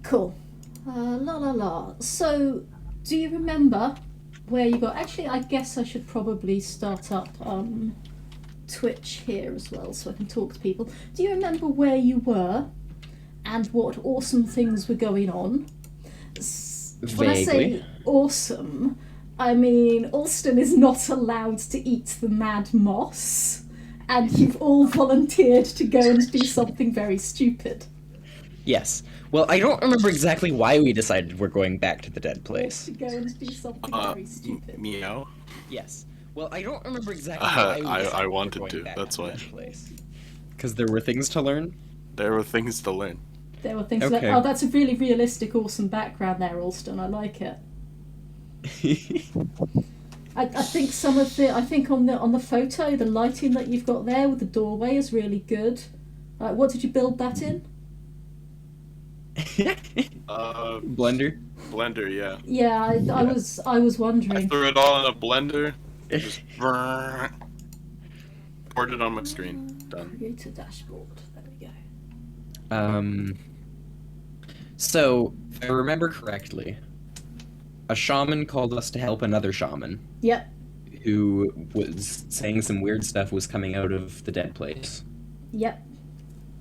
Cool. La la la. So, do you remember where you got? Actually, I guess I should probably start up Twitch here as well so I can talk to people. Do you remember where you were and what awesome things were going on? When I say awesome, I mean Alston is not allowed to eat the mad moss, and you've all volunteered to go and do something very stupid. Yes. Well, I don't remember exactly why we decided we're going back to the dead place. To go and do something very stupid. Meow. Yes. Well, I don't remember exactly why we decided I wanted we're going to, back that's to the why. dead place. Because there were things to learn? There were things to learn. There were things Okay. like, oh, that's a really realistic, awesome background there, Alston. I like it. I think some of the, I think on the photo, the lighting that you've got there with the doorway is really good. What did you build that in? Blender? Blender, yeah. Yeah, I was wondering. I threw it all in a blender. Just poured it on my screen. Done. Create a dashboard. There we go. So, if I remember correctly, a shaman called us to help another shaman. Yep. Who was saying some weird stuff was coming out of the dead place. Yep.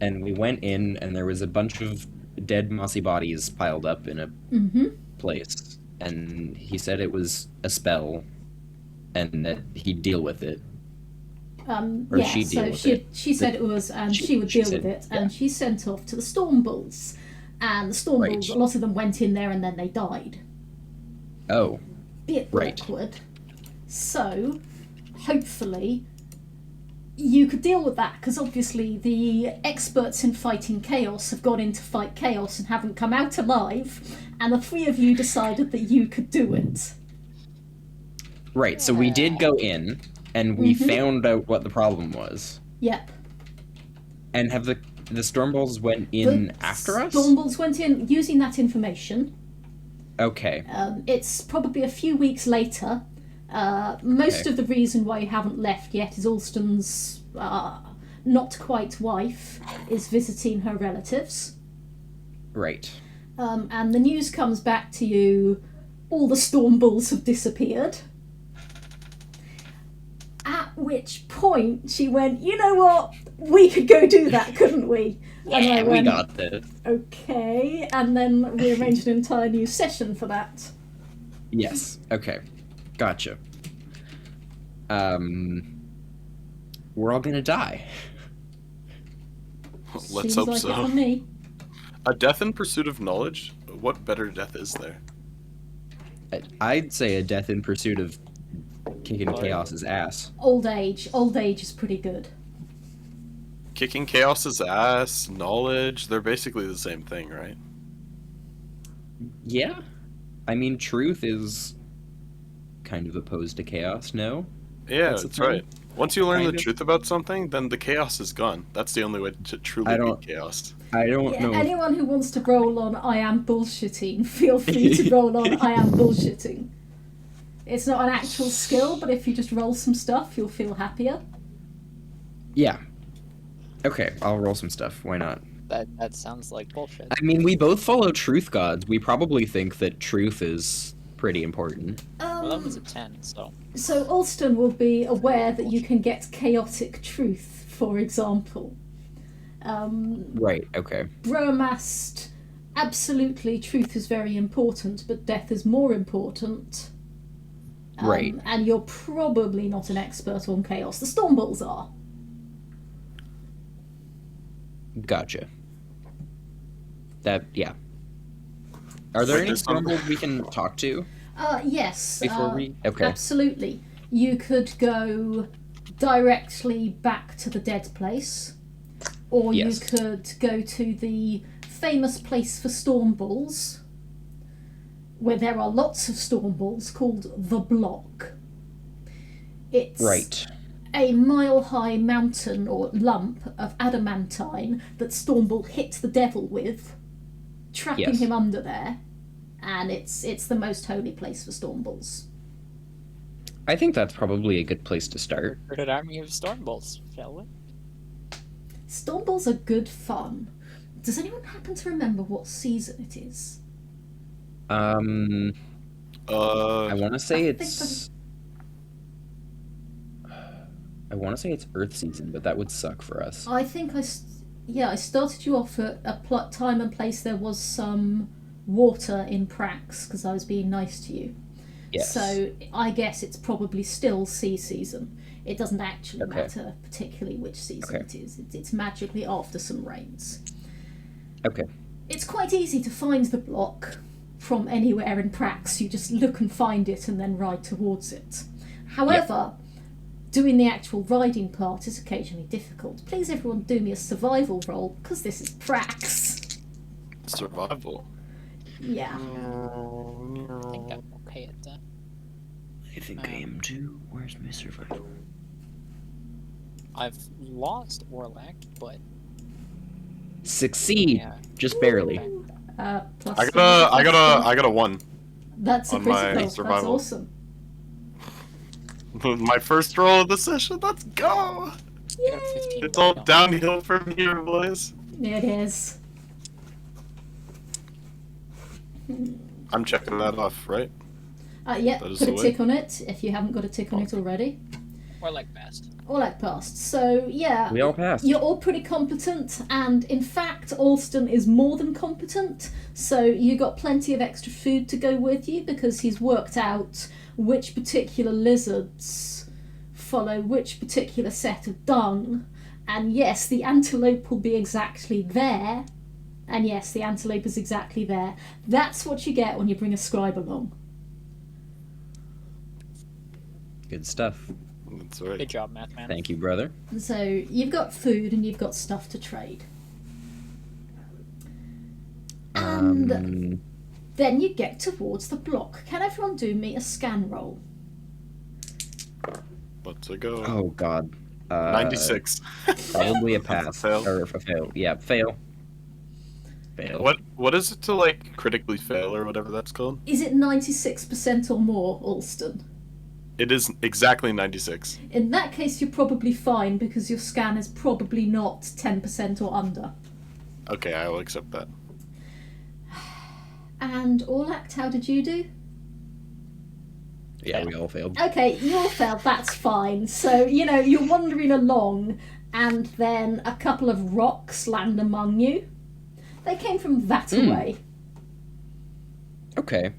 And we went in, and there was a bunch of dead mossy bodies piled up in a place. And he said it was a spell, and that he'd deal with it. Or yeah, she'd deal so with it. she said it was, and she would deal with it, and she sent off to the Stormballs. And the Stormballs, a lot of them went in there and then they died. Oh. Bit awkward. So, hopefully, you could deal with that, because obviously the experts in fighting chaos have gone in to fight chaos and haven't come out alive, and the three of you decided that you could do it. Right, so we did go in, and we found out what the problem was. Yep. And have the Stormballs went in after us? Stormballs went in using that information. Okay. It's probably a few weeks later. Most of the reason why you haven't left yet is Alston's not quite wife is visiting her relatives. Right. And the news comes back to you, all the Stormballs have disappeared. At which point she went, you know what, we could go do that, couldn't we? Yeah, and I went, we got this. Okay, and then we arranged an entire new session for that. Yes, okay. Gotcha. We're all gonna die. Let's Seems hope like so. It for me. A death in pursuit of knowledge? What better death is there? I'd say a death in pursuit of kicking Chaos's ass. Old age is pretty good. Kicking Chaos's ass, knowledge, they're basically the same thing, right? Yeah. I mean, truth is kind of opposed to chaos, no? Yeah, that's right. Once you learn kind the of. truth about something, then the chaos is gone. That's the only way to truly beat chaos. I don't know. Anyone who wants to roll on I am bullshitting, feel free to roll on I am bullshitting. It's not an actual skill, but if you just roll some stuff, you'll feel happier. Yeah. Okay, I'll roll some stuff. Why not? That sounds like bullshit. I mean, we both follow truth gods. We probably think that truth is pretty important. Well, that was a 10, so... So Alston will be aware that you can get chaotic truth, for example. Right, okay. Bromast, absolutely, truth is very important, but death is more important. Right. And you're probably not an expert on chaos. The Stormballs are. Gotcha. Yeah. Are there any Stormballs we can talk to? Yes. Before we... Okay. Absolutely. You could go directly back to the dead place, or you could go to the famous place for Stormballs, where there are lots of Stormballs, called the Block. It's a mile-high mountain or lump of adamantine that Stormball hit the devil with, trapping him under there, and it's the most holy place for Stormballs. I think that's probably a good place to start. Recruit an army of Stormballs, shall we? Stormballs are good fun, Does anyone happen to remember what season it is? I want to say I it's. I want to say it's Earth season, but that would suck for us. I think I started you off at a time and place there was some water in Prax because I was being nice to you. Yes. So I guess it's probably still sea season. It doesn't actually Okay. matter particularly which season Okay. it is. It's magically after some rains. Okay. It's quite easy to find the block from anywhere in Prax. You just look and find it and then ride towards it. However, doing the actual riding part is occasionally difficult. Please everyone do me a survival roll, because this is Prax. Survival. Yeah. I think I'm okay at that. I think I am too. Where's my survival? I've lost Orlac, but Succeed, yeah. just barely. Plus I got a 1. That's a on my critical. That's survival. awesome. My first roll of the session. Let's go. I got a 15. It's all downhill from here, boys. It is. I'm checking that off, right? Yeah, That is put a the way. tick on it if you haven't got a tick on it already. Orlac passed. All that passed. So, yeah. We all passed. You're all pretty competent, and in fact, Alston is more than competent. So you got plenty of extra food to go with you because he's worked out which particular lizards follow which particular set of dung. And yes, the antelope will be exactly there. And yes, the antelope is exactly there. That's what you get when you bring a scribe along. Good stuff. That's right. Good job, Math Man. Thank you, brother. So you've got food and you've got stuff to trade. And then you get towards the block. Can everyone do me a scan roll? Let's go. Oh God. 96. Probably a pass Fail. or a fail. Yeah, fail. Fail. What is it to like critically fail or whatever that's called? Is it 96% or more, Alston? It is exactly 96. In that case, you're probably fine because your scan is probably not 10% or under. Okay, I will accept that. And Orlac, how did you do? Yeah, we all failed. Okay, you all failed, that's fine. So, you're wandering along and then a couple of rocks land among you. They came from that away. Okay.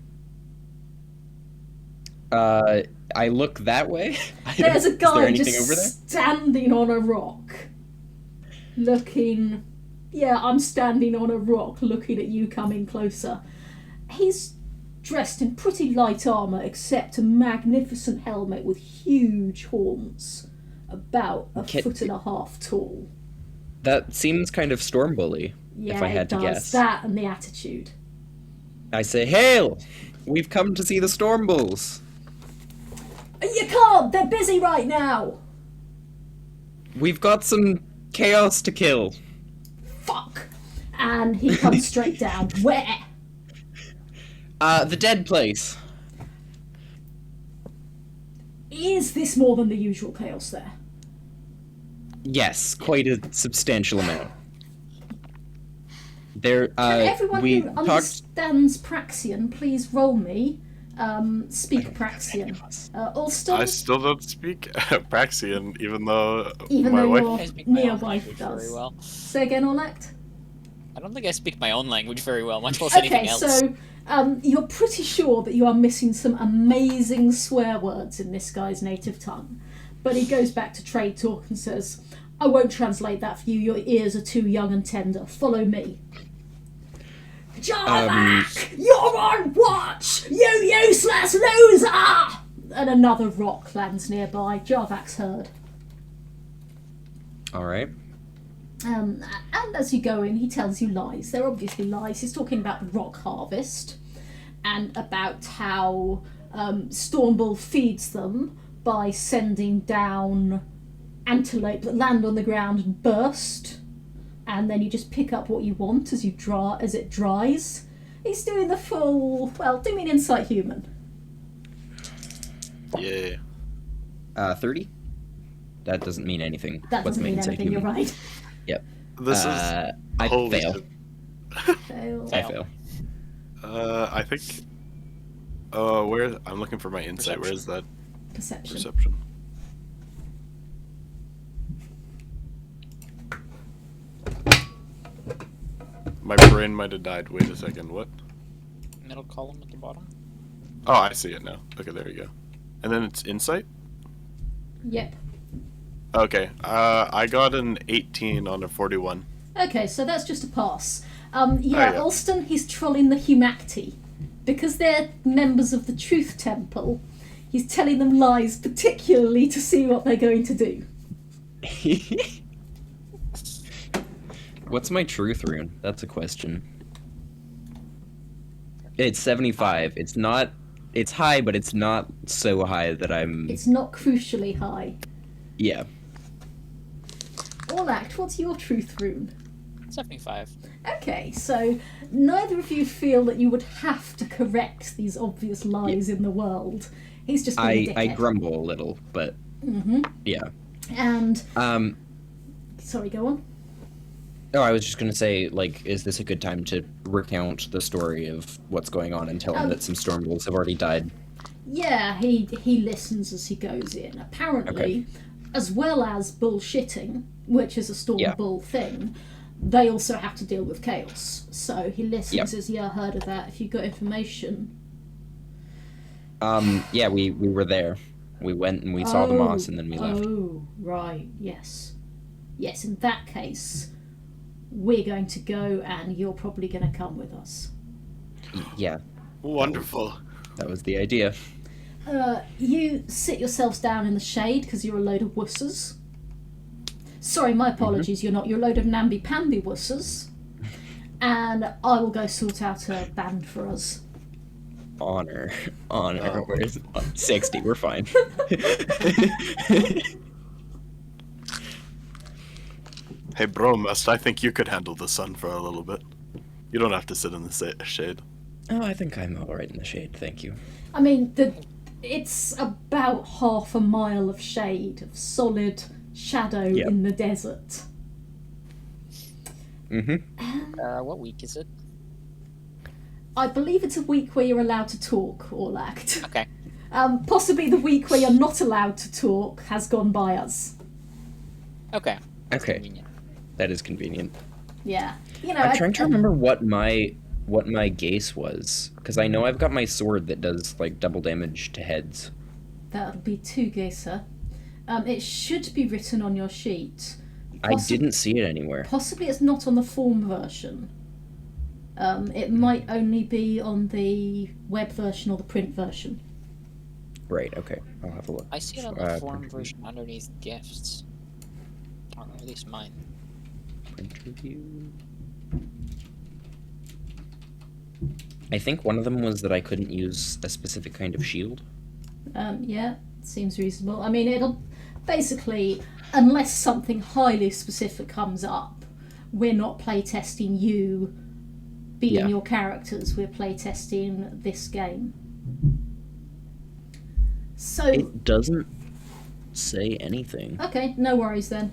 I look that way. There's a Is there guy anything just over there? standing on a rock. Looking... Yeah, I'm standing on a rock looking at you coming closer. He's dressed in pretty light armour except a magnificent helmet with huge horns. About a foot and a half tall. That seems kind of storm bully, Yeah, if I had it to does. guess. That and the attitude. I say, hail! We've come to see the storm bulls. You can't! They're busy right now! We've got some chaos to kill. Fuck! And he comes straight down. Where? The dead place. Is this more than the usual chaos there? Yes, quite a substantial amount. There, Everyone we who talked. understands Praxian, please roll me. Speak Praxian. Alston, I still don't speak Praxian, even though Even my though wife. you're- I speak my own Nearby language does. very well. say again, Orlac. I don't think I speak my own language very well, much less anything Okay, else. so you're pretty sure that you are missing some amazing swear words in this guy's native tongue. But he goes back to trade talk and says, I won't translate that for you, your ears are too young and tender. Follow me. Jarlac! You're on watch! You useless loser! And another rock lands nearby. Jarvak's heard. All right. And as you go in, he tells you lies. They're obviously lies. He's talking about the rock harvest and about how Stormbull feeds them by sending down antelope that land on the ground and burst, and then you just pick up what you want as it dries. He's doing the full. Well, do me an insight human. Yeah. 30. That doesn't mean anything. That What's doesn't my mean insight anything. You're human? right. Yep. This is. I Holy fail. shit. Fail. I fail. I think. Where? I'm looking for my insight. Where is that? Perception. Perception. My brain might have died. Wait a second. What? Middle column at the bottom. Oh, I see it now. Okay, there you go. And then it's insight. Yep. Okay. I got an 18 on a 41. Okay, so that's just a pass. Yeah, Oh, yeah. Alston, he's trolling the humanity. Because they're members of the Truth Temple, he's telling them lies particularly to see what they're going to do. What's my truth rune? That's a question. It's 75. It's not. It's high, but it's not so high that I'm. It's not crucially high. Yeah. Orlact, what's your truth rune? 75. Okay, so neither of you feel that you would have to correct these obvious lies in the world. He's just being a I dickhead. grumble a little, but yeah. And Um. sorry, go on. Oh, I was just gonna say, like, is this a good time to recount the story of what's going on and tell him that some Stormbolts have already died? Yeah, he listens as he goes in. Apparently, Okay. as well as bullshitting, which is a Storm Yeah. Bull thing, they also have to deal with chaos. So he listens Yep. as, yeah, I heard of that. If you got information. Yeah, we were there. We went and we saw the moss and then we left. Oh, right, yes. Yes, in that case, we're going to go and you're probably going to come with us. Yeah, Wonderful. that was the idea. You sit yourselves down in the shade because you're a load of wusses. Sorry, my apologies, you're not. You're a load of namby-pamby wusses. And I will go sort out a band for us. Honor. Where's 60? We're fine. Hey, Bromust, I think you could handle the sun for a little bit. You don't have to sit in the shade. Oh, I think I'm all right in the shade. Thank you. I mean, it's about half a mile of shade, of solid shadow Yep. in the desert. What week is it? I believe it's a week where you're allowed to talk or act. Okay. Possibly the week where you're not allowed to talk has gone by us. Okay. Okay, Convenient. that is convenient. Yeah. You know, I'm trying to remember what my gaze was, because I know I've got my sword that does like double damage to heads. That'll be 2 Gesa. It should be written on your sheet. I didn't see it anywhere. Possibly it's not on the form version. It might only be on the web version or the print version. Right. Okay. I'll have a look. I see it on the form version underneath gifts. Or at least mine. Print review. I think one of them was that I couldn't use a specific kind of shield. Yeah, seems reasonable. I mean, it'll basically, unless something highly specific comes up, we're not playtesting you being Yeah. your characters, we're playtesting this game. So, It doesn't say anything. okay, no worries then.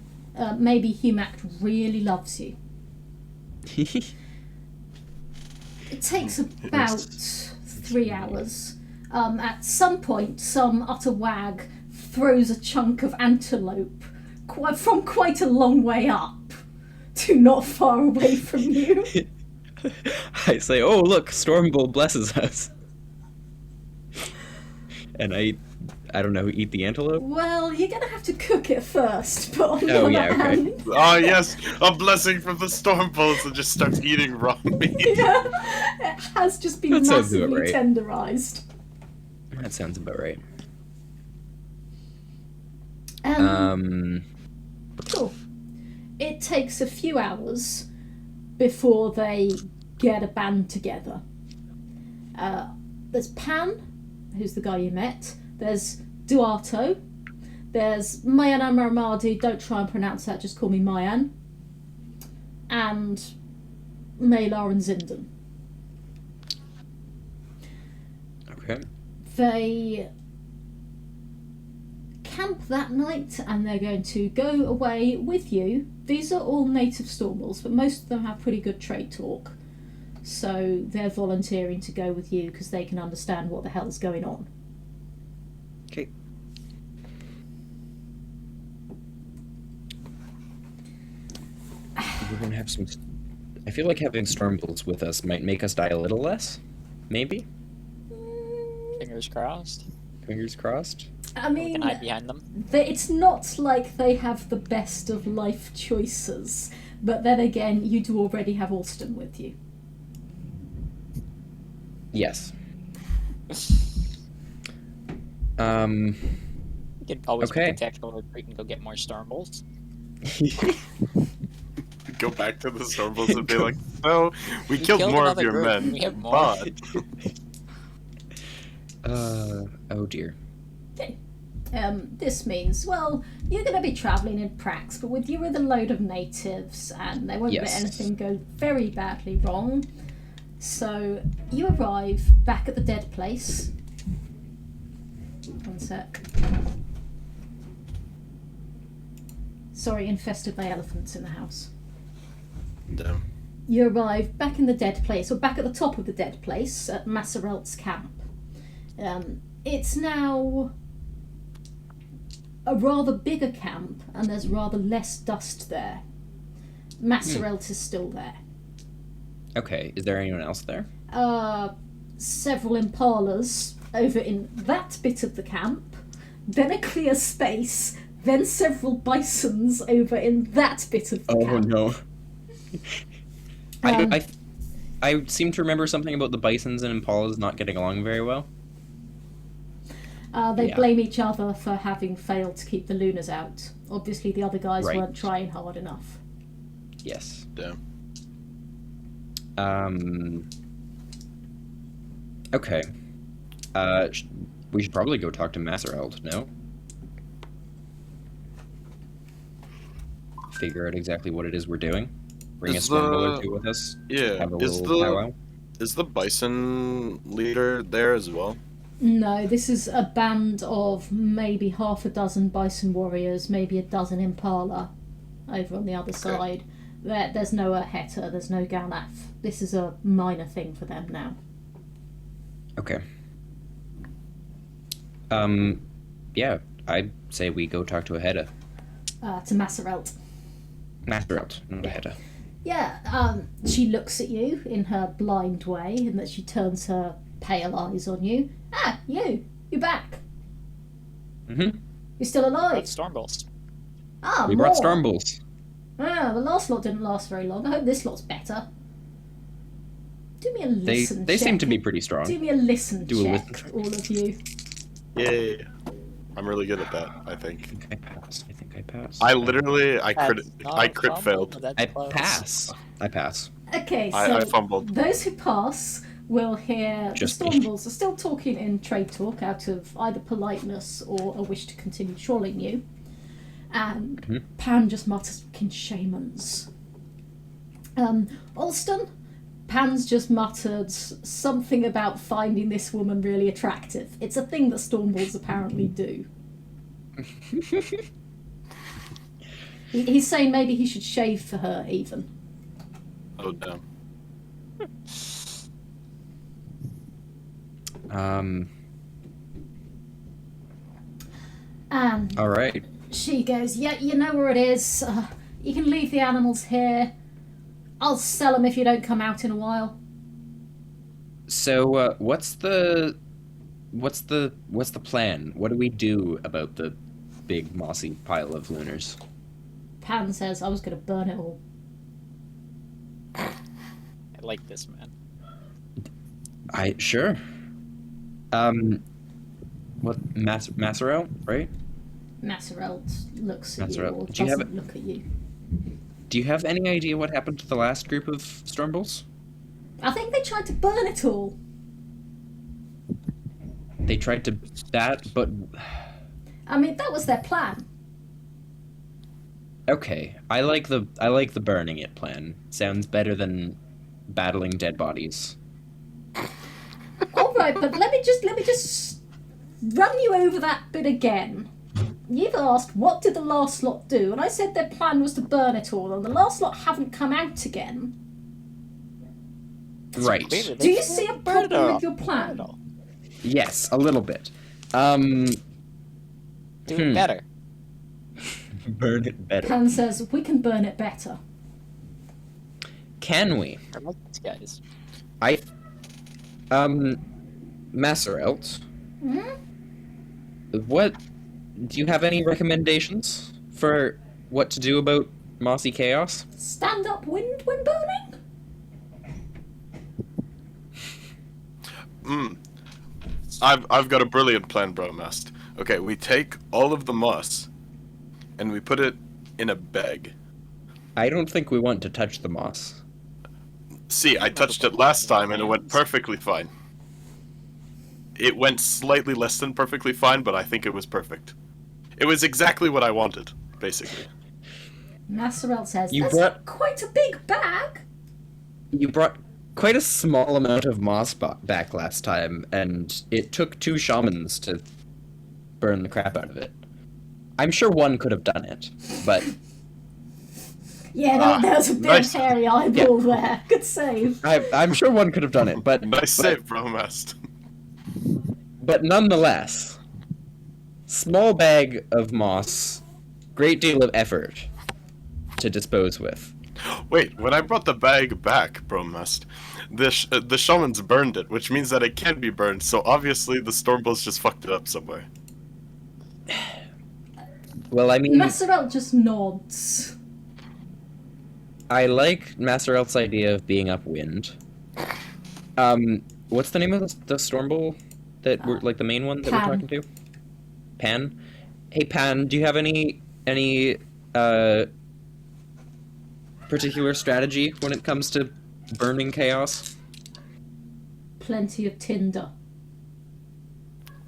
Maybe Humac really loves you. It takes about 3 hours. At some point, some utter wag throws a chunk of antelope from quite a long way up to not far away from you. I say, "Oh, look, Stormbolt blesses us," and I don't know, eat the antelope. Well, you're gonna have to cook it first, but on the Oh, other yeah, okay. hand, Oh, yes, a blessing from the Stormbolts and just starts eating raw meat. it has just been That sounds about massively right. tenderized. That sounds about right. Cool. It takes a few hours before they get a band together. There's Pan, who's the guy you met. There's Duarto. There's Mayan Marmadi. Don't try and pronounce that, just call me Mayan. And Malar and Zindan. Okay. They camp that night and they're going to go away with you. These are all native Stormwolves, but most of them have pretty good trade talk. So they're volunteering to go with you because they can understand what the hell's going on. Okay. We're gonna have some. I feel like having Stormbolts with us might make us die a little less. Maybe. Fingers crossed. Fingers crossed. I We mean, can hide behind them. it's not like they have the best of life choices, but then again, you do already have Alston with you. Yes. We could always Okay. make a tactical retreat and go get more Stormbolts. Go back to the Stormbolts and be like, no, we killed more of another your group. men. We have more. But Oh dear. This means, well, you're going to be travelling in Prax, but with you with a load of natives, and they won't let Yes. anything go very badly wrong. So you arrive back at the dead place. One sec. Sorry, infested by elephants in the house. damn. You arrive back in the dead place, or back at the top of the dead place at Masserelt's camp. It's now a rather bigger camp, and there's rather less dust there. Masserelt is still there. Okay. Is there anyone else there? Several impalas over in that bit of the camp, then a clear space, then several bisons over in that bit of the camp. no. Um, I seem to remember something about the bisons and impalas not getting along very well. They Yeah. blame each other for having failed to keep the Lunars out. Obviously, the other guys Right. weren't trying hard enough. Yes. Damn. Okay. We should probably go talk to Massereld, no? Figure out exactly what it is we're doing. Bring Is a Stormbolt the- or two with us. Yeah. Have a Is little the powwow. is the bison leader there as well? No, this is a band of maybe half a dozen bison warriors, maybe a dozen impala over on the other side. There's no Heta, there's no Galaf. This is a minor thing for them now. Okay. Yeah, I'd say we go talk to a Heta. To Masserelt. Massereld, not a Heta. Yeah, she looks at you in her blind way, and that she turns her pale eyes on you. Ah, you're back. Mm-hmm. You're still alive. Brought Stormbolts. Ah, We brought more. Stormbolts. Ah, the last lot didn't last very long. I hope this lot's better. Do me a They listen they check. seem to be pretty strong. Do me a listen Do a check, listen check. all of you. Yay. I'm really good at that, I think. I pass. I think I pass. I literally I crit That's not I a crit fumble, failed. but that's I close. pass. I pass. Okay, so I fumbled. those who pass will hear Just the me. Stormballs are still talking in trade talk out of either politeness or a wish to continue trolling you. And Mhm. Pan just mutters, "Fucking shamans." Alston, Pan's just muttered something about finding this woman really attractive. It's a thing that Stormballs apparently do. He's saying maybe he should shave for her, even. Oh damn. And All right. she goes, "Yeah, you know where it is. You can leave the animals here. I'll sell them if you don't come out in a while." So, what's the plan? What do we do about the big mossy pile of lunars? Pan says, "I was going to burn it all." I like this man. Sure. What Massaro, right? Masserelt looks at you Masserelt. or Do you have doesn't look at you. Do you have any idea what happened to the last group of Stormbolts? I think they tried to burn it all. They tried to but I mean, that was their plan. okay. I like the burning it plan. Sounds better than battling dead bodies. All right, but let me just run you over that bit again. You've asked, what did the last lot do? And I said their plan was to burn it all, and the last lot haven't come out again. Right. Clearly, Do you see a problem with your plan? Yes, a little bit. Do it better. Burn it better. Pan says, we can burn it better. Can we? I like these guys. Masserelt, Hmm? what, do you have any recommendations for what to do about mossy chaos? Stand up wind when burning? I've got a brilliant plan, Bromast. Okay, we take all of the moss, and we put it in a bag. I don't think we want to touch the moss. See, I touched it last time, and it went perfectly fine. It went slightly less than perfectly fine, but I think it was perfect. It was exactly what I wanted, basically. Masserel says, You that's brought- quite a big bag. You brought quite a small amount of moss back last time, and it took 2 shamans to burn the crap out of it. I'm sure one could have done it, but Yeah, there was a bit nice. of hairy eyeball there. Good save. I'm sure one could have done it, but Nice save, Bromast. But nonetheless, small bag of moss, great deal of effort to dispose with. Wait, when I brought the bag back, Bromast, the shamans burned it, which means that it can be burned, so obviously the Stormbolts just fucked it up somewhere. Well, I mean, Masserel just nods. I like Masserelt's idea of being upwind. What's the name of the Stormbolt that we're like the main one that Pan. we're talking to? Pan. Hey Pan, do you have any particular strategy when it comes to burning chaos? Plenty of tinder.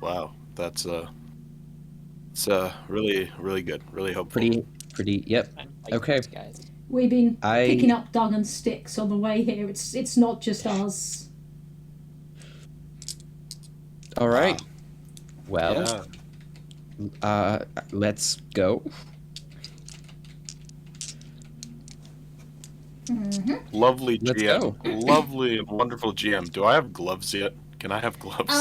Wow, that's it's really, really good, really hopeful. Pretty. Yep. I like Okay. these guys. We've been I- picking up dung and sticks on the way here. It's not just us. All right. Well, Yeah. let's go. Lovely Let's GM. go. Lovely and wonderful GM. Do I have gloves yet? Can I have gloves?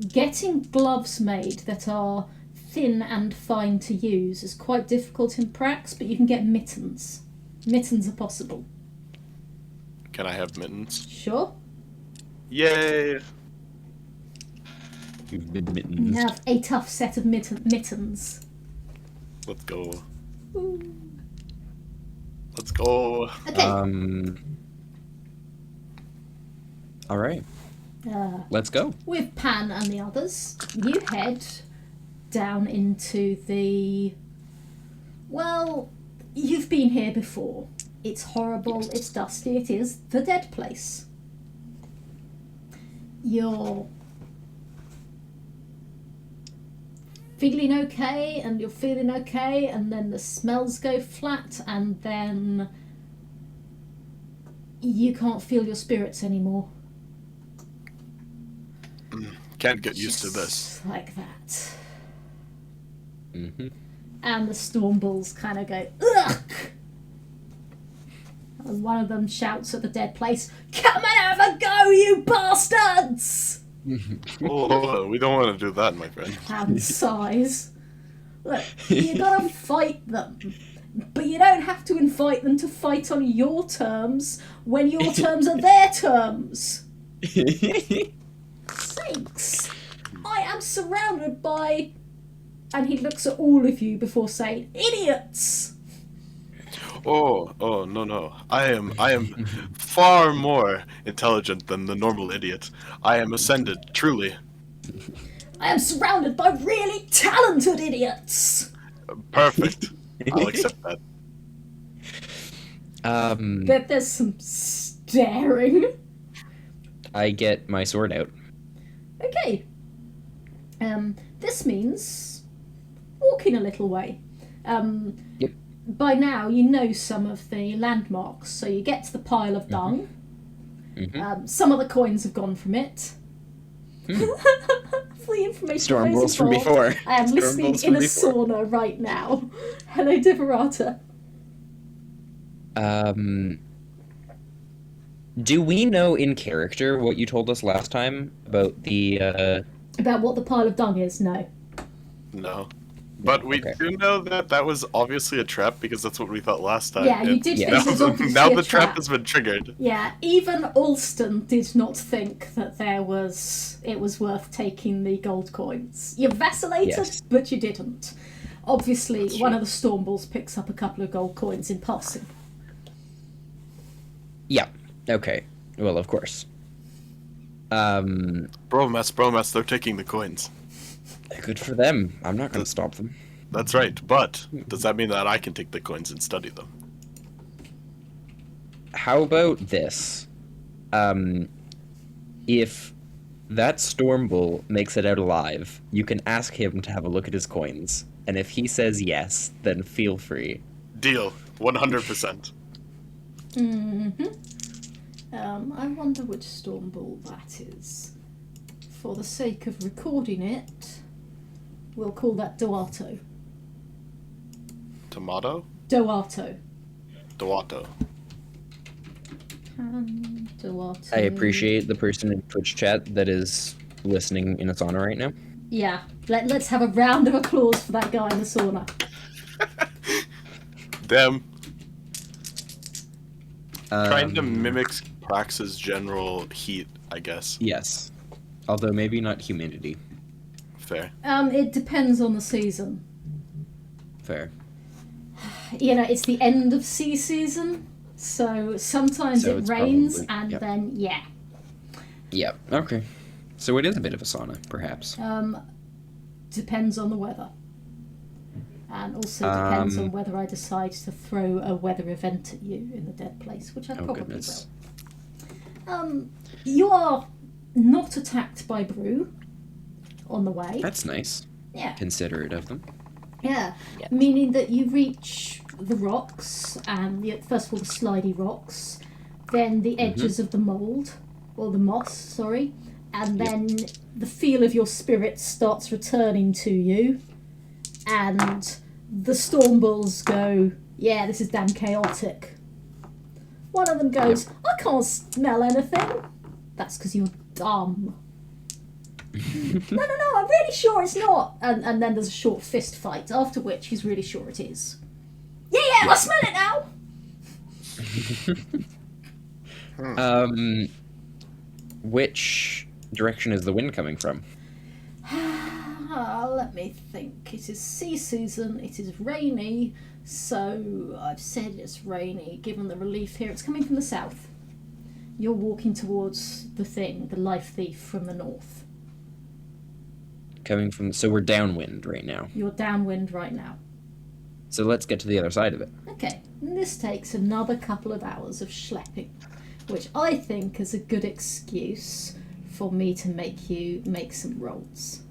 Getting gloves made that are thin and fine to use is quite difficult in Prax, but you can get mittens. Mittens are possible. Can I have mittens? Sure. Yay! You've been You mittens. have a tough set of mittens. Let's go. Ooh. Let's go. Okay. All right. Let's go. With Pan and the others, you head down into the... Well, you've been here before. It's horrible, it's dusty, it is the dead place. You're feeling okay, and you're feeling okay, and then the smells go flat, and then you can't feel your spirits anymore. Can't get used to this. Just like that. Mm-hmm. And the Stormballs kind of go, ugh! And one of them shouts at the dead place, come and have a go, you bastards! Oh, we don't want to do that, my friend. And sighs. Look, you gotta fight them. But you don't have to invite them to fight on your terms when your terms are their terms. Sakes. I am surrounded by... And he looks at all of you before saying, idiots! Oh, no. I am far more intelligent than the normal idiot. I am ascended, truly. I am surrounded by really talented idiots! Perfect. I'll accept that. But there's some staring. I get my sword out. Okay. This means walking a little way. Yep. By now, you know some of the landmarks, so you get to the pile of dung. Mhm. Some of the coins have gone from it. For the information Storm those rolls from involved, before. I am Storm listening rolls in from a before. sauna right now. Hello, Diverata. Do we know in character what you told us last time about the? About what the pile of dung is? No. No. But we okay. do know that that was obviously a trap because that's what we thought last time. Yeah, you and did Yeah. think it was obviously now a the trap trap. has been triggered. Yeah, even Alston did not think that it was worth taking the gold coins. You vacillated, Yes. but you didn't. Obviously, That's one true. of the Stormballs picks up a couple of gold coins in passing. Yeah. Okay. Well, of course. Bromas, they're taking the coins. Good for them. I'm not going to stop them. That's right, but does that mean that I can take the coins and study them? How about this? If that Stormbull makes it out alive, you can ask him to have a look at his coins, and if he says yes, then feel free. Deal. 100%. I wonder which Stormball that is. For the sake of recording it, we'll call that Doato. Tomato? Doato. Doato. Doato. I appreciate the person in Twitch chat that is listening in its honor right now. Yeah, let's have a round of applause for that guy in the sauna. Them. Trying to Um, mimic Prax's general heat, I guess. Yes. Although maybe not humidity. Fair. It depends on the season. Fair. You know, it's the end of sea season, so sometimes So it it's rains, probably- and yep. then yeah. Yep. Okay. So it is a bit of a sauna, perhaps. Depends on the weather. And also depends on whether I decide to throw a weather event at you in the dead place, which I Oh, probably goodness. will. You are not attacked by Brew on the way. That's nice. Yeah. Considerate of them. Yeah. Yeah. Meaning that you reach the rocks, and first of all the slidey rocks, then the edges of the mould, or the moss, sorry, and then the feel of your spirit starts returning to you, and the Stormbulls go, yeah, this is damn chaotic. One of them goes, I can't smell anything. That's because you're dumb. No, I'm really sure it's not. And then there's a short fist fight, after which he's really sure it is. Yeah, I smell it now! Which direction is the wind coming from? Let me think. It is sea season, it is rainy, so I've said it's rainy. Given the relief here, it's coming from the south. You're walking towards the Lifethief from the north. Coming from... So we're downwind right now. You're downwind right now. So let's get to the other side of it. Okay, and this takes another couple of hours of schlepping, which I think is a good excuse for me to make you make some rolls.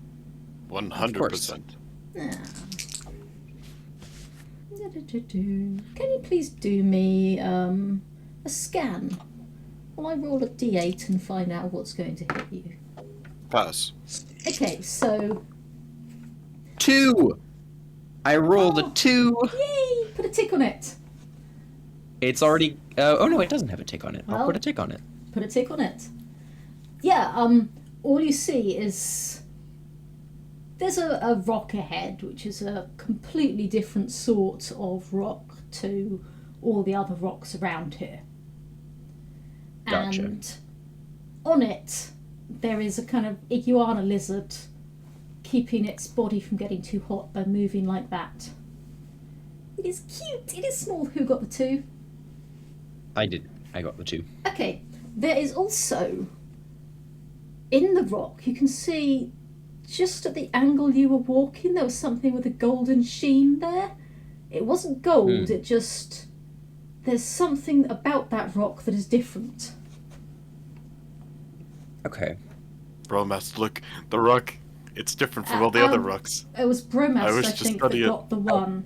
100%. Ah. Can you please do me a scan? Will I roll a d8 and find out what's going to hit you? Pass. Okay, so 2! I rolled a 2! yay! Put a tick on it. It's already... oh no, it doesn't have a tick on it. I'll Well- put a tick on it. Put a tick on it. Yeah. All you see is there's a rock ahead, which is a completely different sort of rock to all the other rocks around here. Gotcha. And on it, there is a kind of iguana lizard keeping its body from getting too hot by moving like that. It is cute. It is small. Who got the 2? I did. I got the 2. Okay. There is also, in the rock, you can see just at the angle you were walking, there was something with a golden sheen there. It wasn't gold, it just... There's something about that rock that is different. Okay. Bromas, look, the rock, it's different from all the other rocks. It was Bromas, I I, wish to think, study that it. got the one.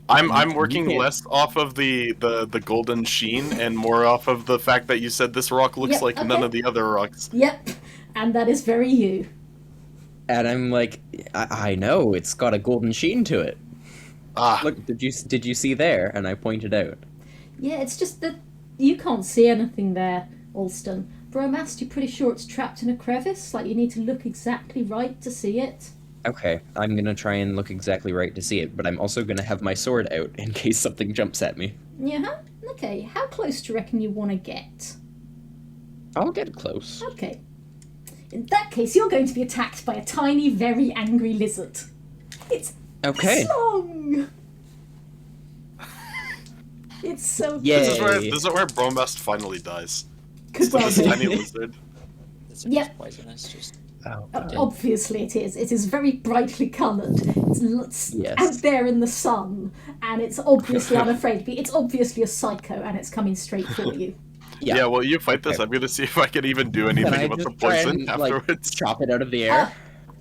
I'm working can't- less off of the golden sheen and more off of the fact that you said this rock looks Yep, like okay. none of the other rocks. Yep, and that is very you. And I'm like, I know, it's got a golden sheen to it. Ah, Look, did you see there? And I pointed out. Yeah, it's just that you can't see anything there, Alston. Bromast, you're pretty sure it's trapped in a crevice? Like, you need to look exactly right to see it? Okay, I'm gonna try and look exactly right to see it, but I'm also gonna have my sword out in case something jumps at me. Yeah? Okay, how close do you reckon you want to get? I'll get close. Okay. In that case, you're going to be attacked by a tiny, very angry lizard. It's Okay. this long! It's so Yay. This is where Bromast finally dies. Could well This be. tiny lizard. It's Yep. poisonous. Just Oh, Obviously it is. It is very brightly coloured. It's Yes. out there in the sun, and it's obviously unafraid. It's obviously a psycho, and it's coming straight for you. Yeah, well, you fight this. Okay. I'm gonna see if I can even do anything Can I about the just try poison and, like, afterwards. chop it out of the air?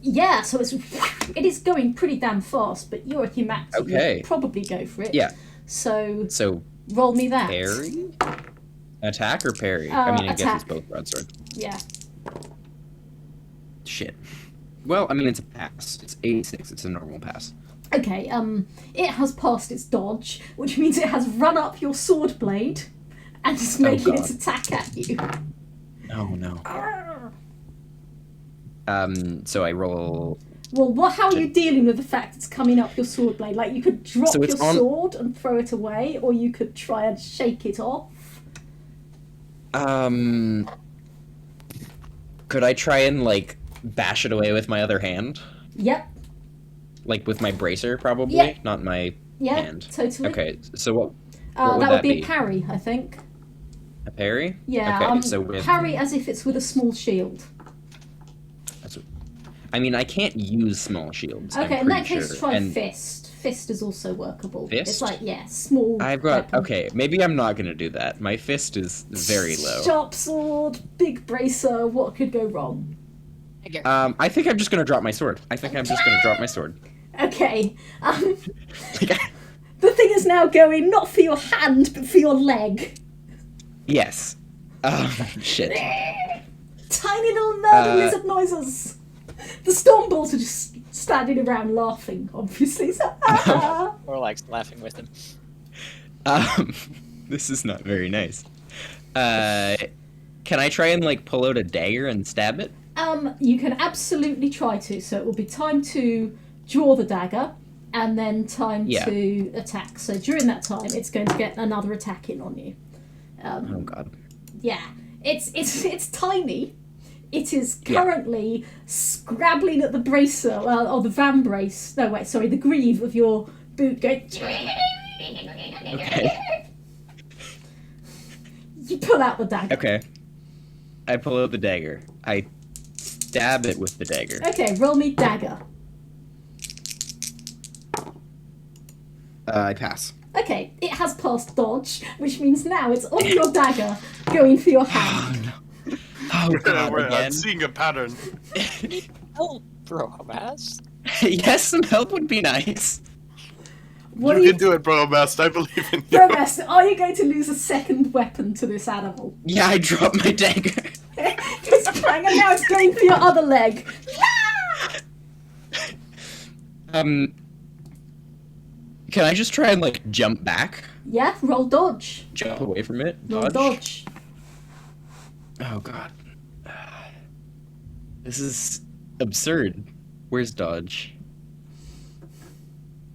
Yeah, so it is going pretty damn fast, but you're a humanity. Okay. You'd probably go for it. Yeah. So So, roll me that. parry? Attack or parry? I mean, I guess attack. it's both broadsword. Yeah. Shit. Well, I mean, it's a pass. It's 86. It's a normal pass. Okay, it has passed its dodge, which means it has run up your sword blade and is making God. its attack at you. Oh, no. So I roll... Well, how are you dealing with the fact it's coming up your sword blade? Like, you could drop So your it's on- sword and throw it away, or you could try and shake it off. Could I try and, like, bash it away with my other hand? Yep, Like, with my bracer, probably? Yeah. Not my yeah, hand. totally. Okay, so what would that that would be be? a parry, I think. A parry? Yeah, Okay, so with... parry as if it's with a small shield. I mean, I can't use small shields. Okay, I'm in that pretty case, sure. try And fist. Fist is also workable. Fist? It's like, yeah, small. I've got... weapon. Okay, maybe I'm not gonna do that. My fist is very low. Sharp sword, big bracer. What could go wrong? I think I'm just gonna drop my sword. I think I'm just gonna drop my sword. Okay. Like, The thing is now going not for your hand, but for your leg. yes. Shit. Tiny little murder lizard noises. The storm balls are just standing around laughing, obviously. So, or like laughing with him. This is not very nice. Can I try and, like, pull out a dagger and stab it? you can absolutely try to. So it will be time to draw the dagger, and then time to attack. So during that time, it's going to get another attack in on you. Oh, God. Yeah, it's tiny. It is currently scrabbling at the bracer, or the van brace. No, wait, sorry, the greave of your boot. Going. Okay. You pull out the dagger. Okay. I pull out the dagger. I stab it with the dagger. Okay, roll me dagger. I pass. Okay, it has passed dodge, which means now it's on your dagger, going for your hand. Oh, God, I'm again? seeing a pattern. Oh, bro, ass. Yes, some help would be nice. What You are you can do it, Bromast. I believe in you. Bromast, are you going to lose a second weapon to this animal? Yeah, I dropped my dagger. It's trying, and now it's going for your other leg. Can I just try and, like, jump back? Yeah, roll dodge. Jump away from it? Roll dodge. Oh, God. This is absurd. Where's dodge?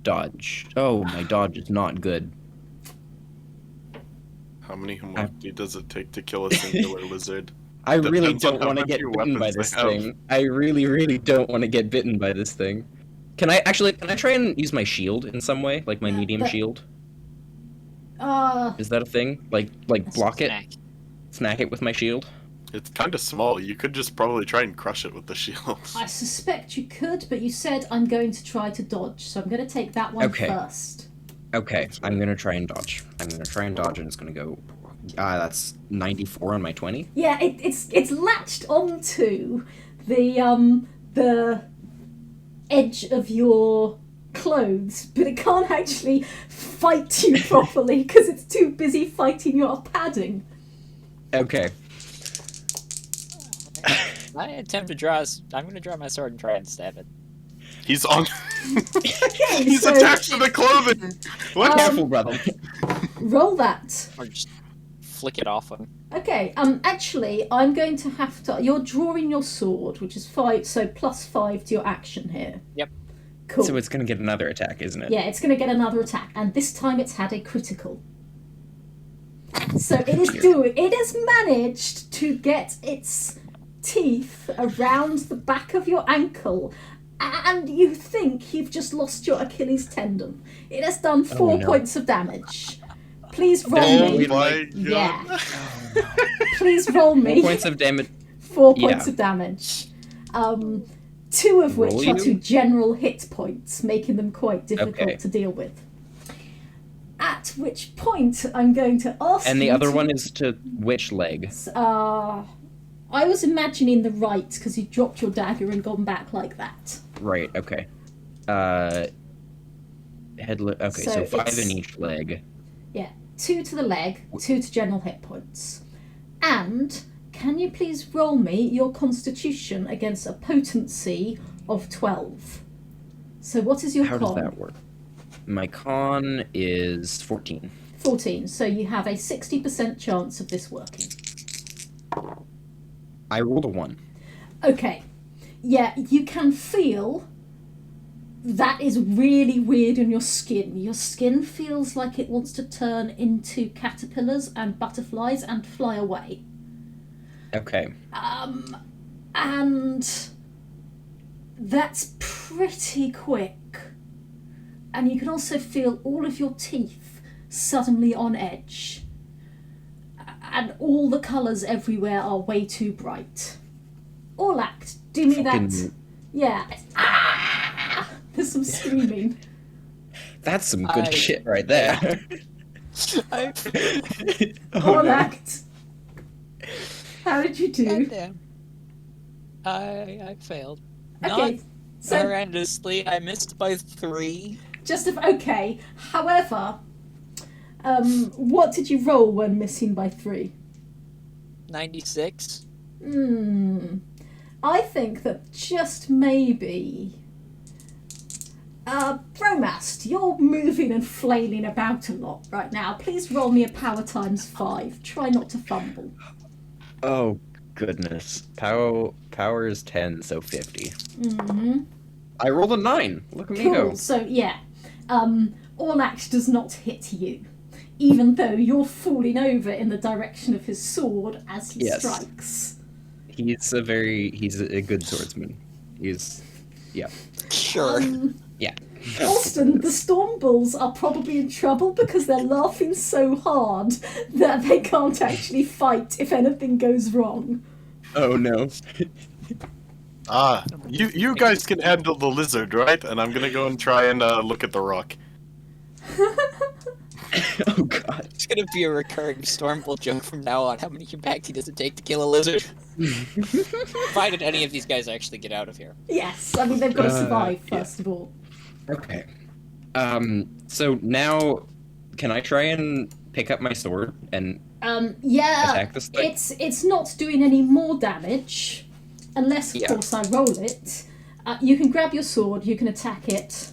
Dodge. Oh, my dodge is not good. How many humanity does it take to kill a singular lizard? I really Depends on don't how want to many get bitten by weapons this they have. thing. I really, really don't want to get bitten by this thing. Can I try and use my shield in some way? Like my medium but- shield? Is that a thing? Like block it? Snack. Smack it with my shield? It's kind of small. You could just probably try and crush it with the shield. I suspect you could, but you said I'm going to try to dodge, so I'm going to take that one Okay. first. Okay, I'm gonna try and dodge. I'm gonna try and dodge and it's gonna go... that's 94 on my 20? Yeah, it's latched onto the edge of your clothes, but it can't actually fight you properly because it's too busy fighting your padding. Okay. I attempt to draw. I'm going to draw my sword and try and stab it. He's on. Okay, He's so attached to the clothing. What? Careful, brother. Roll that. Or just flick it off him. Okay, actually, I'm going to have to... You're drawing your sword, which is 5, so +5 to your action here. Yep. Cool. So it's going to get another attack, isn't it? Yeah, it's going to get another attack, and this time it's had a critical. So it has managed to get its teeth around the back of your ankle, and you think you've just lost your Achilles tendon. It has done 4 points of damage. Please roll me. my God. Yeah. Please roll me. 4 points of damage. 4 points of damage. 2 of which Roll are you? to general hit points, making them quite difficult to deal with. At which point I'm going to ask And the you other to... one is to which leg? I was imagining the right, because you dropped your dagger and gone back like that. Right, okay. Okay, so 5 it's- in each leg. Yeah, 2 to the leg, 2 to general hit points. And can you please roll me your constitution against a potency of 12? So what is your How con? does that work? My con is 14. 14, so you have a 60% chance of this working. I rolled a 1. Okay, yeah, you can feel that is really weird in your skin. Your skin feels like it wants to turn into caterpillars and butterflies and fly away. Okay. And that's pretty quick. And you can also feel all of your teeth suddenly on edge. And all the colours everywhere are way too bright. All act, do me that. Fucking- Yeah. Ah! There's some screaming. That's some good I- shit right there. All act. How did you do? Goddamn. I failed. Okay, Not so horrendously. I missed by 3. just if okay. However, what did you roll when missing by 3? 96. I think that just maybe. Bromast, you're moving and flailing about a lot right now. Please roll me a power times 5. Try not to fumble. Oh, goodness. Power is 10, so 50. I rolled a 9. Look at me go. Cool. So yeah, all act does not hit you, even though you're falling over in the direction of his sword as he Yes. strikes. He's a good swordsman. Yeah. Sure. Yeah. Austin, the Storm Bulls are probably in trouble because they're laughing so hard that they can't actually fight if anything goes wrong. Oh, no. You guys can handle the lizard, right? And I'm gonna go and try and look at the rock. Oh, God. It's gonna be a recurring Stormbolt joke from now on. How many humanity does it take to kill a lizard? Provided any of these guys actually get out of here. Yes, I mean they've got to survive first of all. Okay. So now, can I try and pick up my sword and Yeah, attack this thing? it's not doing any more damage, unless of Yeah. course I roll it. You can grab your sword, you can attack it,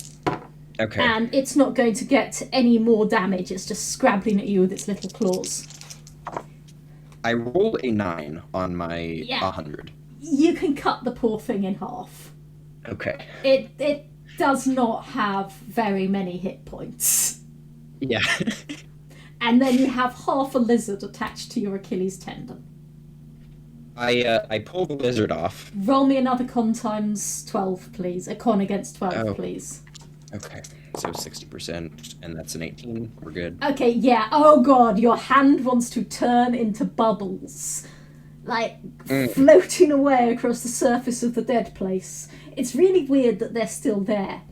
Okay. and it's not going to get any more damage. It's just scrabbling at you with its little claws. I rolled a 9 on my Yeah. 100. You can cut the poor thing in half. Okay. It does not have very many hit points. Yeah. And then you have half a lizard attached to your Achilles tendon. I pulled the lizard off. Roll me another con times 12, please. A con against 12, Oh. please. Okay. So 60%, and that's an 18. We're good. Okay, yeah. Oh god, your hand wants to turn into bubbles. Like, floating away across the surface of the dead place. It's really weird that they're still there.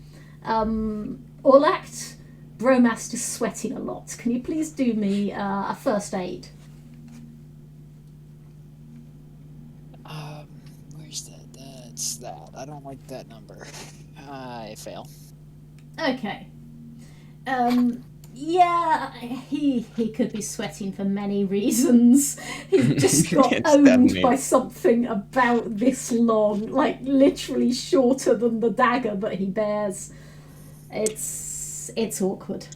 Orlact, Bromast is sweating a lot. Can you please do me a first aid? Where's that? That's that. I don't like that number. I fail. Okay. Yeah, he could be sweating for many reasons. He just got It's owned definitely- by something about this long, like literally shorter than the dagger that he bears. It's awkward.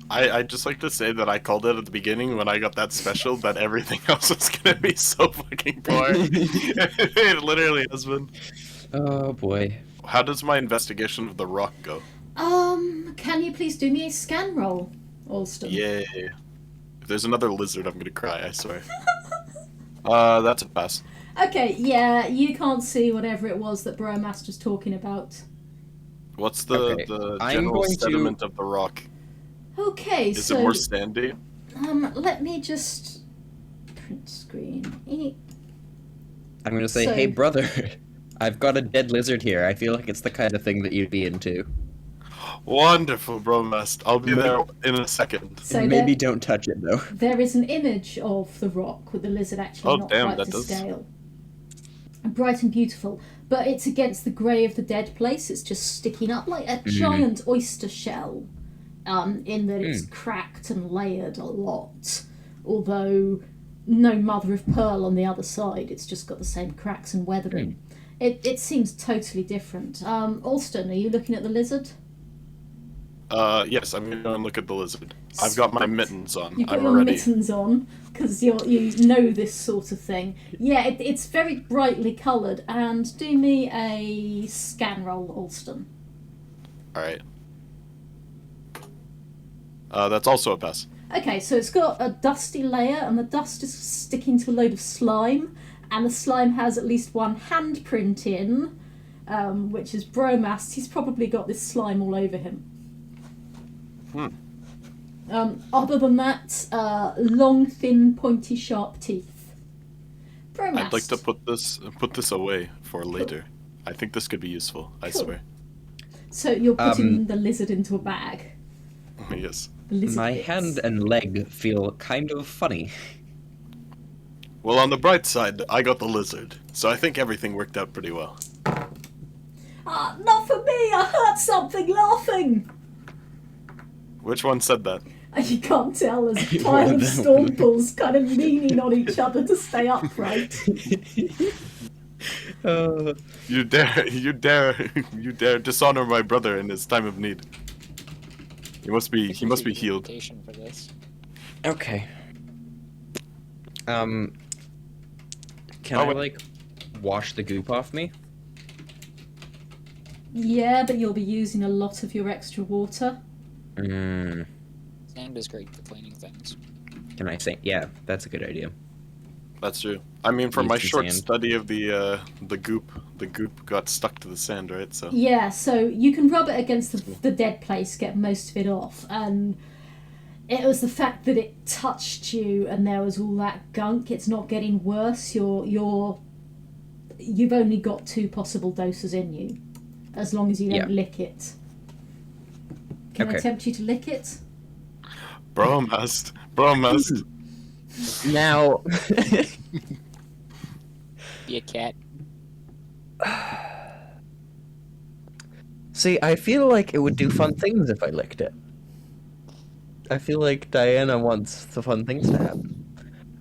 I'd just like to say that I called it at the beginning when I got that special that everything else was gonna be so fucking boring. It literally has been. Oh boy. How does my investigation of the rock go? Can you please do me a scan roll, Alston? Yay. If there's another lizard, I'm gonna cry, I swear. That's a pass. Okay, yeah, you can't see whatever it was that Bromast was talking about. What's the, Okay, the I'm general going to- sediment of the rock? Okay, Is so it more sandy? let me just print screen. I'm gonna say, So- hey brother, I've got a dead lizard here. I feel like it's the kind of thing that you'd be into. Wonderful, Bromast. I'll be there in a second. So Maybe don't touch it though. there is an image of the rock with the lizard actually Oh, not damn, quite that to does- scale. Bright and beautiful, but it's against the grey of the dead place. It's just sticking up like a giant oyster shell, in that it's cracked and layered a lot. Although no mother of pearl on the other side, it's just got the same cracks and weathering. It seems totally different. Alston, are you looking at the lizard? Yes, I'm gonna go and look at the lizard. I've got my mittens on. You've got I'm your ready. mittens on because you know this sort of thing. Yeah, it's very brightly coloured. And do me a scan roll, Alston. Alright. That's also a pass. Okay, so it's got a dusty layer, and the dust is sticking to a load of slime, and the slime has at least one handprint in, which is Bromast. He's probably got this slime all over him. Other than that, long, thin, pointy, sharp teeth. Bromast. I'd like to put this away for later. I think this could be useful, I Cool. swear. So you're putting the lizard into a bag. Yes. The lizard My bits. hand and leg feel kind of funny. Well, on the bright side, I got the lizard, so I think everything worked out pretty well. Ah, not for me! I heard something laughing! Which one said that? You can't tell, there's a One pile of of them. storm balls kind of leaning on each other to stay upright. You dare dishonor my brother in his time of need. He must be healed. For this. Okay. Can Oh, I, wait. like, wash the goop off me? Yeah, but you'll be using a lot of your extra water. Sand is great for cleaning things. Can I say? Yeah, that's a good idea. That's true. I mean, from Use my some short sand. study of the goop got stuck to the sand, right? So Yeah, so you can rub it against the dead place, get most of it off, and it was the fact that it touched you and there was all that gunk. It's not getting worse. You've only got 2 possible doses in you, as long as you don't lick it. Can I Okay. tempt you to lick it? Bromast. Now, Be a cat. see, I feel like it would do fun things if I licked it. I feel like Diana wants the fun things to happen.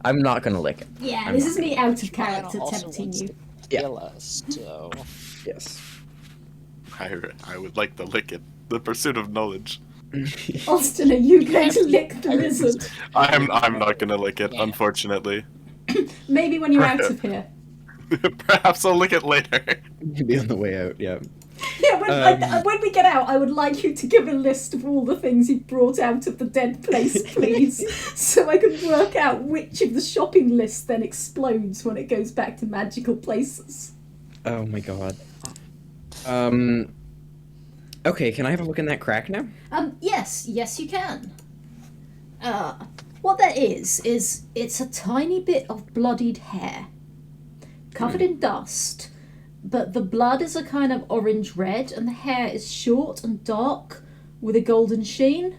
I'm not gonna lick it. Yeah, I'm this not is me out of Diana character also tempting wants you. to Yeah. kill us, so... Yes. I would like to lick it. The pursuit of knowledge. Austin, are you going to lick the lizard? I'm not gonna lick it, Yeah. unfortunately. Maybe when you're out of here. Perhaps I'll lick it later. Maybe on the way out, yeah. Yeah, when we get out, I would like you to give a list of all the things you brought out of the dead place, please, so I can work out which of the shopping lists then explodes when it goes back to magical places. Oh my god. Okay, can I have a look in that crack now? Yes, you can. What that is it's a tiny bit of bloodied hair, covered in dust, but the blood is a kind of orange red, and the hair is short and dark with a golden sheen.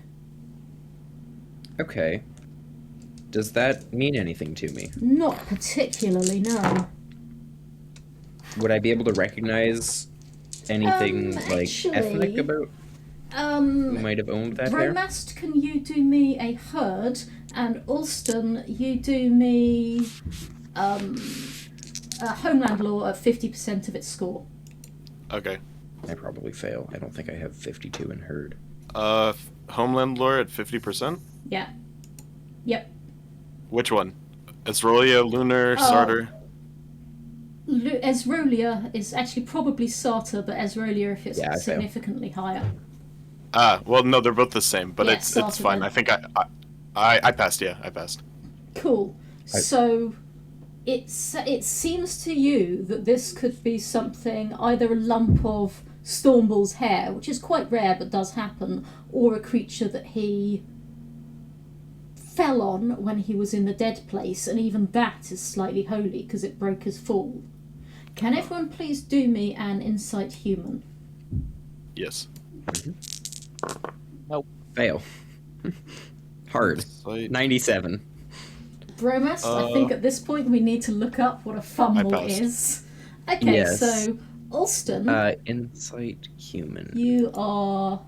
Okay. Does that mean anything to me? Not particularly, no. Would I be able to recognize anything, like, actually, ethnic about who might have owned that hair? Romast, can you do me a herd? And Alston, you do me a homeland law at 50% of its score. Okay. I probably fail. I don't think I have 52 in herd. Homeland lore at 50%? Yeah. Yep. Which one? Esrolia, Lunar, Oh. Sarter? Esrolia is actually probably Sarter, but Esrolia if it's Yeah, I fail. significantly higher. Well, no, they're both the same, but Yeah, it's Sarter fine. then. I think I passed, yeah, I passed. Cool. So it seems to you that this could be something, either a lump of Stormball's hair, which is quite rare but does happen, or a creature that he fell on when he was in the dead place, and even that is slightly holy because it broke his fall. Can everyone please do me an insight human? Yes. Fail. Hard. Insight. 97. Bromast, I think at this point we need to look up what a fumble passed. is. Okay, Yes. so Alston, Insight human. you are.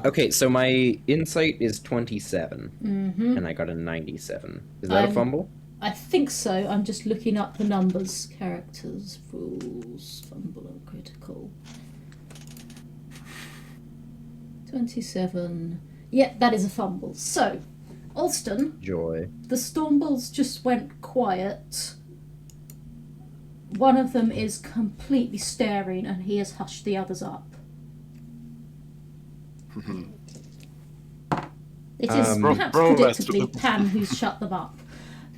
Okay, so my insight is 27, Mm-hmm. and I got a 97. Is that a I'm- fumble? I think so. I'm just looking up the numbers. Characters, rules, fumble, and critical. 27. Yeah, that is a fumble. So, Alston, Joy. the Stormballs just went quiet. One of them is completely staring, and he has hushed the others up. It is perhaps Bromast. predictably Pan who's shut them up.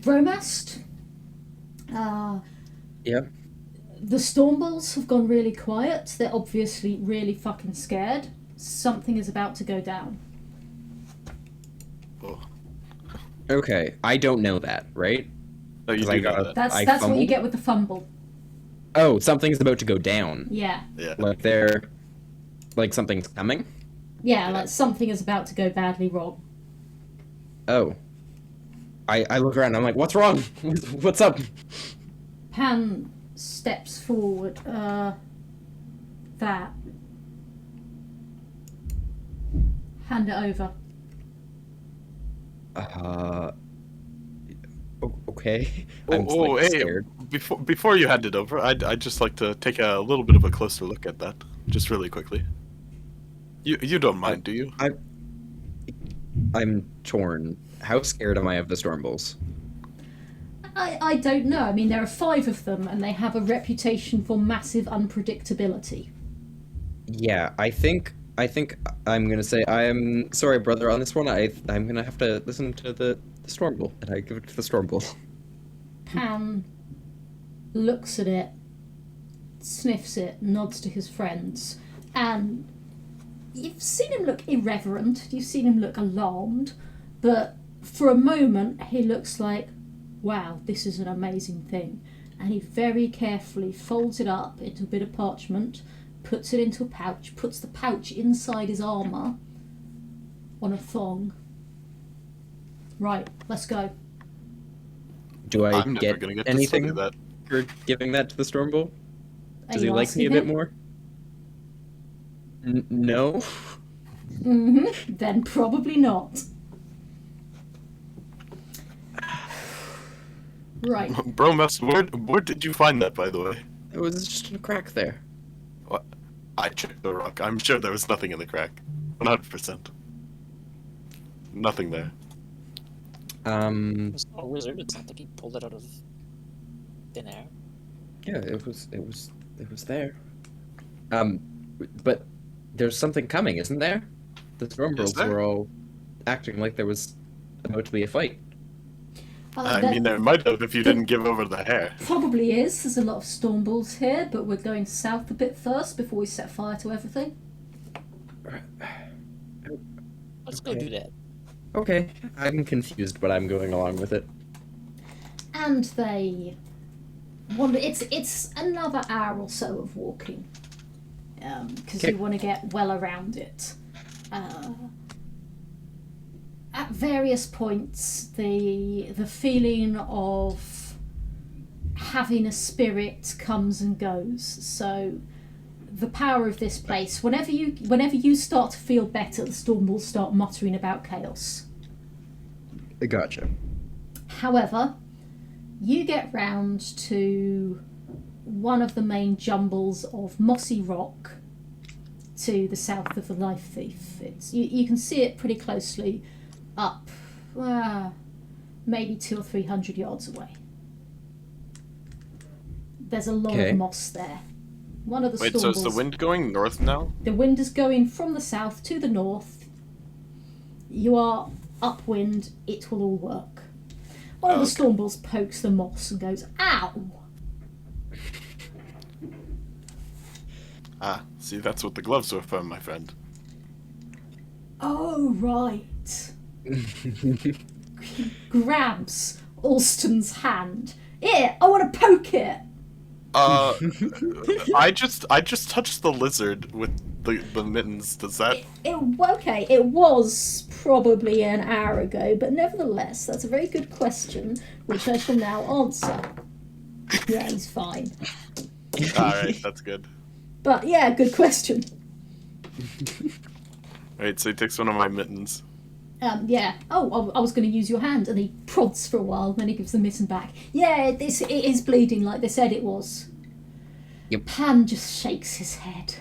Bromast, Yeah. the Stormballs have gone really quiet. They're obviously really fucking scared. Something is about to go down. Oh. Okay, I don't know that, right? No, you 'Cause do I know got that. That's I what you fumbled? get with the fumble. Oh, something's about to go down. Yeah. Yeah. Like something's coming? Yeah, like something is about to go badly wrong. Oh. I look around, I'm like, what's wrong? What's up? Pan steps forward. That. Hand it over. Okay. Oh, I'm oh, like, hey, scared. before you hand it over, I'd just like to take a little bit of a closer look at that, just really quickly. You don't mind, do you? I'm torn. How scared am I of the Stormballs? I don't know. I mean, there are 5 of them, and they have a reputation for massive unpredictability. Yeah, I think I'm gonna say I'm sorry, brother. On this one, I'm gonna have to listen to the Stormbull, and I give it to the Stormbull. Pan looks at it, sniffs it, nods to his friends, and you've seen him look irreverent, you've seen him look alarmed, but for a moment he looks like, wow, this is an amazing thing. And he very carefully folds it up into a bit of parchment, puts it into a pouch, puts the pouch inside his armour on a thong. Right, let's go. Do I I'm never get gonna get to anything study that. for giving that to the Stormbull? Are Does he you like me a asking bit him? more? No. Then probably not. Right. Bromast, where did you find that, by the way? It was just a crack there. What? I checked the rock. I'm sure there was nothing in the crack. 100%. Nothing there. It's not a wizard. It's not like he pulled it out of thin air. Yeah, it was there. But there's something coming, isn't there? The Stormballs there? were all acting like there was about to be a fight. I That mean, there might have if you didn't give over the hair. probably is. There's a lot of Stormballs here, but we're going south a bit first before we set fire to everything. Let's go Okay. do that. Okay, I'm confused, but I'm going along with it. And they wander. It's another hour or so of walking, because Okay. you want to get well around it. At various points, the feeling of having a spirit comes and goes. So the power of this place. Whenever you start to feel better, the Stormballs start muttering about chaos. Gotcha. However, you get round to one of the main jumbles of mossy rock, to the south of the Lifethief. You can see it pretty closely up, maybe 200 or 300 yards away. There's a lot of moss there. One of the Wait, so is the Stormballs- wind going north now? The wind is going from the south to the north. You are upwind, it will all work. One of the Stormballs pokes the moss and goes, ow! Ah, see, that's what the gloves were for, my friend. Oh, right. He grabs Alston's hand. Here, I want to poke it! I just touched the lizard with the mittens. Does that? Okay, it was probably an hour ago, but nevertheless, that's a very good question, which I shall now answer. Yeah, he's fine. Alright, that's good. But yeah, good question. Alright, so he takes one of my mittens. Yeah. Oh, I was going to use your hand, and he prods for a while, then he gives the mitten back. Yeah, it is bleeding like they said it was. Yep. Pan just shakes his head.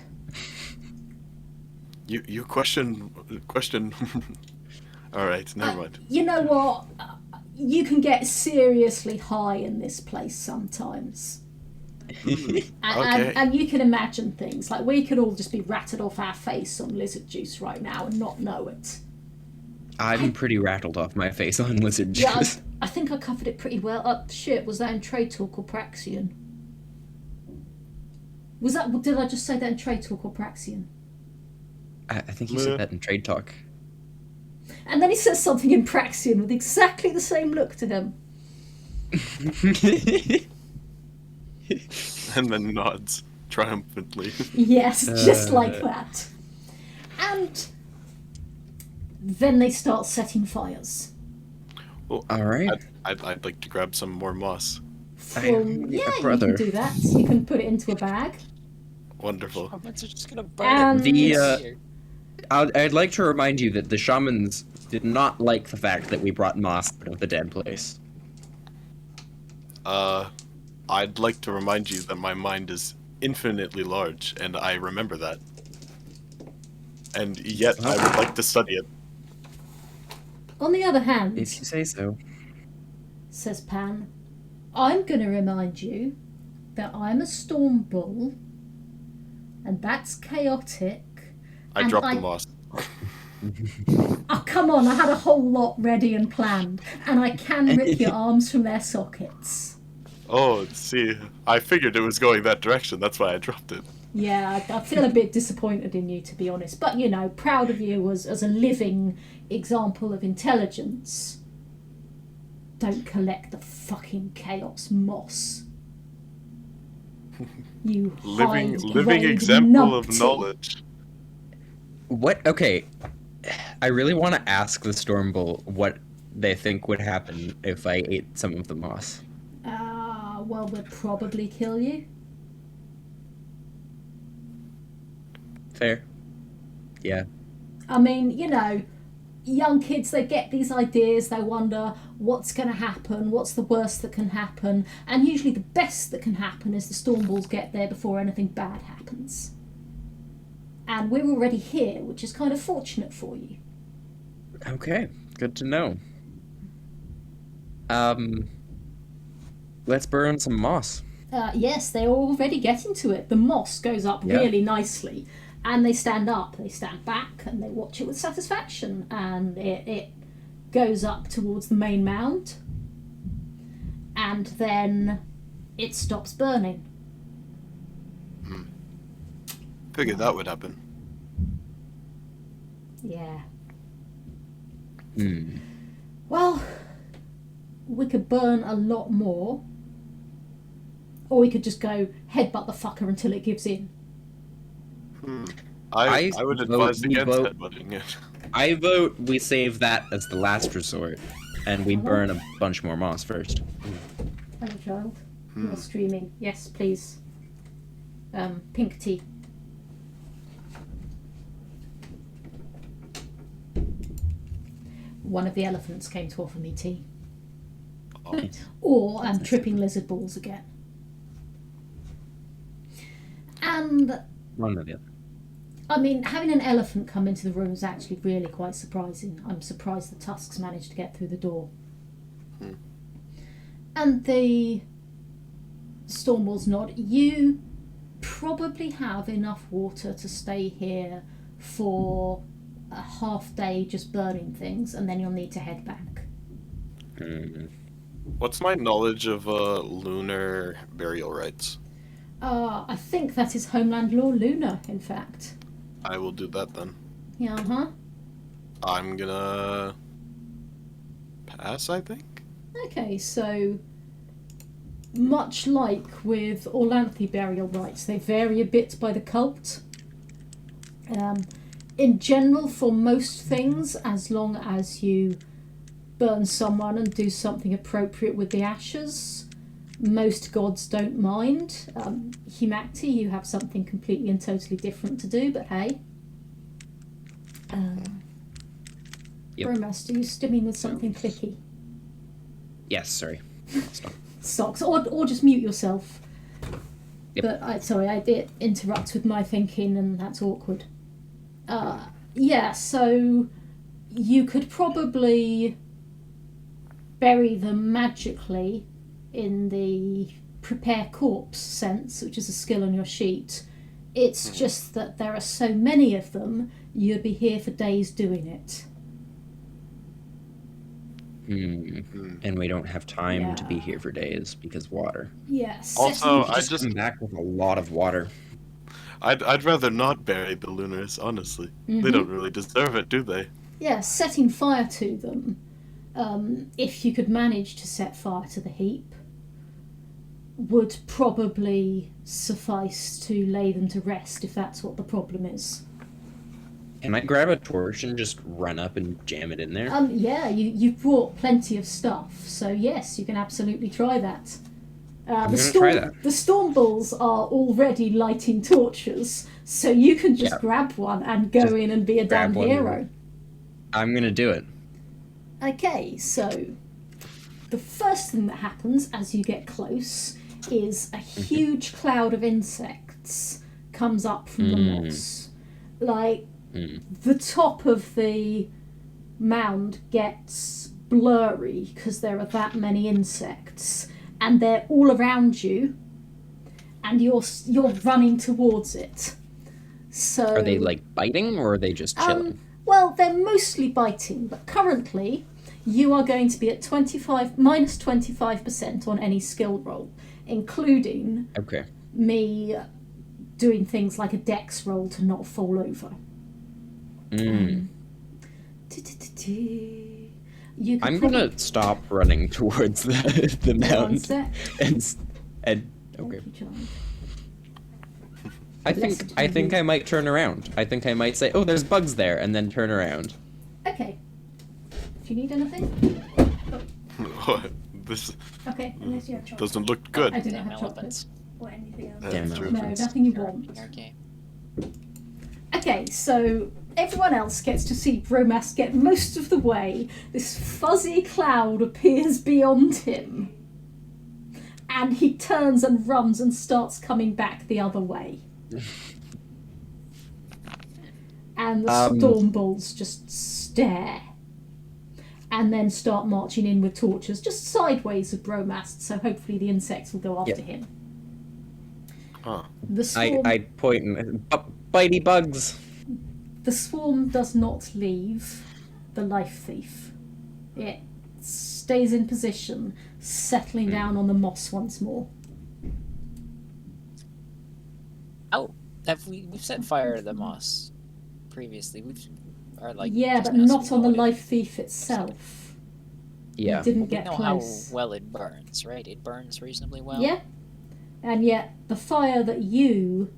You question. Alright, never mind. You know what? You can get seriously high in this place sometimes. And you can imagine things. Like, we could all just be rattled off our face on lizard juice right now and not know it. I'm pretty rattled off my face on lizard Yeah, juice. I think I covered it pretty well. Shit, was that in Trade Talk or Praxian? Did I just say that in Trade Talk or Praxian? I think you said that in Trade Talk. And then he says something in Praxian with exactly the same look to him. And then nods triumphantly. Yes, just like that. And then they start setting fires. Well, All right. I'd like to grab some more moss. Yeah, you brother. can do that. You can put it into a bag. Wonderful. Shamans are just gonna burn And it. I'd like to remind you that the shamans did not like the fact that we brought moss out of the dead place. I'd like to remind you that my mind is infinitely large, and I remember that. And yet, I would like to study it. on the other hand, If you say so. says Pan, I'm going to remind you that I'm a storm bull, and that's chaotic. I And dropped I- the moss. Oh, come on, I had a whole lot ready and planned, and I can rip your arms from their sockets. Oh, see, I figured it was going that direction. That's why I dropped it. Yeah, I feel a bit disappointed in you, to be honest. But, you know, proud of you as a living example of intelligence. Don't collect the fucking chaos moss. You Living hide-brained example of numpty. knowledge. What? Okay. I really want to ask the Storm Bull what they think would happen if I ate some of the moss. Well, we'd probably kill you. Fair. Yeah. I mean, you know, young kids, they get these ideas, they wonder what's going to happen, what's the worst that can happen, and usually the best that can happen is the Stormballs get there before anything bad happens. And we're already here, which is kind of fortunate for you. Okay. Good to know. Let's burn some moss. Yes, they're already getting to it. The moss goes up Yeah. really nicely, and they stand up, they stand back, and they watch it with satisfaction, and it goes up towards the main mound, and then it stops burning. Figured that would happen. Yeah. Hmm. Well, we could burn a lot more, or we could just go headbutt the fucker until it gives in. I I would vote advise we against vote- headbutting it. I vote we save that as the last resort, and we burn a bunch more moss first. Hello, child. You're streaming. Yes, please. Pink tea. One of the elephants came to offer me tea. Oh, Or I'm tripping lizard balls again. And One or the other. I mean, having an elephant come into the room is actually really quite surprising. I'm surprised the tusks managed to get through the door. And the Stormwall's nod. You probably have enough water to stay here for a half day just burning things, and then you'll need to head back. What's my knowledge of lunar burial rites? I think that is Homeland Law Luna, in fact. I will do that then. Yeah, uh-huh. I'm gonna pass, I think. Okay, so much like with Orlanthe burial rites, they vary a bit by the cult. In general, for most things, as long as you burn someone and do something appropriate with the ashes, most gods don't mind. Humanity, you have something completely and totally different to do, but hey. Yep. Brewmaster, you stimming with something clicky? Yes, sorry. Stop. Socks, or just mute yourself. Yep. But it interrupts with my thinking, and that's awkward. Yeah, so you could probably bury them magically in the prepare corpse sense, which is a skill on your sheet. It's just that there are so many of them, you'd be here for days doing it. And we don't have time to be here for days because water. Yes. Also, I Just just come back with a lot of water. I'd rather not bury the lunars, honestly. They don't really deserve it, do they? Yeah, setting fire to them, if you could manage to set fire to the heap, would probably suffice to lay them to rest if that's what the problem is. Can I grab a torch and just run up and jam it in there? Yeah, you've brought plenty of stuff, so yes, you can absolutely try that. I'm gonna try that. The Stormballs are already lighting torches, so you can just grab one and go in and be a damn hero. I'm gonna do it. Okay, so the first thing that happens as you get close is a huge cloud of insects comes up from the moss. Like, the top of the mound gets blurry because there are that many insects, and they're all around you, and you're running towards it. So Are they like biting or are they just chilling? Well, they're mostly biting, but currently you are going to be at minus 25% on any skill roll, including me doing things like a dex roll to not fall over. I'm gonna stop running towards the mound and okay. I think I might turn around. I think I might say, "Oh, there's bugs there," and then turn around. Okay. Do you need anything? This Okay, unless you have chocolate. doesn't look good. I didn't have chocolate Elephants. or anything else. Damn true. No, elephants. nothing you want. Okay. Okay, so everyone else gets to see Bromas get most of the way. This fuzzy cloud appears beyond him. And he turns and runs and starts coming back the other way. And the Stormballs just stare. And then start marching in with torches, just sideways of Bromast, so hopefully the insects will go after him. Huh. The swarm, I point and bitey bugs. The swarm does not leave the Lifethief. It stays in position, settling down on the moss once more. Oh, we've set fire to the moss previously. Yeah, but not on the Lifethief itself. Yeah. You didn't We get know close. how well it burns, right? It burns reasonably well. Yeah, and yet the fire that you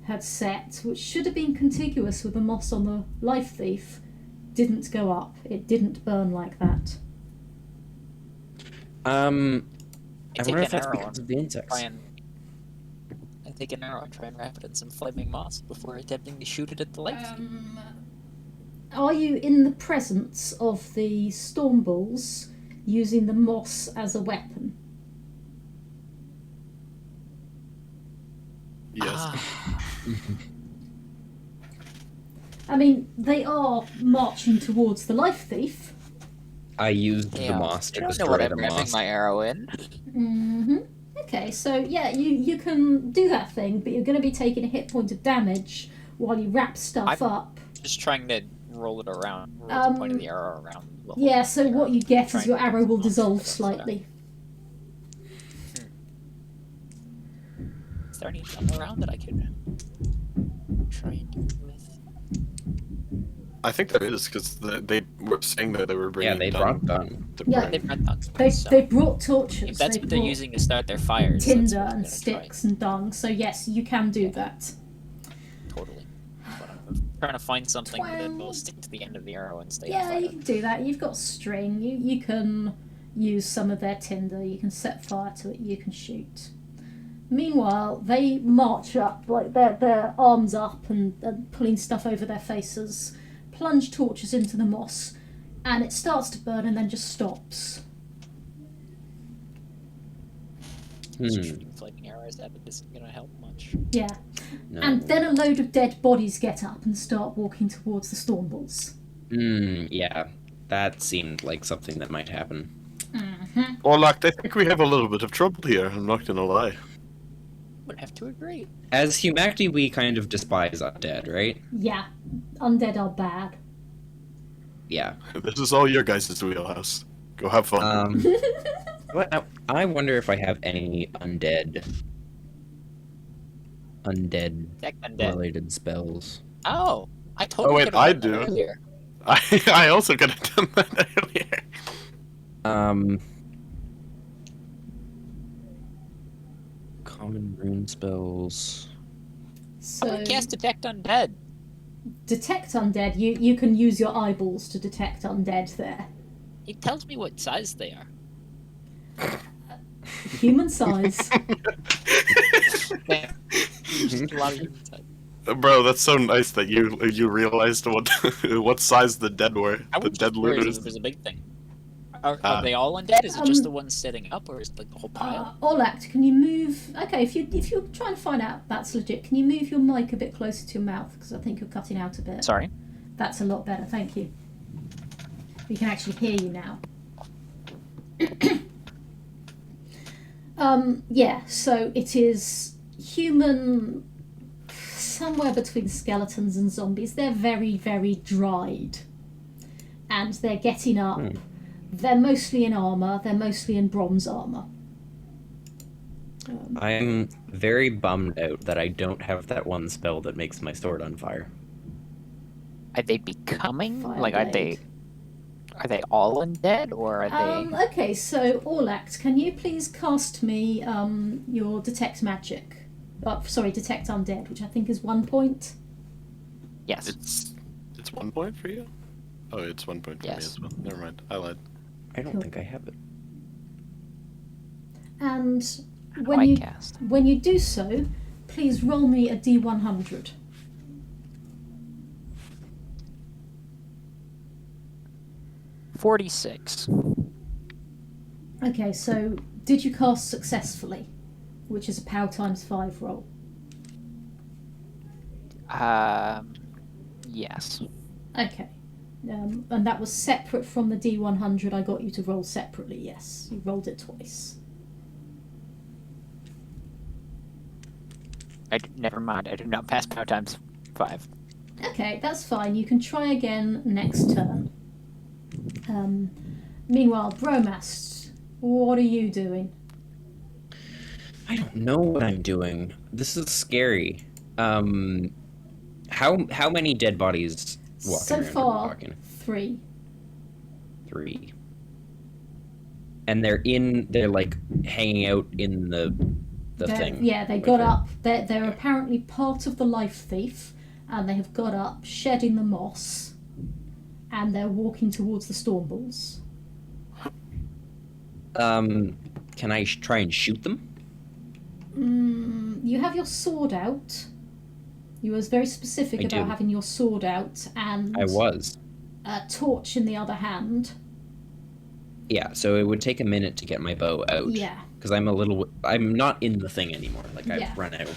had set, which should have been contiguous with the moss on the Lifethief, didn't go up. It didn't burn like that. I wonder take if an that's arrow because of the insects. I take an arrow and try and wrap it in some flaming moss before attempting to shoot it at the light. Are you in the presence of the Stormballs using the moss as a weapon? Yes. I mean, they are marching towards the Lifethief. I used the Yeah. moss I to don't know what destroy I'm the wrapping moss. my arrow in. Mm-hmm. Okay, so yeah, you can do that thing, but you're going to be taking a hit point of damage while you wrap stuff up. Just trying to roll it around. Roll the point of the arrow around. the whole Yeah, point so of the what arrow. you get Trying is your to arrow will monster dissolve that's slightly. Is there any gun around that I could try and do with? I think there is, because they were saying that they were bringing Yeah, they gun brought gun. to Yeah. burn. They've got guns. They So brought torches. if that's they what they're brought using to start their fires, that's tinder what I'm and gonna sticks and dung. So yes, you can do that. Try. Totally. But I'm trying to find something that Twang. will stick to the end of the arrow and stay on Yeah, fire. you can do that. You've got string. You can use some of their tinder. You can set fire to it. You can shoot. Meanwhile, they march up, like their arms up and pulling stuff over their faces, plunge torches into the moss, and it starts to burn and then just stops. Shooting flaming arrows at it isn't gonna help much. Yeah. No. And then a load of dead bodies get up and start walking towards the Stormballs. Yeah. That seemed like something that might happen. Orlok, I think we have a little bit of trouble here, I'm not gonna lie. Would have to agree. As humanity, we kind of despise undead, right? Yeah. Undead are bad. Yeah. This is all your guys' wheelhouse. Go have fun. But I wonder if I have any undead Deck undead. related spells. Oh, I totally. Oh, wait, could have I done that do. earlier. I also could have done that earlier. Common rune spells. I'm So gonna cast detect undead. detect undead. You can use your eyeballs to detect undead there. It tells me what size they are. Human size. Yeah. Just a lot of human size. Bro, that's so nice that you realized what what size the dead were. I The was dead just curious looters. if it was a big thing. Are Ah. they all undead? Is it just Um, the ones sitting up, or is it like the whole pile? Olact, can you move? Okay, if you're trying to find out that's legit, can you move your mic a bit closer to your mouth because I think you're cutting out a bit. Sorry. That's a lot better. Thank you. We can actually hear you now. Yeah. So it is human, somewhere between skeletons and zombies. They're very, very dried, and they're getting up. They're mostly in armor. They're mostly in bronze armor. I'm very bummed out that I don't have that one spell that makes my sword on fire. Are they becoming? Fire Like, are blade. they all undead, or are they? Okay, so Orlact, can you please cast me your detect magic? Sorry, detect undead, which I think is 1 point. Yes. It's 1 point for you? Oh, it's 1 point for me Yes. as well. Never mind. I lied. I don't Cool. think I have it. And How do when I you cast? when you do so, please roll me a D100. $46. Okay, so did you cast successfully, which is a POW times 5 roll? Yes. Okay. And that was separate from the D100 I got you to roll separately, yes. You rolled it twice. Never mind. I did not pass power times 5. Okay, that's fine. You can try again next turn. Meanwhile, Bromast, what are you doing? I don't know what I'm doing. This is scary. How many dead bodies walking So around? Are we far, talking? 3. 3. And they're like hanging out in the thing. Yeah, they Like got they're- up. They're apparently part of the Lifethief, and they have got up, shedding the moss, and they're walking towards the Stormballs. Can I try and shoot them? You have your sword out. You was very specific I about do. having your sword out and I was. a torch in the other hand. Yeah, so it would take a minute to get my bow out. Yeah. Because I'm not in the thing anymore. Like, I've Yeah. run out.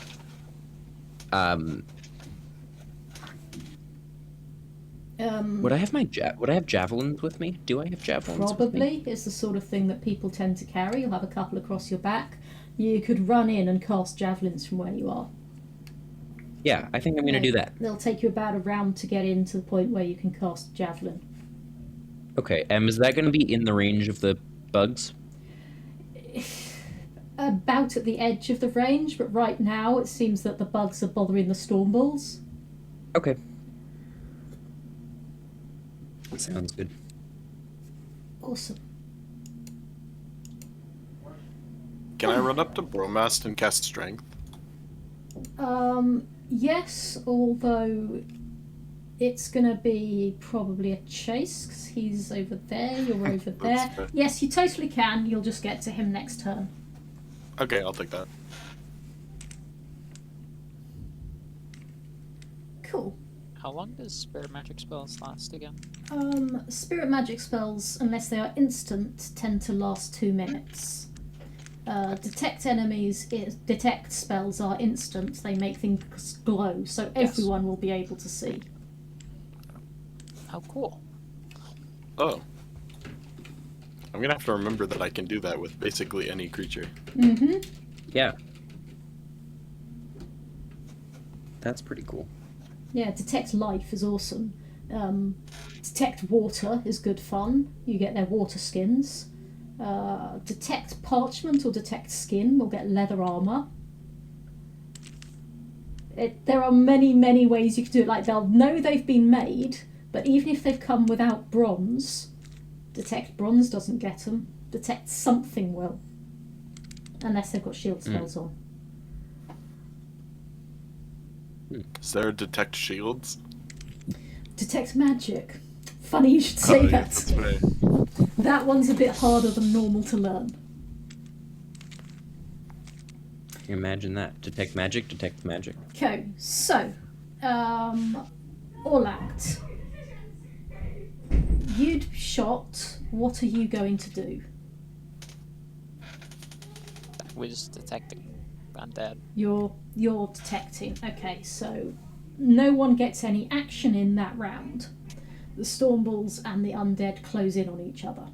Would I have javelins with me? Do I have javelins with me? Probably. It's the sort of thing that people tend to carry. You'll have a couple across your back. You could run in and cast javelins from where you are. Yeah, I think I'm going to do that. They'll take you about a round to get in to the point where you can cast javelin. Okay, is that going to be in the range of the bugs? About at the edge of the range, but right now it seems that the bugs are bothering the stormballs. Okay. Sounds good. Awesome. Can I run up to Bromast and cast Strength? Yes, although it's gonna be probably a chase, because he's over there, you're over there. fair. Yes, you totally can, you'll just get to him next turn. Okay, I'll take that. Cool. How long does spirit magic spells last again? Spirit magic spells, unless they are instant, tend to last 2 minutes. Detect enemies, detect spells are instant, they make things glow, so everyone will be able to see. How cool. Oh. I'm gonna have to remember that I can do that with basically any creature. Mm-hmm. Yeah. That's pretty cool. Yeah, detect life is awesome. Detect water is good fun. You get their water skins. Detect parchment or detect skin will get leather armor. There are many, many ways you can do it. Like, they'll know they've been made, but even if they've come without bronze, detect bronze doesn't get them. Detect something will. Unless they've got shield spells on. Is there a detect shields? Detect magic. Funny you should say yeah, that. that's right. That one's a bit harder than normal to learn. Imagine that. Detect magic, detect magic. Okay, so, Orlact, you'd shot. What are you going to do? We're just detecting undead. You're detecting. Okay, so no one gets any action in that round. The Stormballs and the undead close in on each other.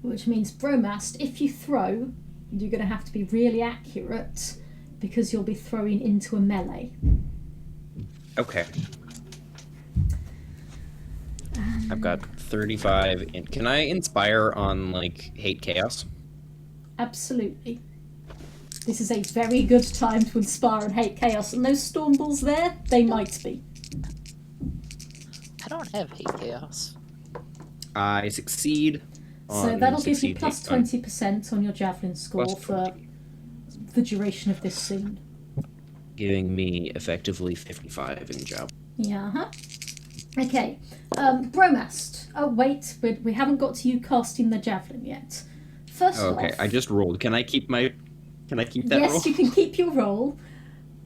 Which means, Bromast, if you throw, you're going to have to be really accurate because you'll be throwing into a melee. Okay. I've got 35. Can I inspire on, like, hate chaos? Absolutely. This is a very good time to inspire and hate chaos, and those Stormballs there, they might be. I don't have hate chaos. I succeed. So that'll give you succeed plus on 20% on your javelin score plus for 20, the duration of this scene. giving me effectively 55 in job. Yeah, huh? Okay. Bromast. Oh, wait, we haven't got to you casting the javelin yet. First off... Okay, I just rolled. Can I keep that yes, roll? you can keep your roll,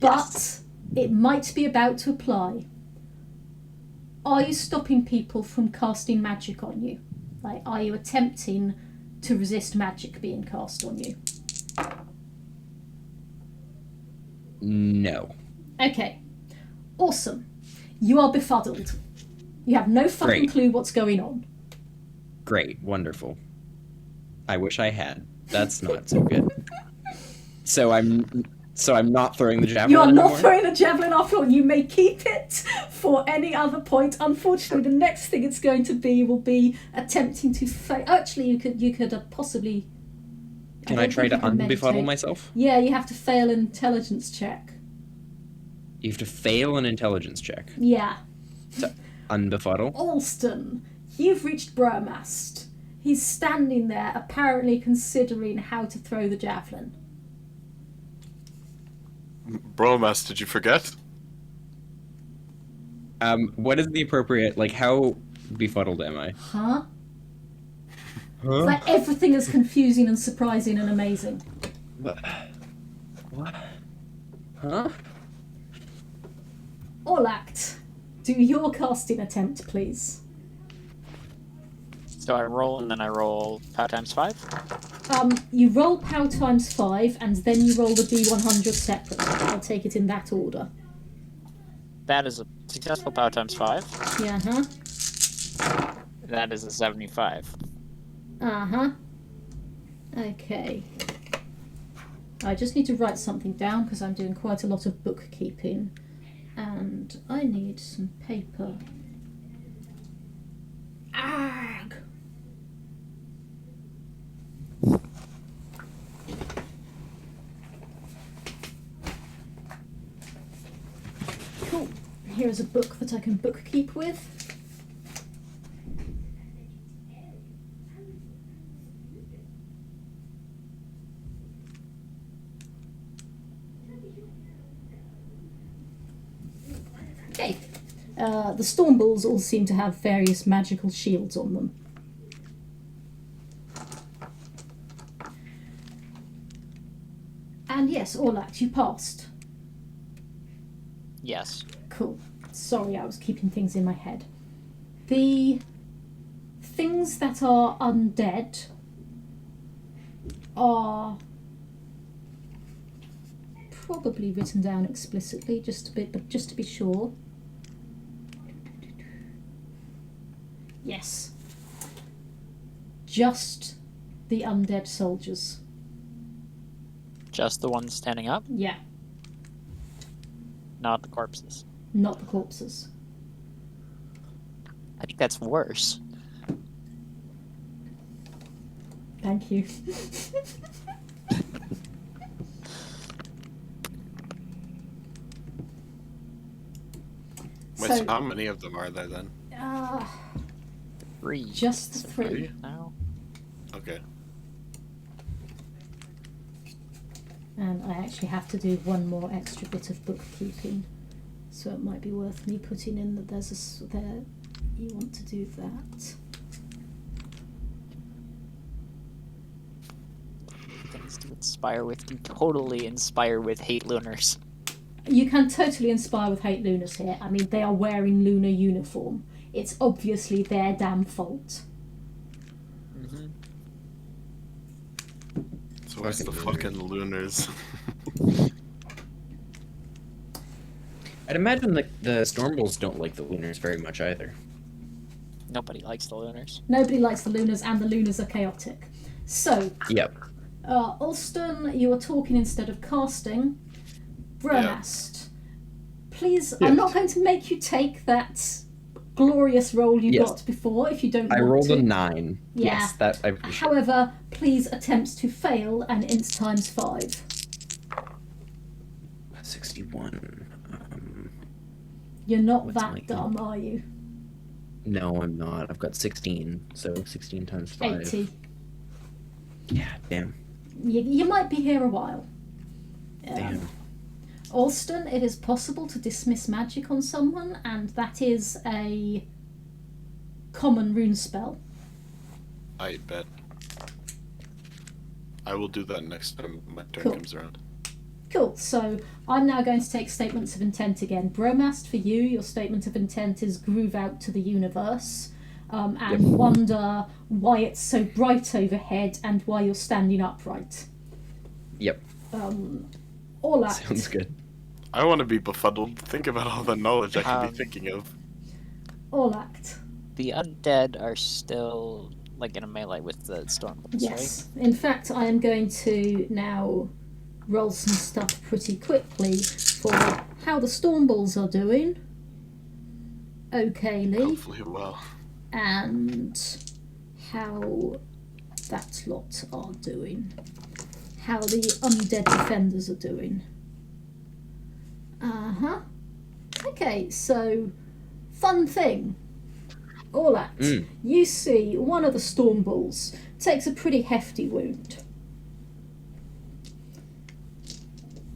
but Yes. it might be about to apply. Are you stopping people from casting magic on you? Like, are you attempting to resist magic being cast on you? No. Okay. Awesome. You are befuddled. You have no fucking Great. clue what's going on. Great. Wonderful. I wish I had. That's not so good. So I'm not throwing the javelin You are anymore? not throwing the javelin after all. You may keep it for any other point. Unfortunately, the next thing it's going to be will be attempting to actually, you could possibly... Can I don't try think to you can unbefuddle meditate. myself? Yeah, you have to fail an intelligence check. You have to fail an intelligence check Yeah. to unbefuddle. Alston, you've reached Bromast. He's standing there, apparently considering how to throw the javelin. Bromas, did you forget? What is the appropriate, like, how befuddled am I? Huh? Huh? It's like everything is confusing and surprising and amazing. What? Huh? Orlact, do your casting attempt, please. So I roll and then I roll power times 5. You roll POW times 5 and then you roll the D100 separately. I'll take it in that order. That is a Successful power times 5. Yeah, huh? That is a 75. Uh-huh. Okay. I just need to write something down because I'm doing quite a lot of bookkeeping. And I need some paper. Ag! Cool. Here is a book that I can bookkeep with. Okay. The storm balls all seem to have various magical shields on them. And yes, Orlac, you passed. Yes. Cool. Sorry, I was keeping things in my head. The things that are undead are probably written down explicitly, just to be sure. Yes. Just the undead soldiers. Just the ones standing up, Yeah, not the corpses. not the corpses. I think that's worse. Thank you. So, How many of them are there then? 3. just the Is it 3. now? Okay. And I actually have to do one more extra bit of bookkeeping, so it might be worth me putting in that there. You want to do that. Things to inspire with. You totally inspire with hate lunars. You can totally inspire with hate lunars here. I mean, they are wearing lunar uniform. It's obviously their damn fault. Mm-hmm. So where's the Fucking fucking lunars? I'd imagine the storm bulls don't like the lunars very much either. Nobody likes the lunars. Nobody likes the lunars, and the lunars are chaotic. So, Yep. Alston, you are talking instead of casting. Bronast, please, Yes. I'm not going to make you take that glorious roll you Yes. got before if you don't I want rolled to. a 9. Yeah. Yes, that I appreciate. However, please attempt to fail and int times 5. 61. You're not What's that my dumb, are you? No, I'm not. I've got 16, so 16 times 5. 80. Yeah, damn. You might be here a while. Damn. Alston, it is possible to dismiss magic on someone, and that is a common rune spell. I bet. I will do that next time my turn Cool. comes around. Cool, so I'm now going to take statements of intent again. Bromast, for you, your statement of intent is groove out to the universe and Yep. wonder why it's so bright overhead and why you're standing upright. Yep. All act. Sounds good. I want to be befuddled. Think about all the knowledge I could be thinking of. All act. The undead are still like in a melee with the storm bolts, Yes. In fact, I am going to now roll some stuff pretty quickly for how the storm balls are doing. Okay, Lee. Hopefully well. And how that lot are doing. How the undead defenders are doing. Uh-huh. Okay, so fun thing. All act. You see one of the storm balls takes a pretty hefty wound.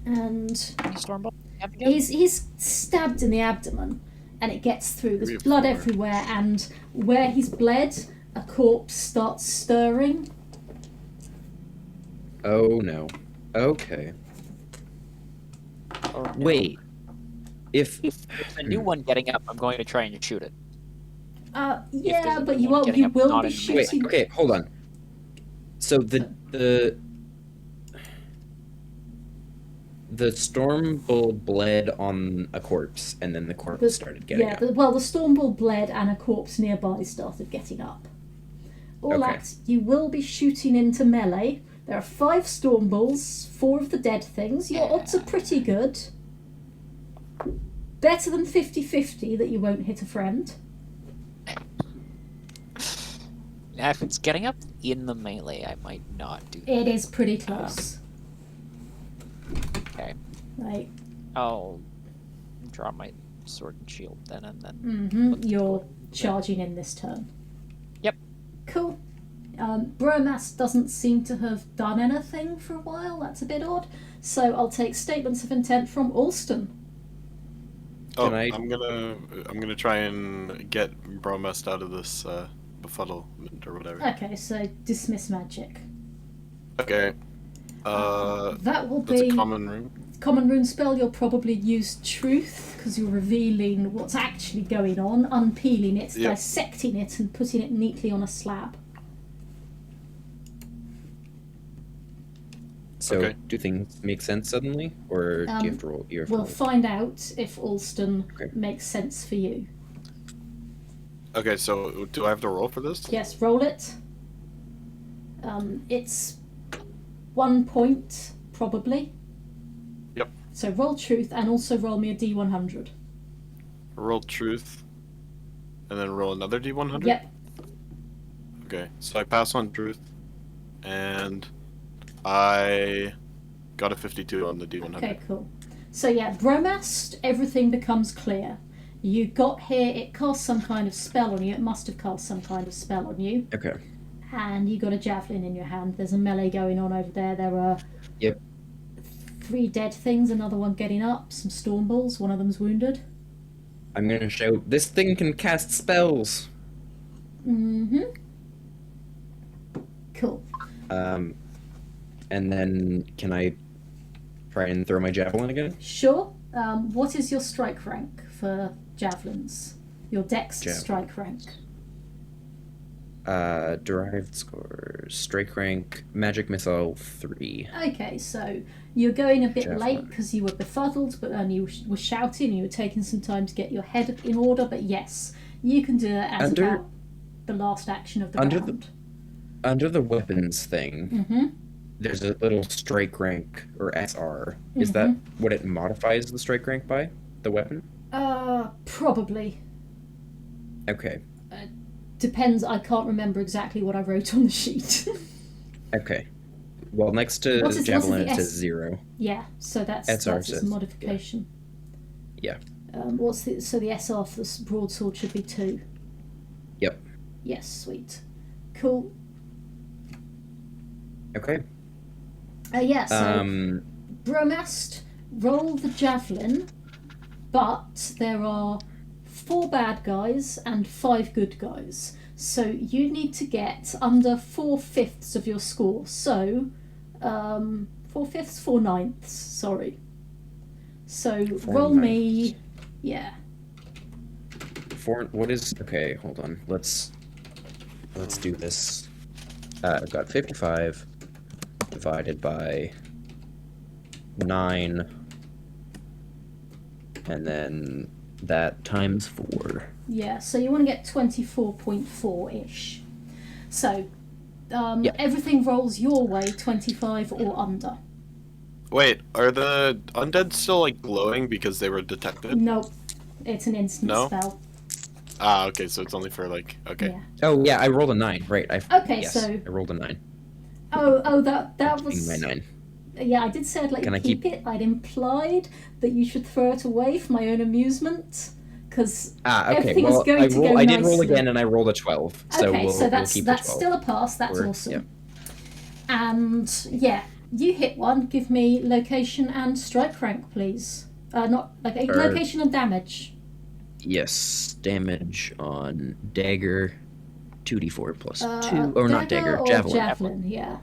And right? Storm bolt. Have again? he's stabbed in the abdomen, and it gets through. There's 3 of blood 4. everywhere, and where he's bled, a corpse starts stirring. Oh no. Okay. Or no. Wait. If If there's a new one getting up, I'm going to try and shoot it. Yeah, there's but a you one will getting you up, will not be in the wait, shooting. okay, hold on. So the the storm bull bled on a corpse, and then the corpse started getting up. The storm bull bled and a corpse nearby started getting up. All Okay. that, you will be shooting into melee. There are 5 storm bulls, 4 of the dead things. Your odds are pretty good. Better than 50-50 that you won't hit a friend. Now, if it's getting up in the melee, I might not do that. It is pretty close. Okay. Right. I'll draw my sword and shield then, and then... You're charging in this turn. Yep. Cool. Bromas doesn't seem to have done anything for a while. That's a bit odd. So I'll take statements of intent from Alston. Oh, Can I- I'm gonna try and get Bromest out of this befuddlement or whatever. Okay, so dismiss magic. Okay. That will That's be a common rune. common rune spell. You'll probably use truth because you're revealing what's actually going on, unpeeling it, Yep. dissecting it, and putting it neatly on a slab. So, Okay. do things make sense suddenly, or do you have to roll? You have to We'll roll. find out if Alston Okay. makes sense for you. Okay, so do I have to roll for this? Yes, roll it. It's 1 point, probably. Yep. So roll truth and also roll me a D100. Roll truth, and then roll another D100. Yep. Okay, so I pass on truth, and I got a 52 on the D100. Okay, cool. So yeah, Bromast, everything becomes clear. You got here, it cast some kind of spell on you. It must have cast some kind of spell on you. Okay. And you got a javelin in your hand. There's a melee going on over there. There are Yep. 3 dead things, another one getting up, some storm balls, one of them's wounded. I'm gonna shout, this thing can cast spells! Cool. And then can I try and throw my javelin again? Sure. What is your strike rank for javelins? Your dex Javelin. strike rank. Derived scores, strike rank, magic missile 3. Okay, so you're going a bit Javelin. late because you were befuddled, but you were shouting and you were taking some time to get your head in order. But yes, you can do it as Under- about the last action of the under round. Under the weapons thing, there's a little strike rank, or SR. Is that what it modifies the strike rank by? The weapon? Probably. Okay. Depends. I can't remember exactly what I wrote on the sheet. Okay. Well, next to What is javelin the it says S? 0. Yeah, so that's SR its says, modification. Yeah. So the SR for the broadsword should be 2. Yep. Yes, sweet, cool. Okay. Yeah, so Bromast, roll the javelin, but there are 4 bad guys and 5 good guys. So you need to get under 4/5 of your score. So 4/5, 4/9, sorry. So 4 roll ninths. me, yeah. What is... Okay, hold on. Let's do this. I've got 55 divided by 9, and then that times 4. Yeah, so you want to get 24.4-ish. So, Yeah. everything rolls your way, 25 or under. Wait, are the undead still like glowing because they were detected? Nope, it's an instant No? spell. Ah, okay, so it's only for like okay. Yeah. Oh yeah, I rolled a 9. Right. Okay, yes, so- I rolled a 9. Oh, that was... My 9. Yeah, I did say I'd let Can you I keep keep- it. I'd implied that you should throw it away for my own amusement, because Ah, okay. everything Well, is going to go I did roll nicely. again, and I rolled a 12. So Okay, we'll, so that's we'll keep the 12. still a pass. That's Or- awesome. yeah. And yeah, you hit one. Give me location and strike rank, please. Not like location and damage. Yes, damage on dagger, 2d4 plus 2. Uh, Or not dagger, or javelin. Javelin, yeah.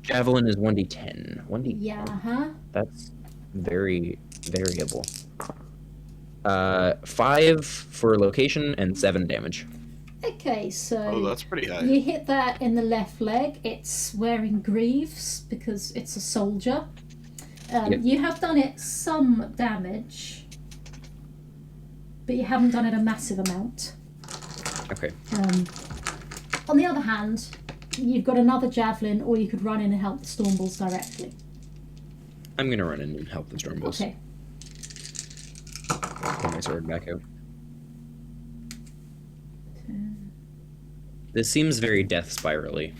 Javelin is 1d10. 1d. Yeah, huh? That's very variable. 5 for location and 7 damage. Okay, so Oh, that's pretty high. you hit that in the left leg. It's wearing greaves because it's a soldier. Yep. You have done it some damage, but you haven't done it a massive amount. Okay. On the other hand, you've got another javelin, or you could run in and help the Stormballs directly. I'm gonna run in and help the Stormballs. Okay. Pull my sword back out. This seems very death spirally.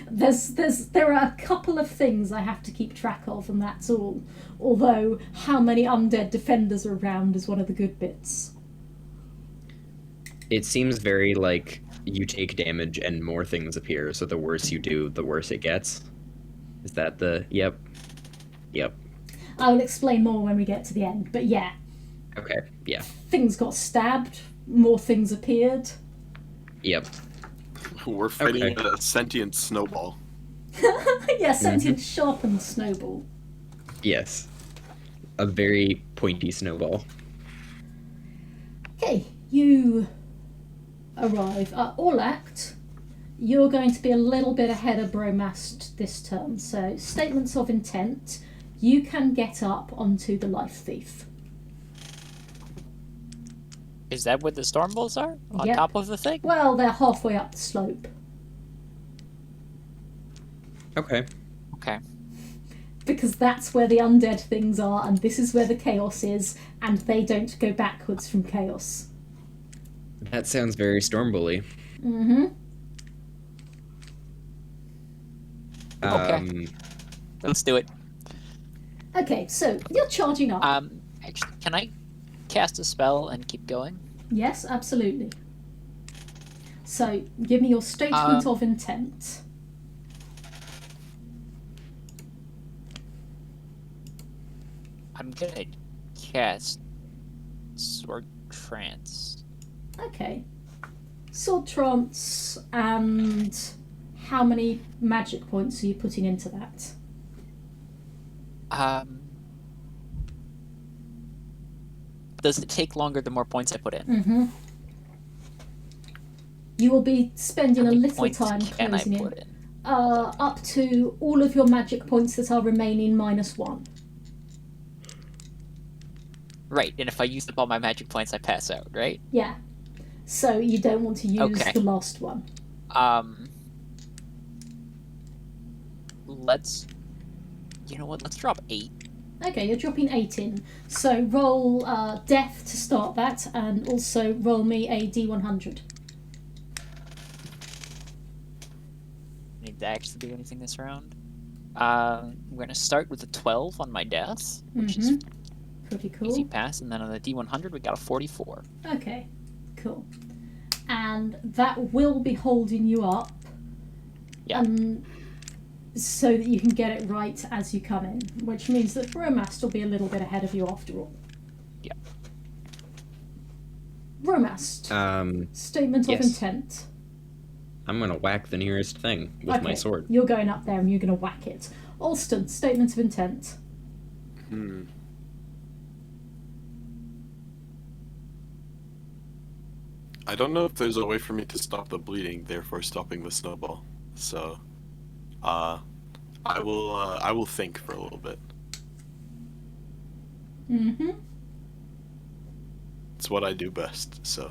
There are a couple of things I have to keep track of, and that's all. Although, how many undead defenders are around is one of the good bits. It seems very like you take damage and more things appear, so the worse you do, the worse it gets. Is that the... Yep. I'll explain more when we get to the end, but yeah. Okay, yeah. Things got stabbed, more things appeared. Yep. We're fighting Okay. a sentient snowball. Yeah, sentient sharpened snowball. Yes. A very pointy snowball. Okay, you arrive. Orlact, you're going to be a little bit ahead of Bromast this turn, so statements of intent. You can get up onto the Lifethief. Is that where the Stormbolts are? On Yep. top of the thing? Well, they're halfway up the slope. Okay. Okay. Because that's where the undead things are, and this is where the chaos is, and they don't go backwards from chaos. That sounds very Stormbully. Mm-hmm. Okay. Let's do it. Okay, so you're charging up. Actually, can I cast a spell and keep going? Yes, absolutely. So, give me your statement of intent. I'm gonna cast Sword Trance. Okay. Sword Trance, and how many magic points are you putting into that? Does it take longer the more points I put in? Mm-hmm. You will be spending How a many little points time can I closing put in. in? Up to all of your magic points that are remaining -1. Right, and if I use up all my magic points, I pass out, right? Yeah. So you don't want to use Okay. the last one. Let's... You know what, let's drop 8. Okay, you're dropping 8 in. So roll death to start that, and also roll me a d100. Need to actually do anything this round. I'm gonna start with a 12 on my death, which is Pretty easy cool. pass, and then on the D100 we got a 44. Okay, cool. And that will be holding you up. Yeah. So that you can get it right as you come in, which means that Bromast will be a little bit ahead of you after all. Yeah. Bromast, statement yes. of intent. I'm gonna whack the nearest thing with my sword. You're going up there and you're going to whack it. Alston, statement of intent. I don't know if there's a way for me to stop the bleeding, therefore stopping the snowball. So, I will think for a little bit. Mm-hmm. It's what I do best, so.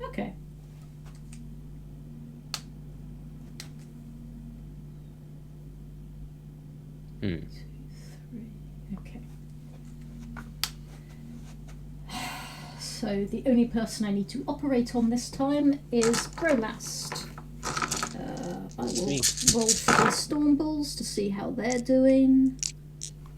Okay. Hmm. 2, 3. Okay. So the only person I need to operate on this time is Bromast. I will roll for the Stormballs to see how they're doing.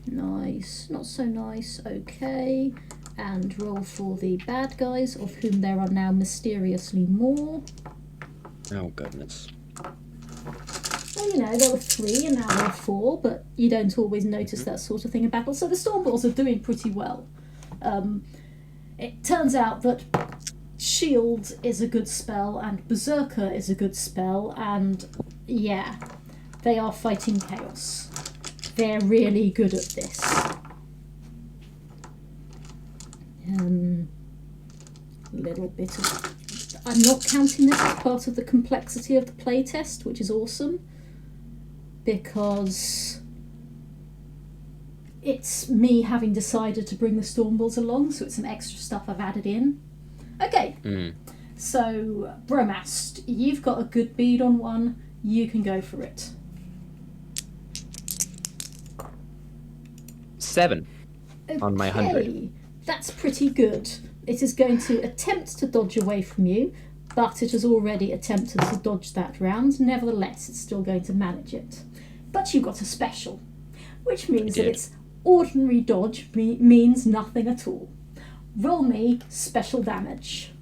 Nice, not so nice, okay. And roll for the bad guys, of whom there are now mysteriously more. Oh, goodness. Well, you know, there were 3 and now there are 4, but you don't always notice that sort of thing in battle. So the Stormballs are doing pretty well. It turns out that Shield is a good spell and Berserker is a good spell, and yeah, they are fighting chaos. They're really good at this. Little bit of... I'm not counting this as part of the complexity of the playtest, which is awesome, because it's me having decided to bring the Stormballs along, so it's some extra stuff I've added in. Okay, so Bromast, you've got a good bead on one. You can go for it. 7 on my 100. That's pretty good. It is going to attempt to dodge away from you, but it has already attempted to dodge that round. Nevertheless, it's still going to manage it. But you got a special, which means that its ordinary dodge means nothing at all. Roll me special damage.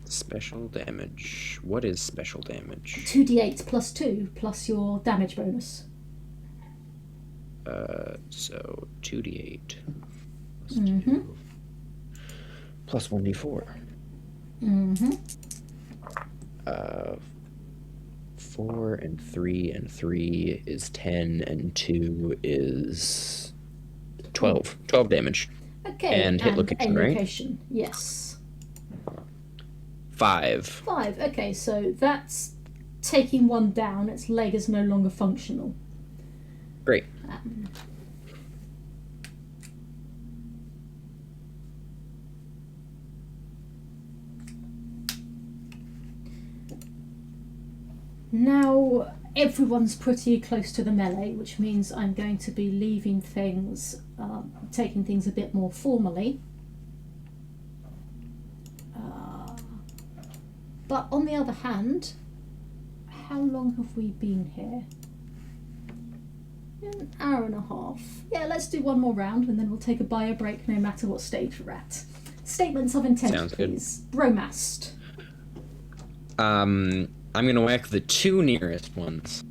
Special damage. What is special damage? 2d8 plus 2 plus your damage bonus. So 2d8 plus 2 plus 1d4. 4 and 3 and 3 is 10 and 2 is 12. 12 damage. Okay, And hit location, right? Location, yes. 5. 5, okay, so that's taking one down. Its leg is no longer functional. Great. Now, everyone's pretty close to the melee, which means I'm going to be leaving things, taking things a bit more formally. But on the other hand, how long have we been here? An hour and a half. Yeah, let's do one more round and then we'll take a bio break no matter what stage we're at. Statements of intent, Sounds good. please. Bromast. I'm gonna whack the 2 nearest ones.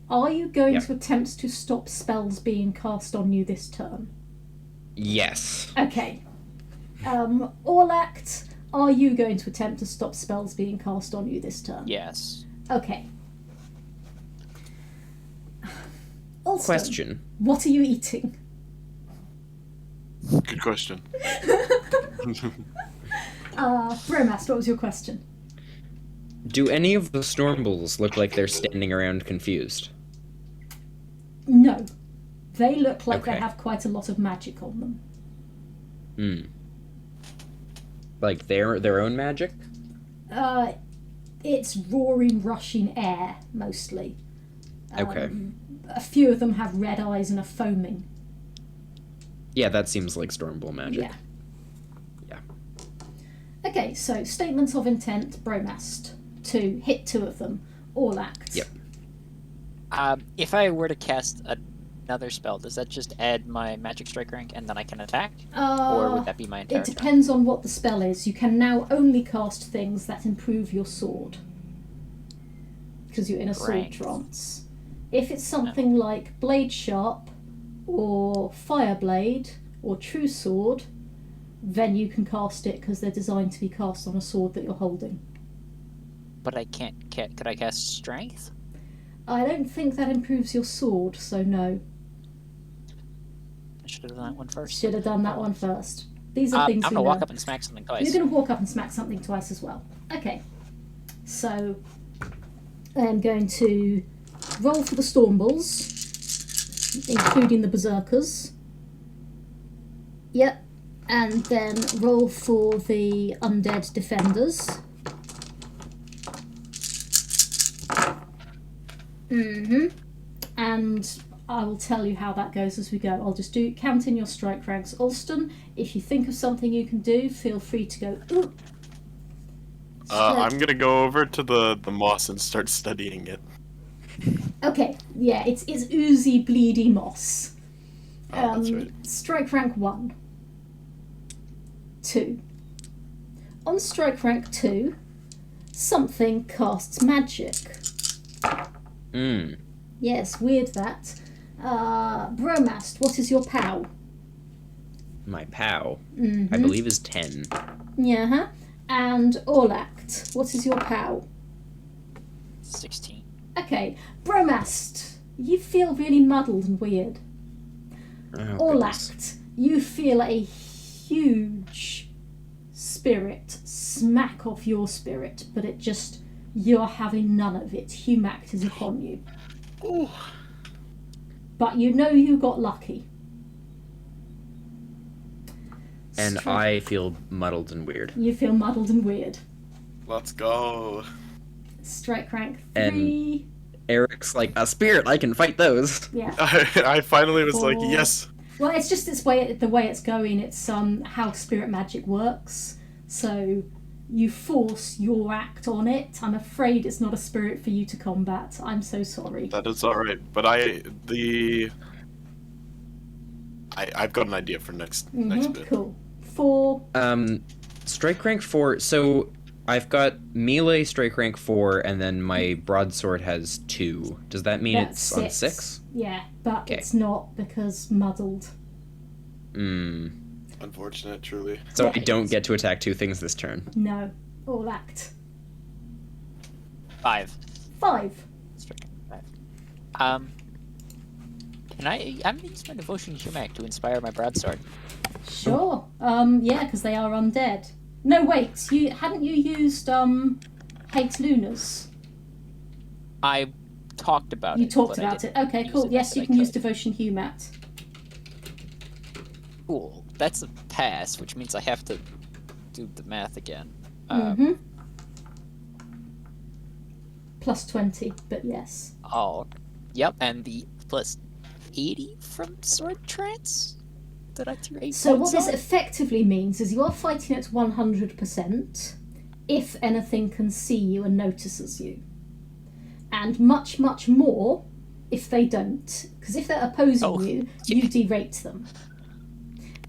Are you going to attempt to stop spells being cast on you this turn? Yes. Okay. Orlact, are you going to attempt to stop spells being cast on you this turn? Yes. Okay. Alston, Question. what are you eating? Good question. Bromast, what was your question? Do any of the Stormballs look like they're standing around confused? No. They look like they Okay. have quite a lot of magic on them. Like their own magic? It's roaring, rushing air, mostly. Okay. A few of them have red eyes and are foaming. Yeah, that seems like Stormball magic. Yeah. Yeah. Okay, so statements of intent, Bromast. 2, hit 2 of them. Orlact. Yep. If I were to cast another spell, does that just add my magic strike rank and then I can attack? Or would that be my entire It turn? depends on what the spell is. You can now only cast things that improve your sword. Because you're in a sword Right. trance. If it's something like Blade Sharp, or Fireblade, or True Sword, then you can cast it because they're designed to be cast on a sword that you're holding. But I can't. Could I cast Strength? I don't think that improves your sword, so no. I should have done that one first. Should have done that one first. These are things I'm we gonna know. walk up and smack something twice. You're going to walk up and smack something twice as well. Okay. So, I'm going to roll for the Stormballs, including the Berserkers. Yep. And then roll for the Undead Defenders. And I will tell you how that goes as we go. I'll just count in your strike ranks. Alston, if you think of something you can do, feel free to go, ooh. I'm gonna go over to the moss and start studying it. Okay, yeah, it's oozy, bleedy moss. That's right. Strike rank 1. 2. On strike rank 2, something casts magic. Yes, weird that. Bromast, what is your POW? My POW, I believe, is 10. Yeah, and Orlact, what is your POW? 16. Okay, Bromast, you feel really muddled and weird. Oh, goodness. Orlact, you feel a huge spirit smack off your spirit, but it just, you're having none of it. Humact is upon you. but you know you got lucky. And I feel muddled and weird. You feel muddled and weird. Let's go. Strike rank 3. And Eric's like, a spirit, I can fight those. Yeah. I finally was like, 4. yes. Well, it's just the way it's going. It's how spirit magic works. So you force your act on it. I'm afraid it's not a spirit for you to combat. I'm so sorry. That is alright. But I've got an idea for next bit. Cool. 4. Strike rank 4. So I've got melee strike rank 4, and then my broadsword has 2. Does that mean That's it's on 6? Yeah, but Okay. it's not because muddled. Unfortunate, truly. So Yeah, I don't get to attack 2 things this turn. No. All act. 5. 5. Strike 5. I'm gonna use my devotion to Humac to inspire my broadsword. Sure. Yeah, because they are undead. No, wait. Hadn't you used Hate Lunas? I talked about it. You talked but I about it. didn't Okay, use cool. it, Yes, but you I can use could. Devotion Humat. Cool. That's a pass, which means I have to do the math again. Plus 20, but yes. Oh, yep, and the plus 80 from Sword Trance that I threw 8 So what points this on? effectively means is you are fighting at 100% if anything can see you and notices you. And much, much more if they don't. Because if they're opposing you, you derate them.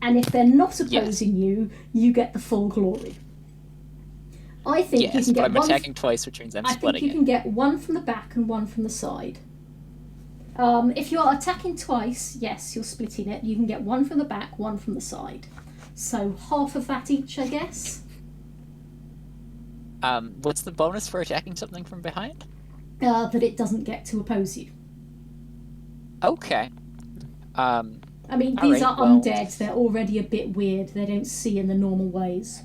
And if they're not opposing you, you get the full glory. I think you Yes, can but get I'm one. attacking twice, which means I'm I think splitting you it. can get one from the back and one from the side. If you're attacking twice, yes, you're splitting it. You can get one from the back, one from the side. So half of that each, I guess. What's the bonus for attacking something from behind? That it doesn't get to oppose you. Okay. I mean, All these right, are well- undead. They're already a bit weird. They don't see in the normal ways.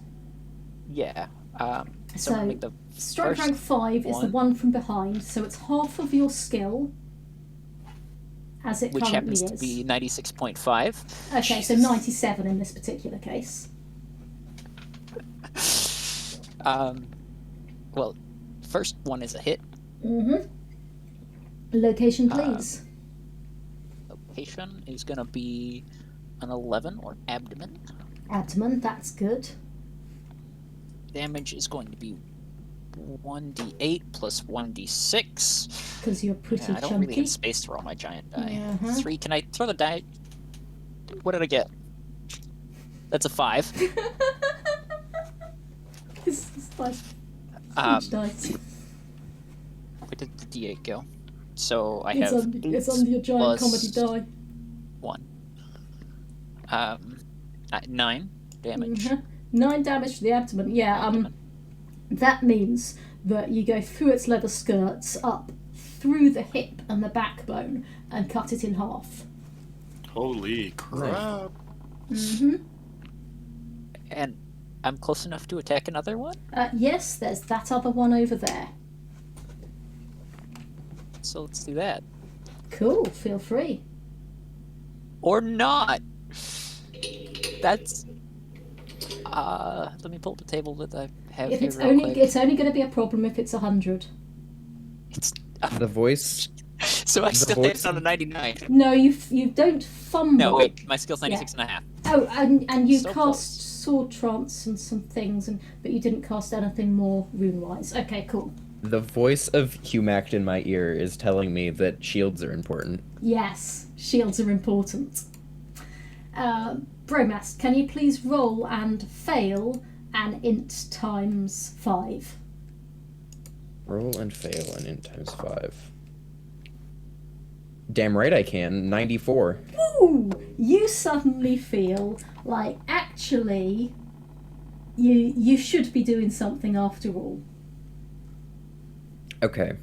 Yeah. So I'm So, gonna make the Strike first rank 5 is the one from behind, so it's half of your skill, as it which currently happens is. to be 96.5. Okay, so 97 in this particular case. Well, first one is a hit. Location, please. Location is gonna be an 11 or abdomen. Abdomen, that's good. Damage is going to be 1d8 plus 1d6. Because you're pretty I don't really chunky. have space to roll my giant die. Uh-huh. 3. Can I throw the die? What did I get? That's a 5. This is like Um, huge dice. Where did the d8 go? So I It's have on your giant plus comedy die. 1. 9 damage. 9 damage to the abdomen. Yeah, Abdomen. that means that you go through its leather skirts, up through the hip and the backbone, and cut it in half. Holy crap. And I'm close enough to attack another one? Yes, there's that other one over there. So let's do that. Cool, feel free. Or not! That's... let me pull up the table that I have If here it's real only quick. it's only going to be a problem if it's 100. It's, The voice. so I still voice- hit on a 99. No, you don't fumble. No, wait, my skill's 96 and a half. Oh, and you So cast close. sword trance and some things, but you didn't cast anything more rune-wise. Okay, cool. The voice of Humac in my ear is telling me that shields are important. Yes, shields are important. Bromast, can you please roll and fail an int times 5? Roll and fail and int times 5. Damn right I can. 94. Ooh! You suddenly feel like actually you should be doing something after all. Okay.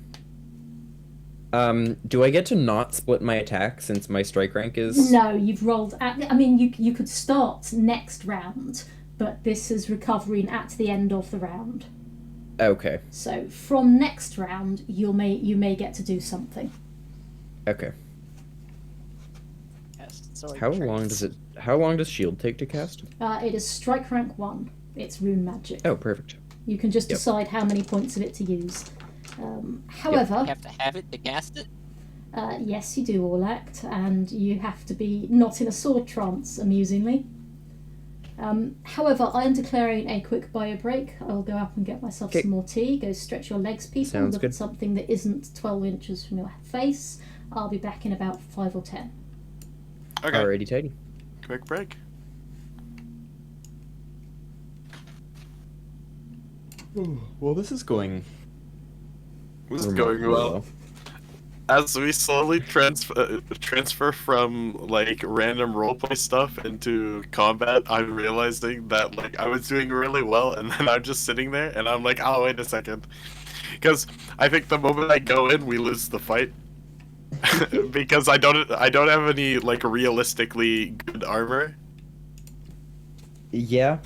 Do I get to not split my attack since my strike rank is... No, you've rolled. I mean, you could start next round, but this is recovering at the end of the round. Okay. So from next round, you may get to do something. Okay. sword. How long does shield take to cast? It is strike rank 1. It's rune magic. Oh, perfect. You can just Yep. decide how many points of it to use. However, You have to have it to cast it? yes, you do all act, and you have to be not in a sword trance, amusingly. However, I am declaring a quick bio break. I'll go up and get myself some more tea. Go stretch your legs, people. Sounds Look good. at something that isn't 12 inches from your face. I'll be back in about 5 or 10. Okay. Alrighty, tidy. Quick break. Well, this is going. This is going well. As we slowly transfer from like random roleplay stuff into combat, I'm realizing that like I was doing really well, and then I'm just sitting there, and I'm like, oh wait a second, because I think the moment I go in, we lose the fight. Because I don't have any like realistically good armor. Yeah.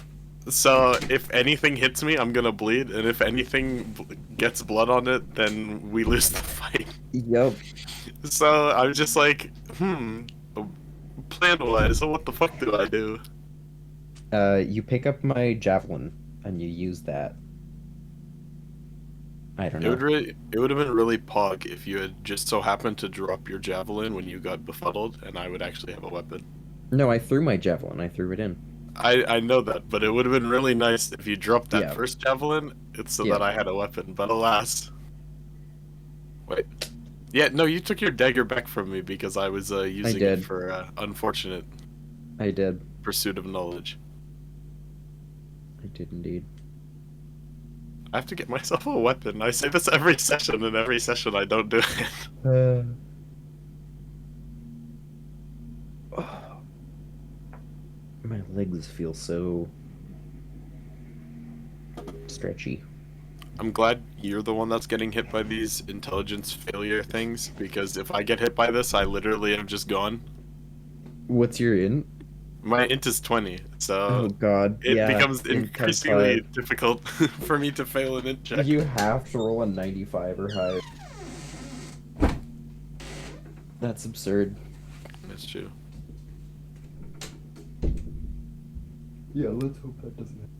So if anything hits me, I'm gonna bleed, and if anything gets blood on it, then we lose the fight. Yep. So I'm just like, plan-wise, so what the fuck do I do? You pick up my javelin and you use that. I don't know. It would have been really pog if you had just so happened to drop your javelin when you got befuddled, and I would actually have a weapon. No, I threw my javelin. I threw it in. I know that, but it would have been really nice if you dropped that Yeah. first javelin, so Yeah. that I had a weapon, but alas. Wait. Yeah, no, you took your dagger back from me because I was using it did. for unfortunate I did. pursuit of knowledge. I did indeed. I have to get myself a weapon. I say this every session, and every session I don't do it. My legs feel so stretchy. I'm glad you're the one that's getting hit by these intelligence failure things, because if I get hit by this, I literally am just gone. What's your int? My int is 20, so Oh god. it yeah. becomes int times increasingly 5. difficult for me to fail an int check. You have to roll a 95 or higher. That's absurd. That's true. Yeah, let's hope that doesn't happen.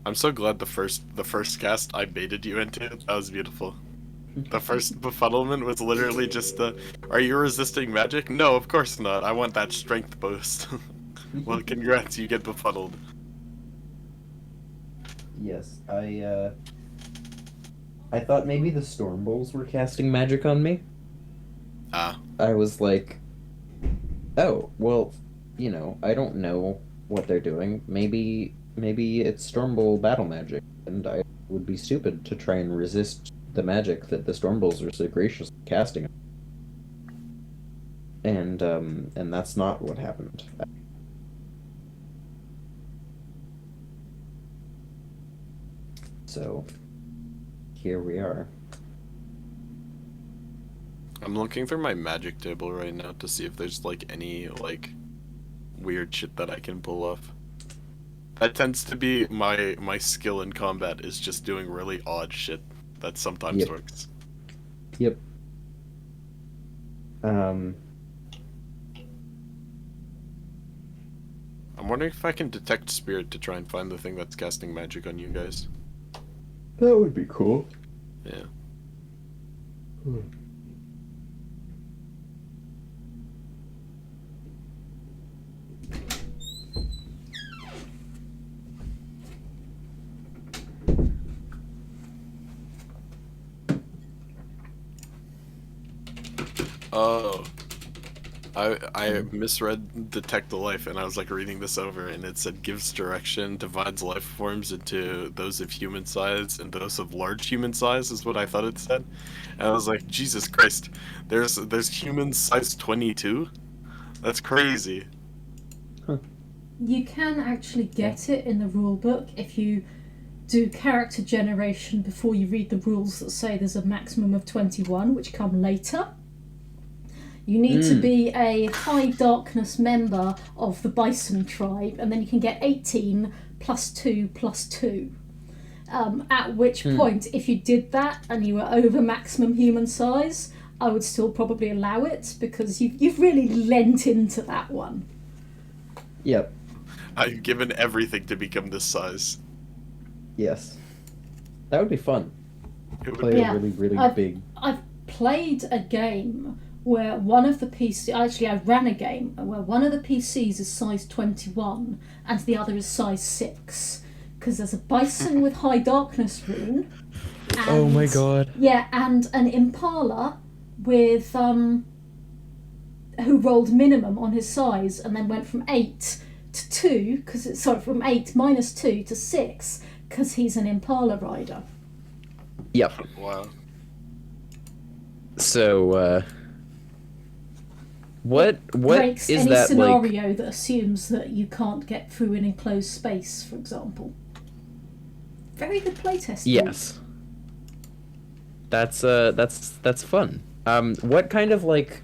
I'm so glad the first cast I baited you into. That was beautiful. The first befuddlement was literally just are you resisting magic? No, of course not. I want that strength boost. Well, congrats, you get befuddled. Yes, I thought maybe the Storm Bowls were casting magic on me. Ah. I was like, oh, well, you know, I don't know what they're doing. Maybe it's Storm Bowl battle magic, and I would be stupid to try and resist the magic that the Storm Bowls are so graciously casting. And that's not what happened. So, here we are. I'm looking through my magic table right now to see if there's like any like weird shit that I can pull off. That tends to be my skill in combat, is just doing really odd shit that sometimes Yep. works. Yep. I'm wondering if I can detect spirit to try and find the thing that's casting magic on you guys. That would be cool. Yeah. Oh. I misread Detect the Life, and I was like reading this over, and it said gives direction, divides life forms into those of human size and those of large human size, is what I thought it said. And I was like, Jesus Christ, there's human size 22? That's crazy. You can actually get it in the rule book if you do character generation before you read the rules that say there's a maximum of 21, which come later. You need to be a high darkness member of the Bison tribe, and then you can get 18 plus 2 plus 2. At which point, if you did that and you were over maximum human size, I would still probably allow it, because you've really lent into that one. Yep. I've given everything to become this size. Yes. That would be fun. It would Play be. a really, really big. I've played a game where one of the PCs... Actually, I ran a game where one of the PCs is size 21 and the other is size 6. Because there's a Bison with high darkness rune. And, Oh my god. Yeah, and an Impala with... who rolled minimum on his size and then went from 8 to 2, from 8 minus 2 to 6, because he's an Impala rider. Yep. Wow. So, what Breaks is any that like? scenario that assumes that you can't get through an enclosed space, for example. Very good playtest. Yes. That's fun. What kind of like?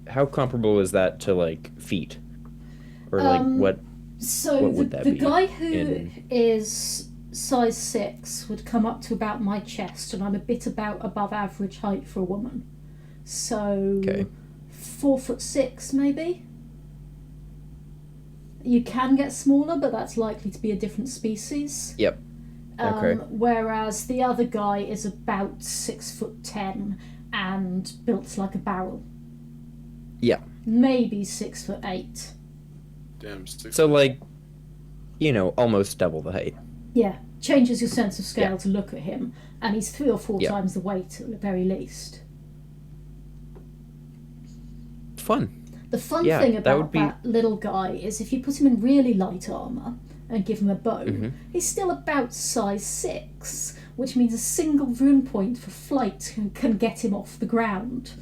How comparable is that to like feet, or like what? So what would that the be guy who in- is size 6 would come up to about my chest, and I'm a bit about above average height for a woman. So Okay. 4'6" maybe. You can get smaller, but that's likely to be a different species. Yep. Okay. Whereas the other guy is about 6'10" and built like a barrel. Yeah. Maybe 6'8". Damn. Six. So like, almost double the height. Yeah, changes your sense of scale Yeah. to look at him, and he's 3 or 4 Yeah. times the weight at the very least. Fun. The fun Yeah, thing that about would be- that little guy is if you put him in really light armour and give him a bow, he's still about size 6, which means a single rune point for flight can get him off the ground.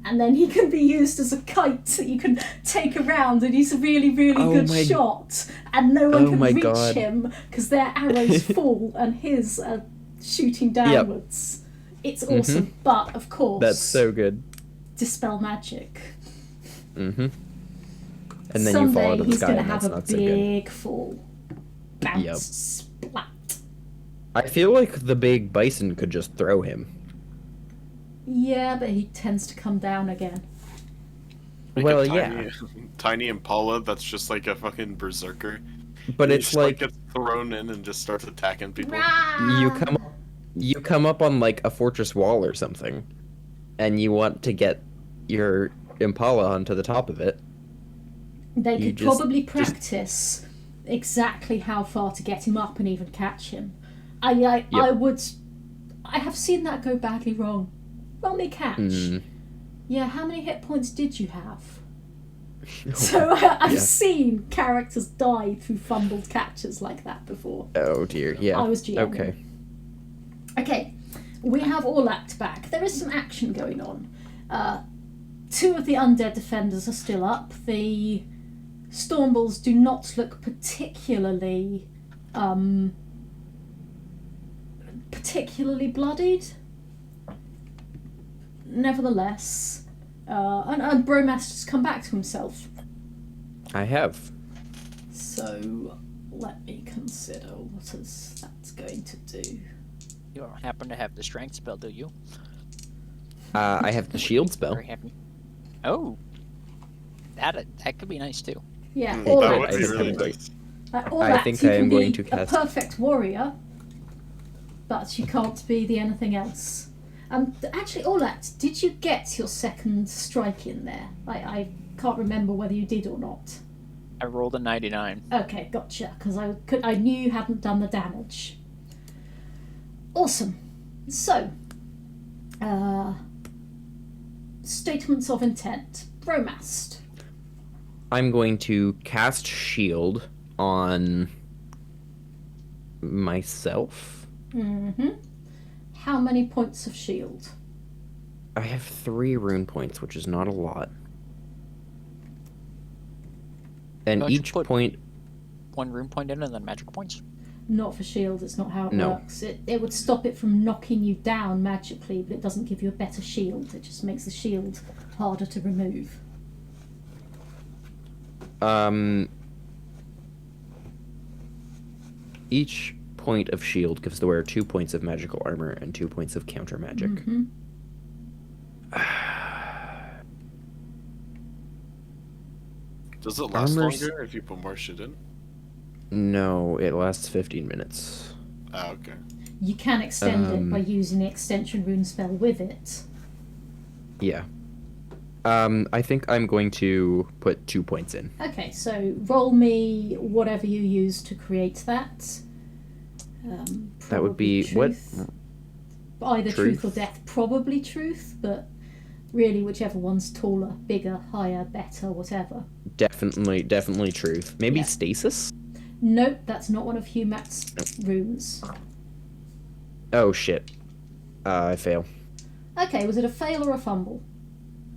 And then he can be used as a kite that you can take around, and he's a really, really Oh good my- shot. And no one Oh can my reach God. him because their arrows fall and his are shooting downwards. It's awesome, but of course, That's so good. dispel magic. Mm-hmm. And then Someday you fall out of the he's sky, going to and have that's a not so good. big fall. Bounce, Yep. splat. I feel like the big bison could just throw him. Yeah, but he tends to come down again. Like Well, a yeah. tiny Impala that's just like a fucking berserker. But He it's just, like gets thrown in and just starts attacking people. you come up on like a fortress wall or something, and you want to get your Impala onto the top of it. They You could just- probably practice exactly how far to get him up and even catch him. I have seen that go badly wrong. Roll me catch. Mm. Yeah, how many hit points did you have? So I've Yeah. seen characters die through fumbled catches like that before. Oh dear. Yeah. I was GMing. Okay. Okay, we have Orlact back. There is some action going on. 2 of the undead defenders are still up. The Stormballs do not look particularly bloodied. Nevertheless, and Bromaster's come back to himself. I have. So let me consider what is that going to do. You don't happen to have the strength spell, do you? I have the shield spell. Very happy. Oh, that could be nice too. Yeah, Mm, Orlact. that would I be think really I'm going- nice. Orlact, think you I can am going be to cast- a perfect warrior, but you can't be the anything else. Actually, Orlact, did you get your second strike in there? I can't remember whether you did or not. I rolled a 99. Okay, gotcha, because I knew you hadn't done the damage. Awesome. So, statements of intent. Bromast. I'm going to cast shield on myself. Mm-hmm. How many points of shield? I have 3 rune points, which is not a lot. And Don't you each put- point, 1 rune point in and then magic points. not for shield. It's not how it No. works. It would stop it from knocking you down magically, but it doesn't give you a better shield. It just makes the shield harder to remove. Each point of shield gives the wearer 2 points of magical armor and 2 points of counter magic. Mm-hmm. Does it last Armor's- longer if you put more shit in? No, it lasts 15 minutes. Ah, okay. You can extend it by using the extension rune spell with it. Yeah. I think I'm going to put 2 points in. Okay, so roll me whatever you use to create that. That would be probably what? truth. Either truth or death. Probably truth, but really whichever one's taller, bigger, higher, better, whatever. Definitely truth. Maybe Yeah. stasis? Nope, that's not one of Humat's runes. Oh shit. I fail. Okay, was it a fail or a fumble?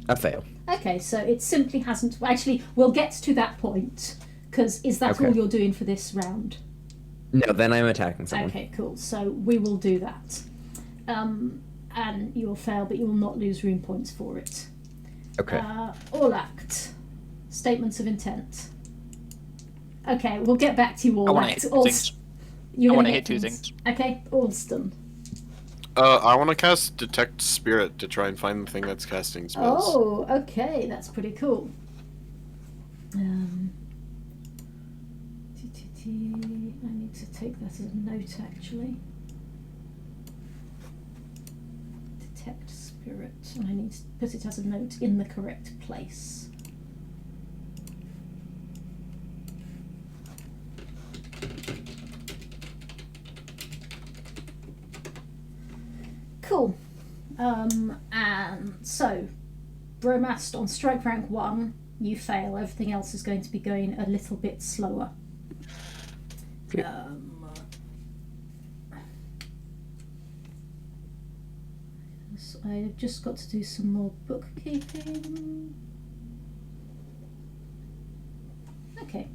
I fail. Okay, so it simply hasn't... Actually, we'll get to that point, because is that Okay. all you're doing for this round? No, then I'm attacking someone. Okay, cool. So we will do that. And you will fail, but you will not lose rune points for it. Okay. All act. Statements of intent. Okay, we'll get back to you all I want to act. hit two things. You're I gonna want to hit two things. Okay, Alston. I want to cast Detect Spirit to try and find the thing that's casting spells. Oh, okay, that's pretty cool. I need to take that as a note, actually. Detect spirit, and I need to put it as a note in the correct place. Cool. And so, Bromast on strike rank 1, you fail. Everything else is going to be going a little bit slower. Okay. So I've just got to do some more bookkeeping. Okay.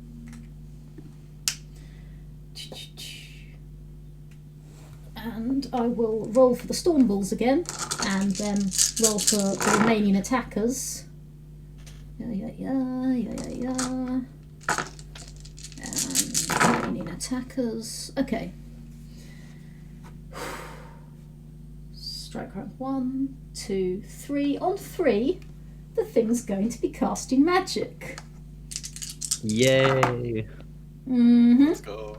And I will roll for the storm balls again, and then roll for the remaining attackers. And remaining attackers. Okay. Strike rank 1, 2, 3. On 3, the thing's going to be casting magic. Yay! Mm-hmm. Let's go.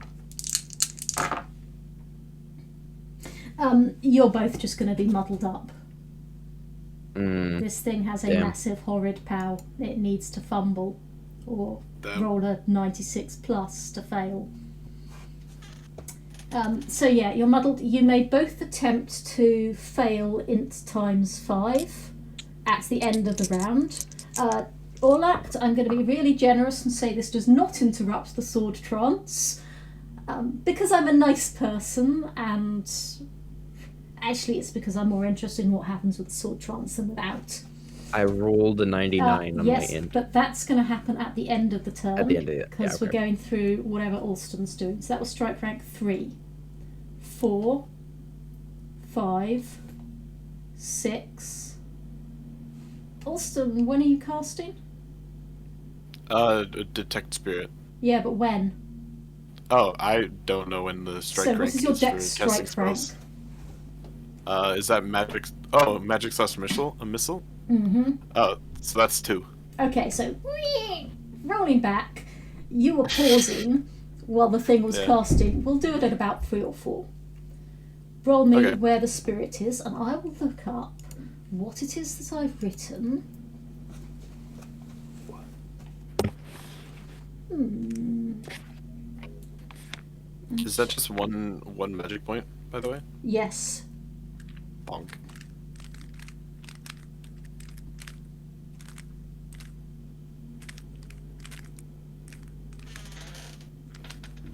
You're both just going to be muddled up. Mm, This thing has a Damn. massive horrid pow. It needs to fumble or Damn. roll a 96 plus to fail. So yeah, you're muddled. You may both attempt to fail int times 5 at the end of the round. All act, I'm going to be really generous and say this does not interrupt the sword trance. Because I'm a nice person, and actually it's because I'm more interested in what happens with the sword trance than without. I rolled a 99 on Yes, my int. but that's going to happen at the end of the turn. At the end of it, Because yeah, we're okay. going through whatever Alston's doing. So that was strike rank 3, 4, 5, 6. Alston, when are you casting? Detect Spirit. Yeah, but when? Oh, I don't know when the strike So rank what is your is for dex casting strike rank? spells. Is that magic? Oh, magic slash missile? A missile? Mm-hmm. Oh, so that's 2. Okay, so rolling back, you were pausing while the thing was Yeah. casting. We'll do it at about 3 or 4. Roll me Okay. where the spirit is, and I will look up what it is that I've written. Is that just one magic point, by the way? Yes. Bonk.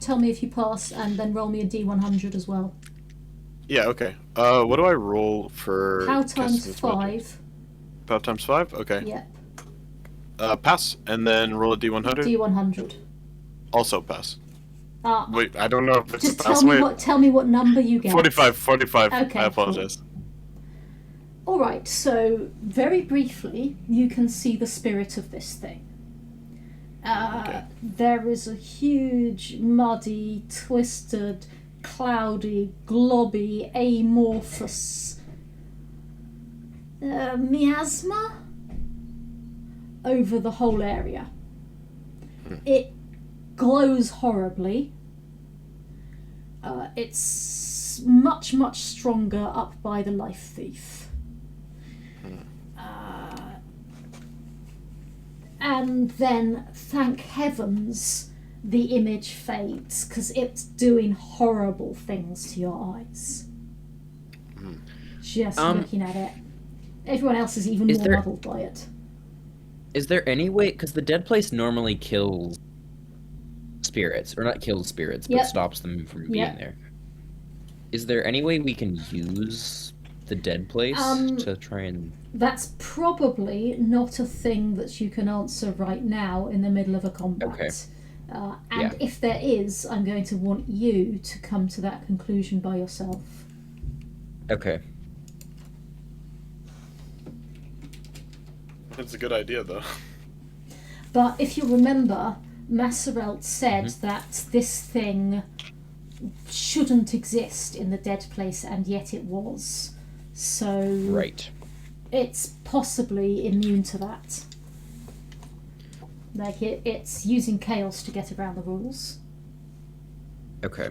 Tell me if you pass, and then roll me a D100 as well. Yeah, okay. What do I roll for Pow casting times this magic? 5. Pow times 5? Okay. Yep. Pass, and then roll a D100. D100. Also pass. Wait, I don't know if it's Just a tell pass. me Wait, what number you get. 45. Okay, I apologize. All right, so very briefly, you can see the spirit of this thing. Okay. There is a huge, muddy, twisted, cloudy, globby, amorphous miasma over the whole area. It glows horribly. It's much, much stronger up by the Lifethief. And then, thank heavens, the image fades, because it's doing horrible things to your eyes. Just looking at it. Everyone else is even more muddled by it. Is there any way, because the dead place normally kills spirits, or not kills spirits, but stops them from being there. Is there any way we can use the dead place to try and... That's probably not a thing that you can answer right now in the middle of a combat. Okay. And if there is, I'm going to want you to come to that conclusion by yourself. Okay. It's a good idea, though. But if you remember, Masserelt said that this thing shouldn't exist in the dead place, and yet it was. So... Right. It's possibly immune to that. Like, it's using chaos to get around the rules. Okay.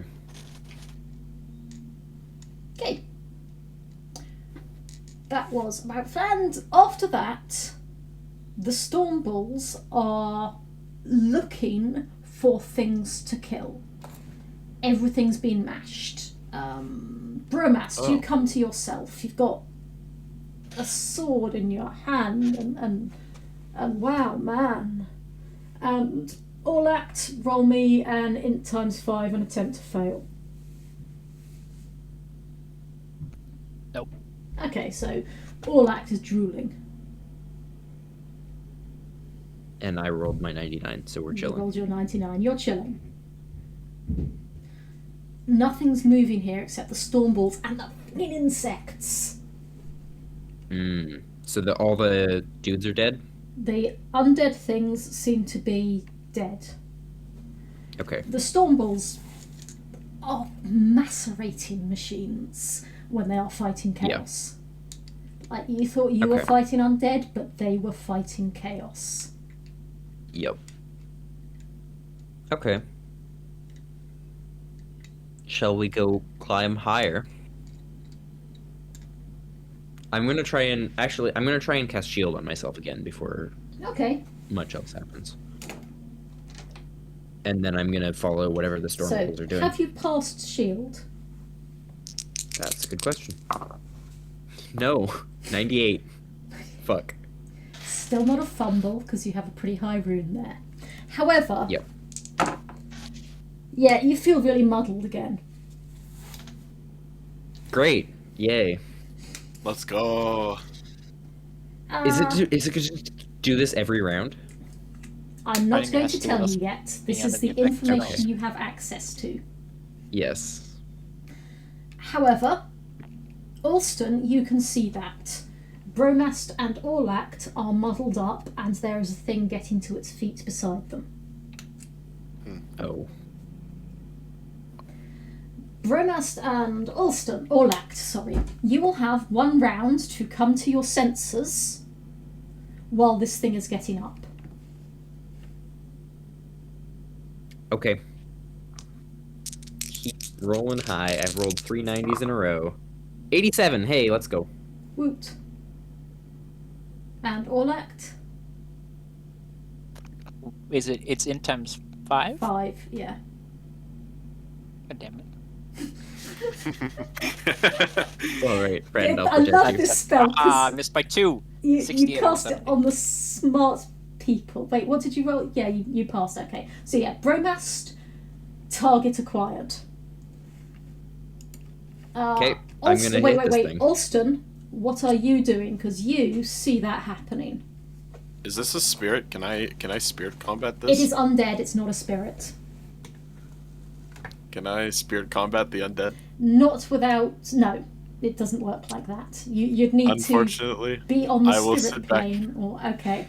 Okay. That was about... And after that, the Stormballs are looking for things to kill. Everything's been mashed. Bromast, you come to yourself. You've got a sword in your hand, and wow, man. And Orlact, roll me an int ×5 and attempt to fail. Nope. Okay, so Orlact is drooling. And I rolled my 99, so we're chilling. You rolled your 99. You're chilling. Nothing's moving here except the Stormballs and the fucking insects. So all the dudes are dead? The undead things seem to be dead. Okay. The Stormballs are macerating machines when they are fighting chaos. Like, you thought you were fighting undead, but they were fighting chaos. Yep. Okay. Shall we go climb higher? I'm gonna try and cast shield on myself again before much else happens. And then I'm gonna follow whatever the Stormballs are doing. Have you passed shield? That's a good question. No. 98. Fuck. Still not a fumble, because you have a pretty high rune there. However... Yep. Yeah, you feel really muddled again. Great. Yay. Let's go. Is it good to do this every round? I'm not going to tell you yet. This is the information you have access to. Yes. However, Alston, you can see that. Bromast and Orlact are muddled up, and there is a thing getting to its feet beside them. Oh. Bromast and Orlact, you will have 1 round to come to your senses while this thing is getting up. Okay. Keep rolling high. I've rolled 3 90s in a row. 87. Hey, let's go. Woot. And Orlact? It's in ×5? 5, yeah. God damn it. All right, friend. I love this spell. I missed by 2. You cast it on the smart people. Wait, what did you roll? Yeah, you passed. Okay. So yeah, Bromast, target acquired. Okay, I'm gonna hit this thing. Alston, what are you doing? Because you see that happening. Is this a spirit? Can I spirit combat this? It is undead. It's not a spirit. Can I spirit combat the undead? Not without... No, it doesn't work like that. You'd need Unfortunately, to be on the I will spirit sit back. plane. Or okay.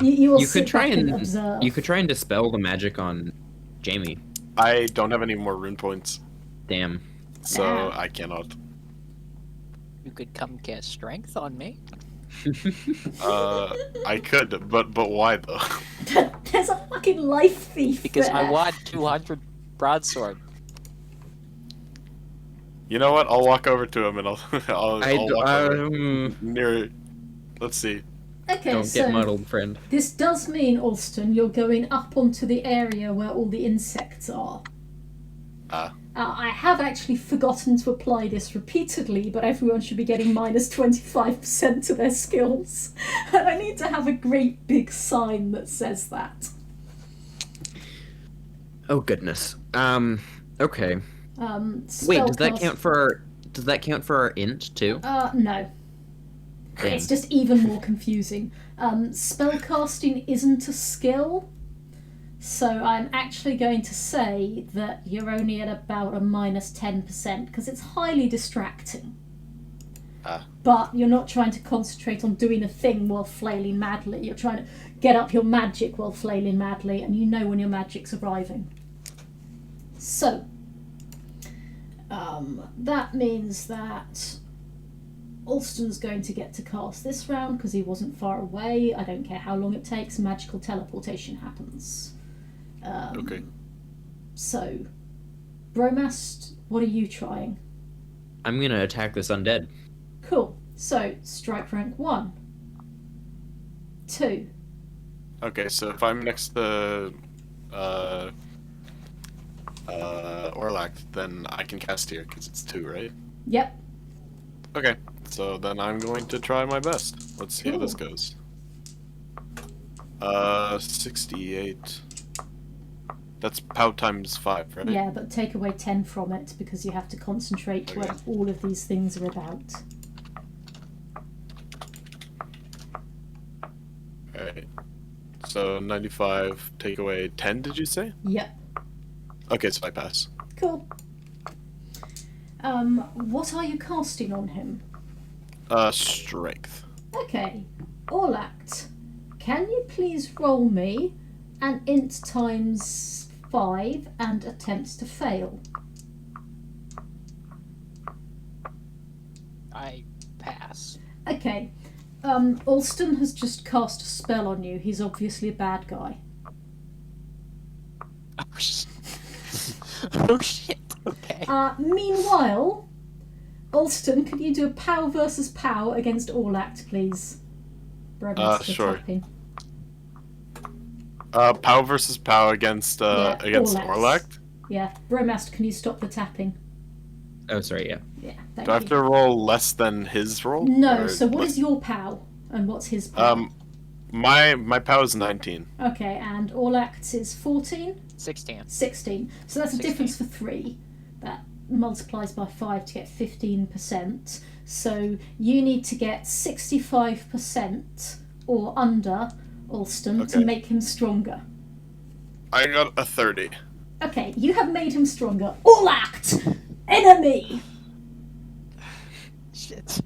You will You sit could try back and and observe. you could try and dispel the magic on Jamie. I don't have any more rune points, Damn. so Ah. I cannot. You could come cast strength on me. I could, but why though? There's a fucking life thief Because there. I want 200 broadsword. You know what? I'll walk over to him and I'll walk over Don't near. Let's see. Okay, so get muddled, friend. this does mean, Alston, you're going up onto the area where all the insects are. I have actually forgotten to apply this repeatedly, but everyone should be getting minus 25% to their skills. And I need to have a great big sign that says that. Oh goodness. Okay. Wait, does that Spellcast- count for our int too? No. Damn. It's just even more confusing. Spellcasting isn't a skill, so I'm actually going to say that you're only at about a minus 10% because it's highly distracting. But you're not trying to concentrate on doing a thing while flailing madly. You're trying to get up your magic while flailing madly, and you know when your magic's arriving. So, that means that Alston's going to get to cast this round because he wasn't far away. I don't care how long it takes, magical teleportation happens. Okay. So, Bromast, what are you trying? I'm gonna attack this undead. Cool. So, strike rank 1. 2. Okay, so if I'm next to Orlac, then I can cast here because it's 2, right? Yep. Okay, so then I'm going to try my best. Let's see how this Cool. goes. 68. That's POW times 5, right? Yeah, but take away 10 from it because you have to concentrate Okay. what all of these things are about. Alright. So 95, take away 10, did you say? Yep. Okay, so I pass. Cool. What are you casting on him? Strength. Okay. Orlact, can you please roll me an int times 5 and attempt to fail? I pass. Okay. Alston has just cast a spell on you. He's obviously a bad guy. Oh shit. Oh shit. Okay. Meanwhile, Alston, can you do a POW versus POW against Orlact, please? Bromance, you're Sure. tapping. POW versus POW against against Orlac. Orlac. Yeah. Bromast, can you stop the tapping? Oh, sorry, yeah. Yeah, thank Do I have you. to roll less than his roll? No, Or so what less- is your POW? And what's his POW? My POW is 19. Okay, and Orlact's is 14? 16. 16. So that's a 16. difference for 3. That multiplies by 5 to get 15%. So you need to get 65% or under Alston to Okay. make him stronger. I got a 30. Okay, you have made him stronger. Orlact! Enemy! Shit.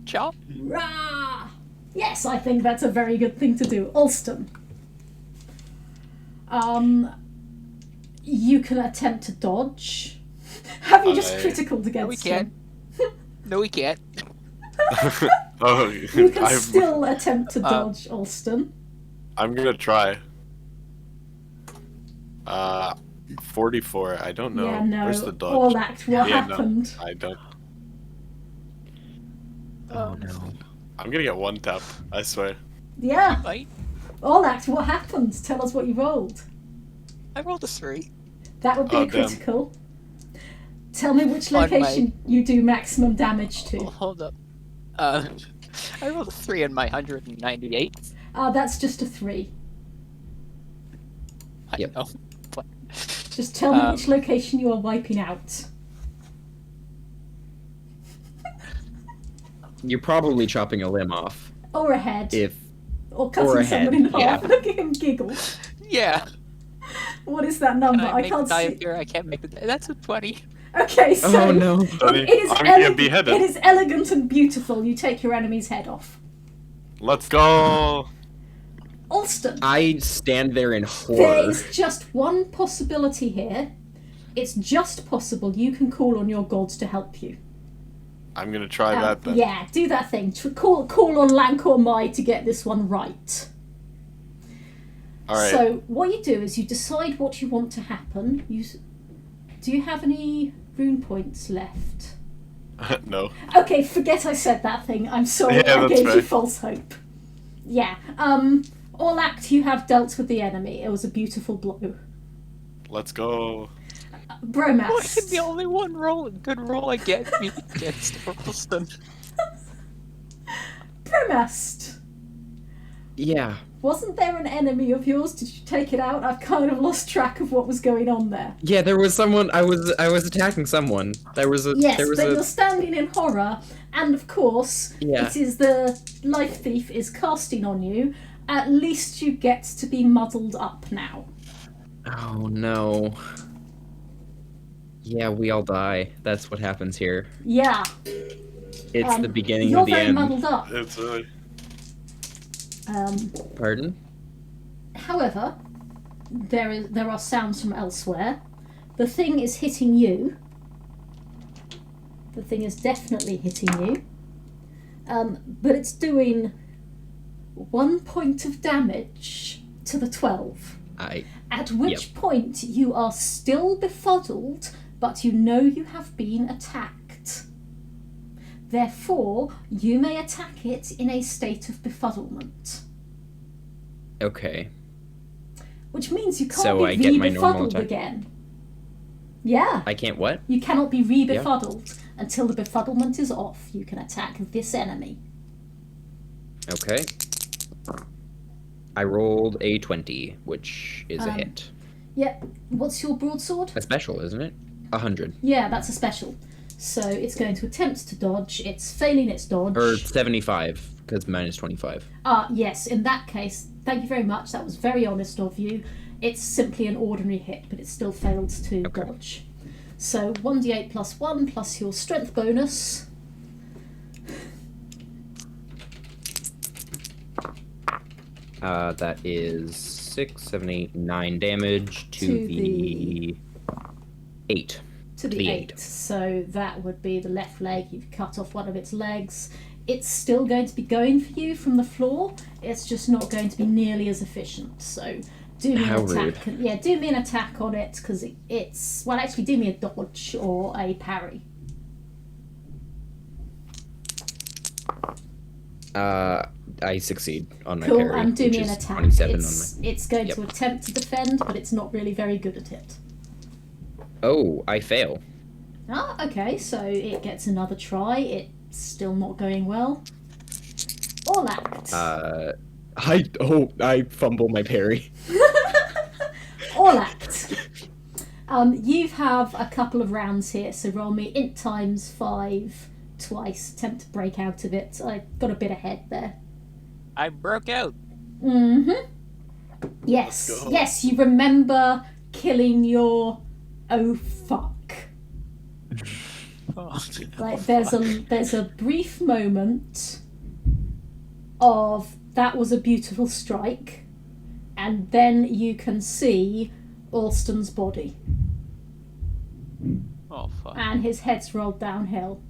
Chop? Rah! Yes, I think that's a very good thing to do. Alston. You can attempt to dodge. Have you just I- critical against No, we can't. him? No, we can't. Oh, You can still attempt to Uh, dodge, Alston. I'm gonna try. 44. I don't know. Yeah, no. Where's the dodge? Orlact, what Yeah, no. happened? I don't. Oh no. I'm gonna get one tap. I swear. Yeah, Right? Orlact, what happened? Tell us what you rolled. I rolled a 3. That would be Oh, a damn. critical. Tell me which On my- location you do maximum damage Oh, to. hold up. I rolled a 3 on my 198. That's just a 3. I Yep. know. But Just tell me which location you are wiping out. You're probably chopping a limb off. Or a head. If Or cutting or a someone in head, yeah. half. Look at him giggle. yeah. What is that Can number? I I make can't the die see. appear? I can't make the. That's a 20. Okay, so Oh no. Sonny, it is I'm gonna get beheaded. it is elegant and beautiful. You take your enemy's head off. Let's go. Alston, I stand there in horror. there is just one possibility here. It's just possible you can call on your gods to help you. I'm gonna try that then. Yeah, do that thing. Call on Lancor Mai to get this one right. All right. So what you do is you decide what you want to happen. Do you have any rune points left? No. Okay, forget I said that thing. I'm sorry, Yeah, I that's gave you fair. false hope. Yeah. All act you have dealt with the enemy. It was a beautiful blow. Let's go. Bromast. Why can the only one good roll I get be against Orlston? Bromast. Yeah. Wasn't there an enemy of yours? Did you take it out? I've kind of lost track of what was going on there. Yeah, there was someone. I was attacking someone. There was a. Yes, there was but a. you're standing in horror, and of course, Yeah. it is the Lifethief is casting on you. At least you get to be muddled up now. Oh no. Yeah, we all die. That's what happens here. Yeah. It's the beginning You're of the very end. muddled up. It's Pardon? However, there are sounds from elsewhere. The thing is hitting you. The thing is definitely hitting you. But it's doing 1 point of damage to the 12. At which point you are still befuddled, but you know you have been attacked. Therefore, you may attack it in a state of befuddlement. Okay. Which means you can't So I be get my normal re-befuddled attack? again. Yeah. I can't what? You cannot be re-befuddled. Until the befuddlement is off, you can attack this enemy. Okay. I rolled a 20, which is a hit. Yep. What's your broadsword? A special, isn't it? 100. Yeah, that's a special. So it's going to attempt to dodge. It's failing its dodge. Or 75, because mine is 25. Yes, in that case, thank you very much. That was very honest of you. It's simply an ordinary hit, but it still failed to dodge. So 1d8 plus 1 plus your strength bonus. That is 6, 7, 8, 9 damage to the 8. To the 8. So that would be the left leg. You've cut off one of its legs. It's still going to be going for you from the floor. It's just not going to be nearly as efficient. So do me an attack. Rude. Yeah, do me an attack on it because it's... Well, actually, do me a dodge or a parry. I succeed on my Cool, parry, and do which me an is attack. 27 on It's going to attempt to defend, but it's not really very good at it. Oh, I fail. Ah, okay, so it gets another try. It's still not going well. All act. I fumble my parry. All act. You have a couple of rounds here, so roll me int times 5 twice. Attempt to break out of it. I got a bit ahead there. I broke out. Mm-hmm. Yes, yes, you remember killing your... Oh, fuck. Like, there's a brief moment of that was a beautiful strike, and then you can see Alston's body. Oh, fuck. And his head's rolled downhill.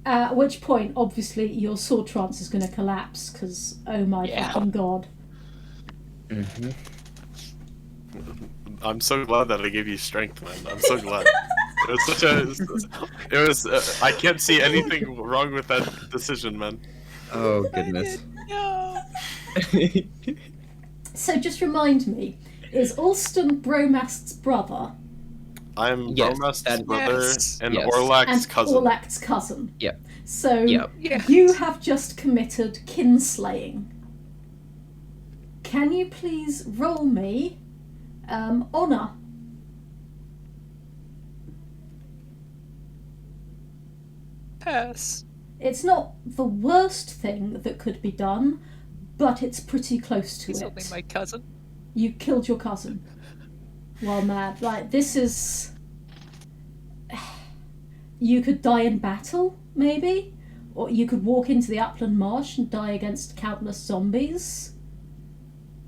At which point, obviously, your sword trance is going to collapse, because, oh my fucking god. Mm-hmm. I'm so glad that I gave you strength, man. I'm so glad. It was such a... It was... I can't see anything wrong with that decision, man. Oh, goodness. No. So just remind me, is Alston Bromast's brother? I'm Yes, Bromast's brother and Yes. Orlak's And cousin. Orlak's cousin. Yep. So Yep. you have just committed kinslaying. Can you please roll me honor? Pass. It's not the worst thing that could be done, but it's pretty close to He's it. only my cousin. You killed your cousin while mad. Like, this is... You could die in battle, maybe? Or you could walk into the upland marsh and die against countless zombies.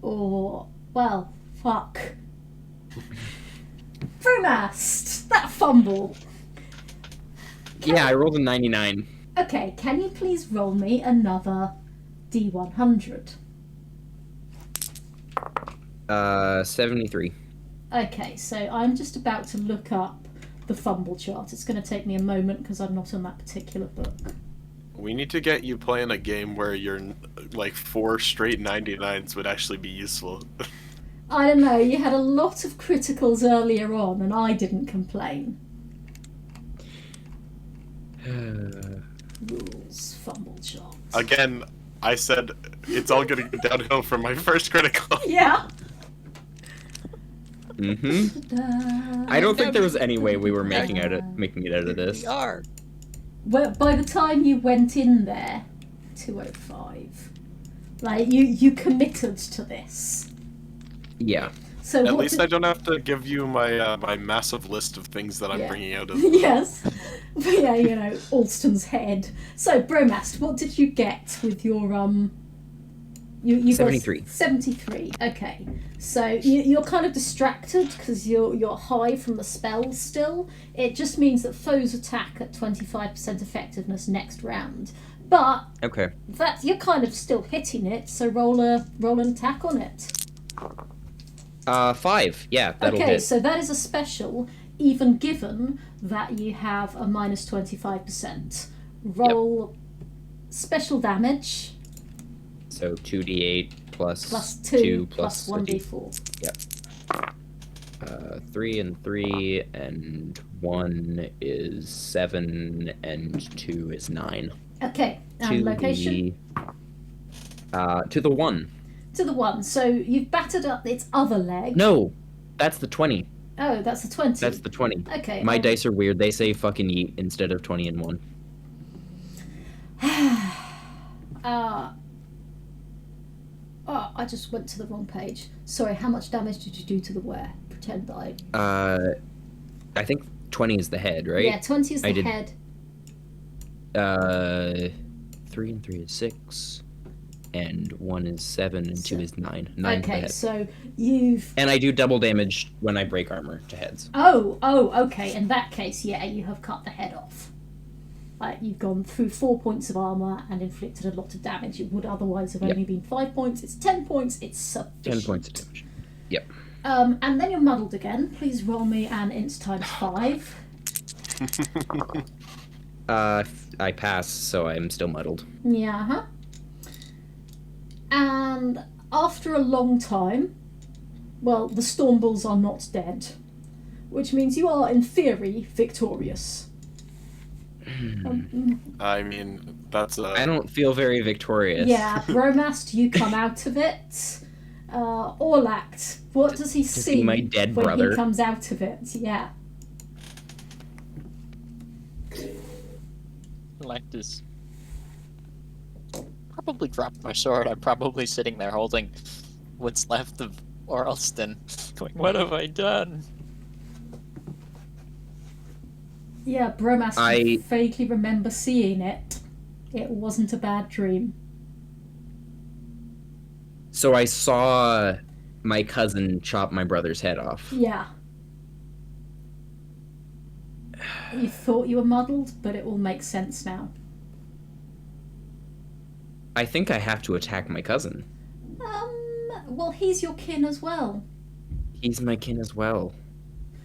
Or, well, fuck. Brewmast! That fumble! Yeah, I rolled a 99. Okay, can you please roll me another D100? 73. Okay, so I'm just about to look up the fumble chart. It's going to take me a moment because I'm not on that particular book. We need to get you playing a game where you're like 4 straight 99s would actually be useful. I don't know, you had a lot of criticals earlier on and I didn't complain. Rules, fumble chart. Again, I said it's all gonna go downhill from my first critical. Yeah. I don't think there was any way we were making it out of this. We are. Well, by the time you went in there, 205. Like, you committed to this. Yeah. So At least I don't have to give you my my massive list of things that I'm bringing out of. Yes. But yeah, you know, Alston's head. So, Bromast, what did you get with your You 73. Got 73. Okay. So you're kind of distracted because you're high from the spell still. It just means that foes attack at 25% effectiveness next round. But Okay. that you're kind of still hitting it, so roll an attack on it. 5. Yeah, that'll Okay, hit. so that is a special, even given that you have a minus 25%. Roll special damage. So 2d8 Plus 2 plus 1d4. Yep. 3 and 3, and 1 is 7, and 2 is 9. Okay, and location? To the 1. To the 1. So you've battered up its other leg. No, that's the 20. Oh, that's the 20. That's the 20. Okay. My dice are weird. They say fucking yeet instead of 20 and 1. Oh, I just went to the wrong page. Sorry, how much damage did you do to the were? Pretend I... I think 20 is the head, right? Yeah, 20 is the head. 3 and 3 is 6, and 1 is 7, and 2 is 9. 9 to the Okay, head. so you've... And I do double damage when I break armor to heads. Oh, okay. In that case, yeah, you have cut the head off. Like, you've gone through 4 points of armor and inflicted a lot of damage. It would otherwise have only been 5 points. It's 10 points. It's sufficient. 10 points of damage. Yep. And then you're muddled again. Please roll me an int times 5. I pass, so I'm still muddled. Yeah, huh? And after a long time, well, the Stormbulls are not dead, which means you are, in theory, victorious. I mean, that's a... I don't feel very victorious. Yeah, Bromast, you come out of it. Orlact, what does he see my dead when brother. he comes out of it? Yeah. Lactus. Probably dropped my sword. I'm probably sitting there holding what's left of Orlston, going, "What have I done?" Yeah, Bromast, I vaguely remember seeing it. It wasn't a bad dream. So I saw my cousin chop my brother's head off. Yeah. You thought you were muddled, but it all makes sense now. I think I have to attack my cousin. Well, he's your kin as well. He's my kin as well.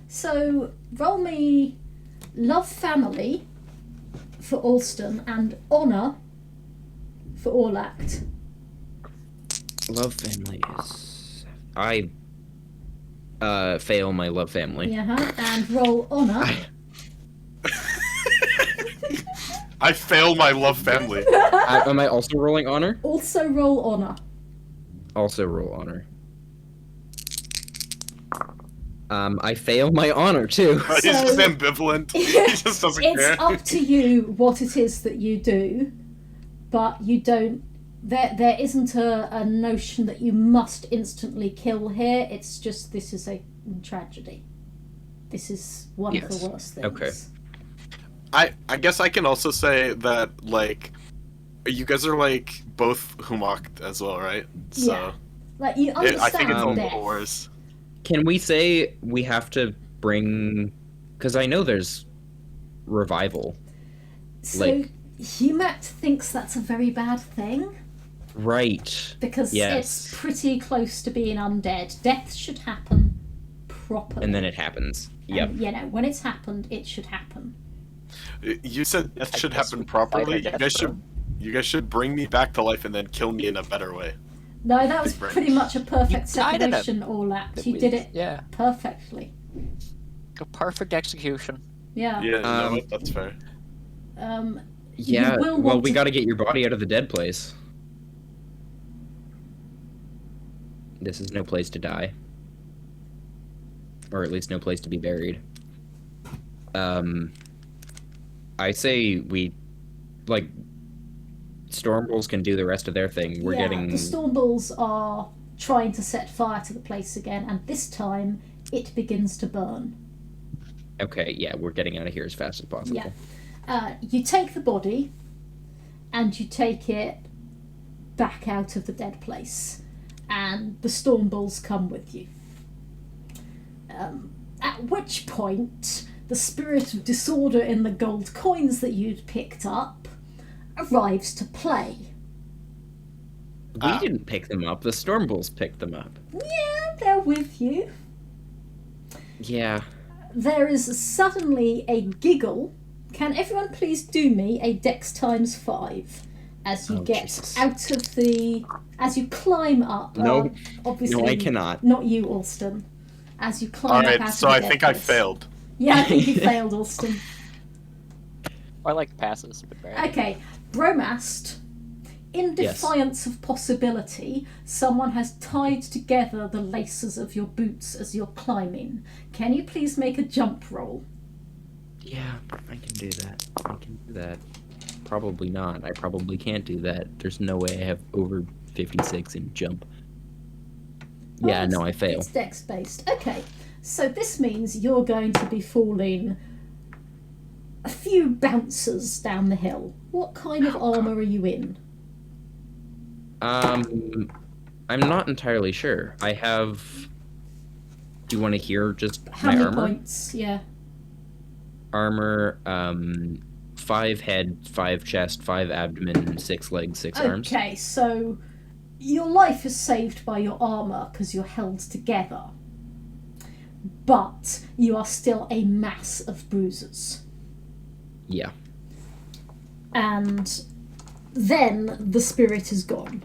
So, roll me love family for Alston and honour for Orlact. Love family is... I fail my love family. Yeah, and roll honour. I fail my love family. Am I also rolling honor? Also roll honour. Also roll honor. I fail my honor too. He's just ambivalent. He just doesn't care. It's up to you what it is that you do, but you don't there isn't a notion that you must instantly kill here. It's just this is a tragedy. This is one of the worst things. Okay. I guess I can also say that, like, you guys are, like, both Humak as well, right? So Yeah. Like, you understand I think it's a death. little worse. Can we say we have to bring... Because I know there's revival. So, like- Humat thinks that's a very bad thing. Right. Because Yes. it's pretty close to being undead. Death should happen properly. And then it happens. Yep. And, you know, when it's happened, it should happen. You said death I should guess happen we can fight properly. our You death, guys bro. should bring me back to life and then kill me in a better way. No, that was Right. pretty much a perfect You died in a- separation, Orlac. You did it Yeah. perfectly. A perfect execution. Yeah. Yeah, no, that's fair. Yeah, You will well, want we to- gotta get your body out of the dead place. This is no place to die. Or at least no place to be buried. I say we... Like, Storm Bulls can do the rest of their thing. We're yeah, getting... the Storm Bulls are trying to set fire to the place again, and this time it begins to burn. Okay, yeah, we're getting out of here as fast as possible. Yeah. You take the body, and you take it back out of the dead place, and the Storm Bulls come with you. At which point, the spirit of disorder in the gold coins that you'd picked up arrives to play. We didn't pick them up. The Storm Bulls picked them up. Yeah, they're with you. Yeah. There is suddenly a giggle. Can everyone please do me a Dex times 5 as you Oh, get Jesus. out of the... As you climb up. No. Obviously, No, I cannot. Not you, Alston. As you climb up out Alright, of so the I dead think I place. failed. Yeah, I think you failed, Alston. Or like passes, but right. Okay, Bromast, in Yes. defiance of possibility, someone has tied together the laces of your boots as you're climbing. Can you please make a jump roll? Yeah, I can do that. I can do that. Probably not. I probably can't do that. There's no way I have over 56 in jump. Yeah, it's- no, I fail. It's dex based. Okay, so this means you're going to be falling a few bounces down the hill. What kind of armour are you in? I'm not entirely sure. I have... Do you want to hear just How my many armor? points? Yeah. Armor, 5 head, 5 chest, 5 abdomen, 6 legs, 6 arms. Okay, so your life is saved by your armour because you're held together. But you are still a mass of bruises. Yeah. And then the spirit is gone.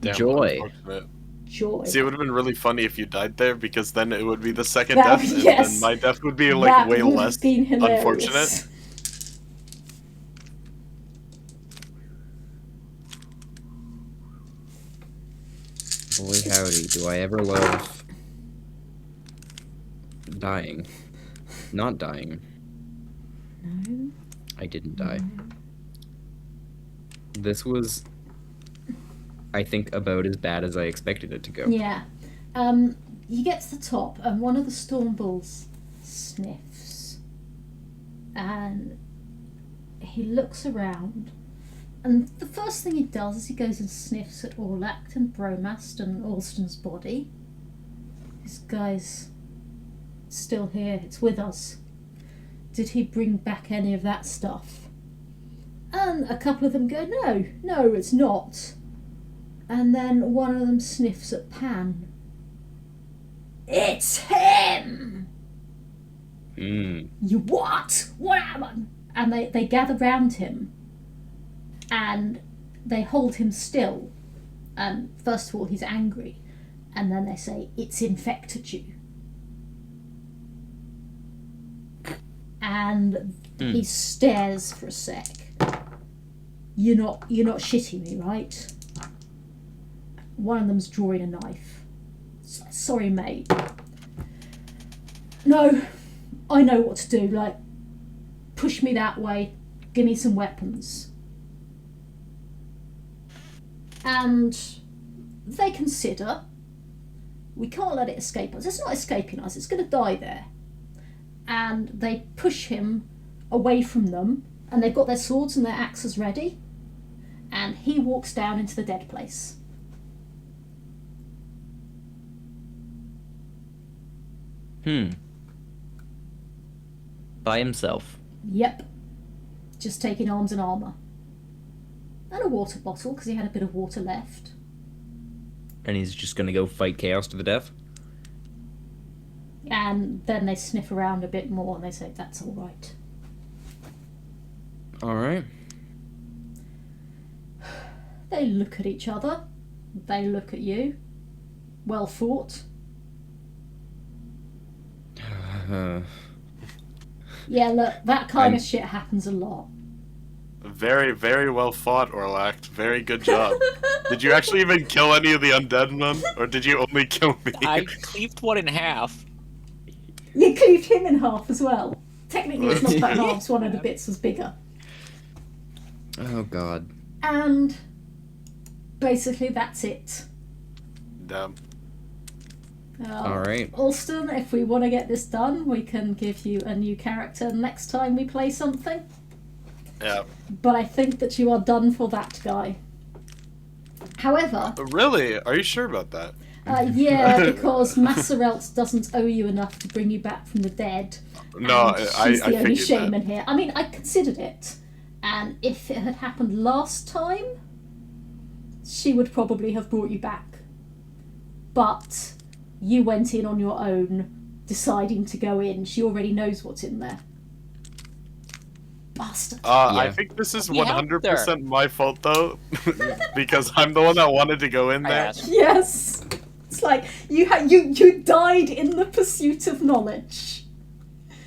Damn, Joy. unfortunate. Joy. See, it would have been really funny if you died there, because then it would be the second That- death, and yes. then my death would be like That way would less have been hilarious. unfortunate. Boy howdy, do I ever love dying. Not dying. No. I didn't die. This was, I think, about as bad as I expected it to go. Yeah. You get to the top, and one of the storm bulls sniffs. And he looks around. And the first thing he does is he goes and sniffs at Orlac and Bromast and Alston's body. This guy's still here. It's with us. Did he bring back any of that stuff? And a couple of them go, no, it's not. And then one of them sniffs at Pan. It's him! You what? What am I? And they gather round him and they hold him still. And first of all, he's angry. And then they say, it's infected you. And he stares for a sec. You're not shitting me, right? One of them's drawing a knife. Sorry, mate. No, I know what to do. Like, push me that way. give me some weapons. And they consider, we can't let it escape us. It's not escaping us, it's going to die there. And they push him away from them, and they've got their swords and their axes ready, and he walks down into the dead place. By himself. Yep. Just taking arms and armour. And a water bottle, because he had a bit of water left. And he's just gonna go fight chaos to the death? And then they sniff around a bit more and they say, that's all right. Alright. They look at each other. They look at you. Well fought. Yeah, look, that kind of shit happens a lot. Very, very well fought, Orlac. Very good job. Did you actually even kill any of the undead men? Or did you only kill me? I cleaved one in half. You cleaved him in half as well. Technically it's not that half, so one of the bits was bigger. Oh god. And basically that's it. Damn. Alright. Alston, if we want to get this done, we can give you a new character next time we play something. Yeah. But I think that you are done for that guy. However... Really? Are you sure about that? Yeah, because Masserelt doesn't owe you enough to bring you back from the dead. No, She's I the only figured shaman that. here. I mean, I considered it. And if it had happened last time, she would probably have brought you back. But you went in on your own, deciding to go in. She already knows what's in there. Bastard. I think this is We helped 100% my fault, though. Because I'm the one that wanted to go in I there. asked. Yes! It's like, you died in the pursuit of knowledge.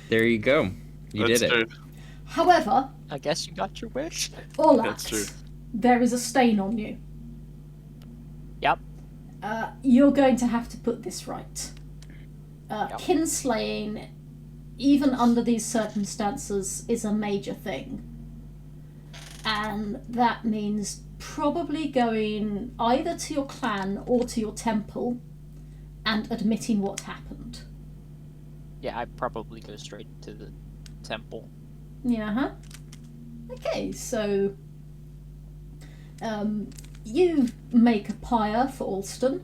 There you go. You That's did it. true. However, I guess you got your wish. That's true. Orlax, there is a stain on you. Yep. You're going to have to put this right. Yep. Kinslaying, even under these circumstances, is a major thing. And that means probably going either to your clan or to your temple and admitting what happened. Yeah, I'd probably go straight to the temple. Yeah, huh? Okay, so you make a pyre for Alston.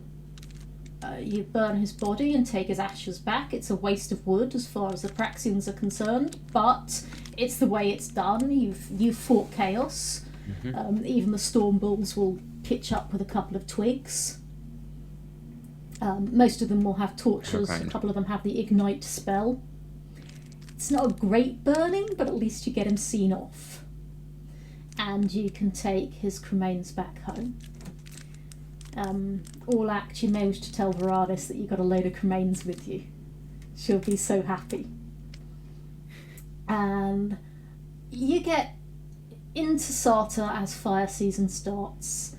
You burn his body and take his ashes back. It's a waste of wood as far as the Praxians are concerned, but it's the way it's done. You've fought chaos. Even the storm bulls will pitch up with a couple of twigs. Most of them will have torches. A couple of them have the ignite spell. It's not a great burning, but at least you get him seen off. And you can take his cremains back home. Orlac, you managed to tell Varadis that you got a load of cremains with you. She'll be so happy. And you get into Sarta as fire season starts.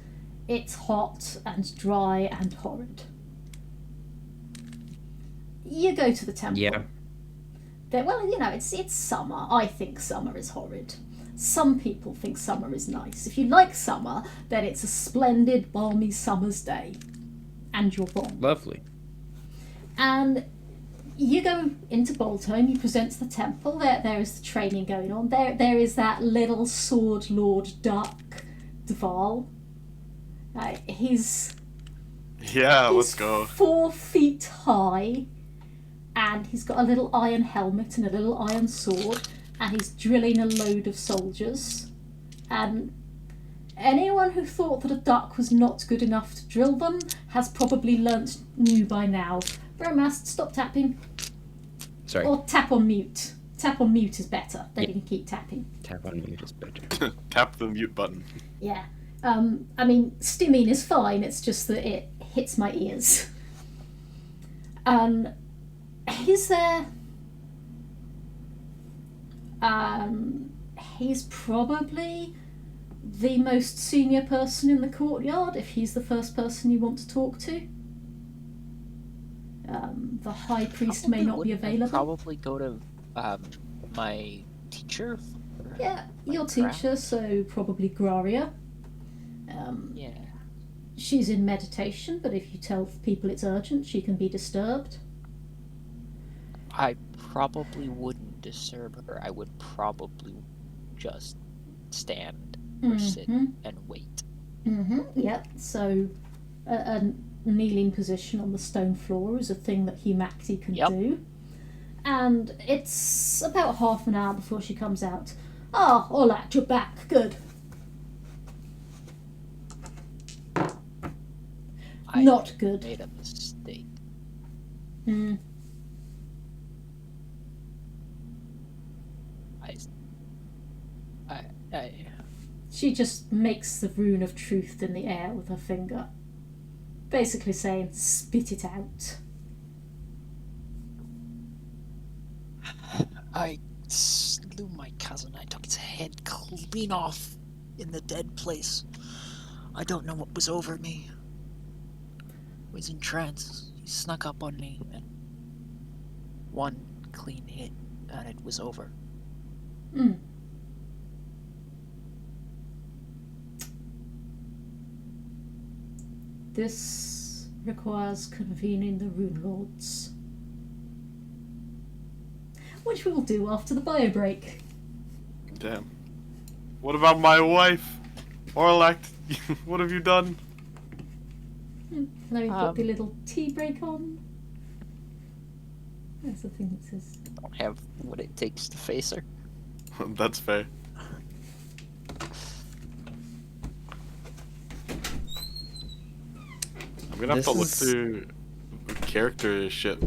It's hot and dry and horrid. You go to the temple. Yeah. Well, you know, it's summer. I think summer is horrid. Some people think summer is nice. If you like summer, then it's a splendid, balmy summer's day. And you're wrong. Lovely. And you go into Boltone, you present to the temple. There is the training going on. There is that little sword lord duck, Dval. He's Let's go. 4 feet high, and he's got a little iron helmet and a little iron sword, and he's drilling a load of soldiers. And anyone who thought that a duck was not good enough to drill them has probably learnt new by now. Bromast, stop tapping. Sorry. Or tap on mute. Tap on mute is better. Then you can keep tapping. Tap on mute is better. Tap the mute button. Yeah. I mean, stimming is fine, it's just that it hits my ears. He's there. He's probably the most senior person in the courtyard, if he's the first person you want to talk to. The high priest may not be available. Probably go to my teacher for Yeah, your Like teacher, so probably Graria. Yeah. She's in meditation, but if you tell people it's urgent, she can be disturbed. I probably wouldn't disturb her. I would probably just stand or sit and wait. Yep, so a kneeling position on the stone floor is a thing that humanity can do. And it's about half an hour before she comes out. Ah, Orlac, you're back. Good. Not good. Made a mistake. She just makes the rune of truth in the air with her finger. Basically saying, spit it out. I slew my cousin. I took its head clean off in the dead place. I don't know what was over me. I was in trance. He snuck up on me and one clean hit and it was over. This requires convening the Rune Lords, which we will do after the bio break. Damn. What about my wife? Orlac, what have you done? Let me put the little tea break on. That's the thing that says. I don't have what it takes to face her. That's fair. I'm gonna have to look through character shit.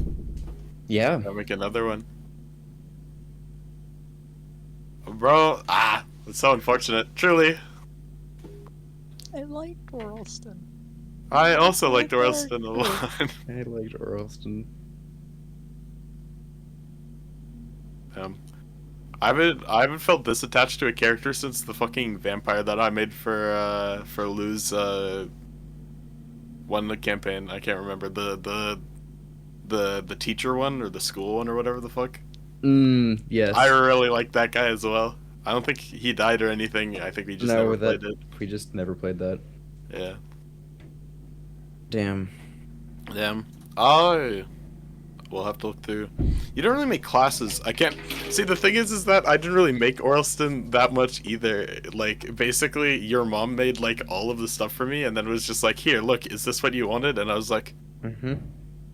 Yeah. I'll make another one. Bro, it's so unfortunate. Truly. I liked Orlston. I also liked Orlston a lot. I liked Orlston. I haven't felt this attached to a character since the fucking vampire that I made for Lou's one campaign. I can't remember the teacher one or the school one or whatever the fuck. Yes. I really like that guy as well. I don't think he died or anything. I think we just never played it. We just never played that. Yeah. Damn. We'll have to look through. You don't really make classes. I can't see. The thing is that I didn't really make Orlston that much either. Like, basically, your mom made like all of the stuff for me, and then it was just like, here, look, is this what you wanted? And I was like,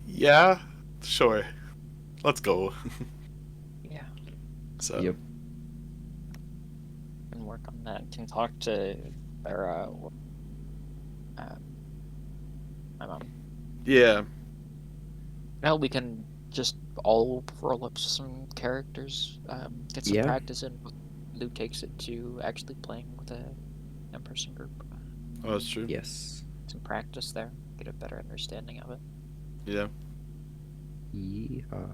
yeah, sure, let's go. Yeah. So. Yep. And work on that. Can talk to my mom. Yeah. Well, we can just all roll up some characters, get some practice in. Lou takes it to actually playing with a in-person group. Oh, that's true. Yes. Some practice there, get a better understanding of it. Yeah. Yeehaw.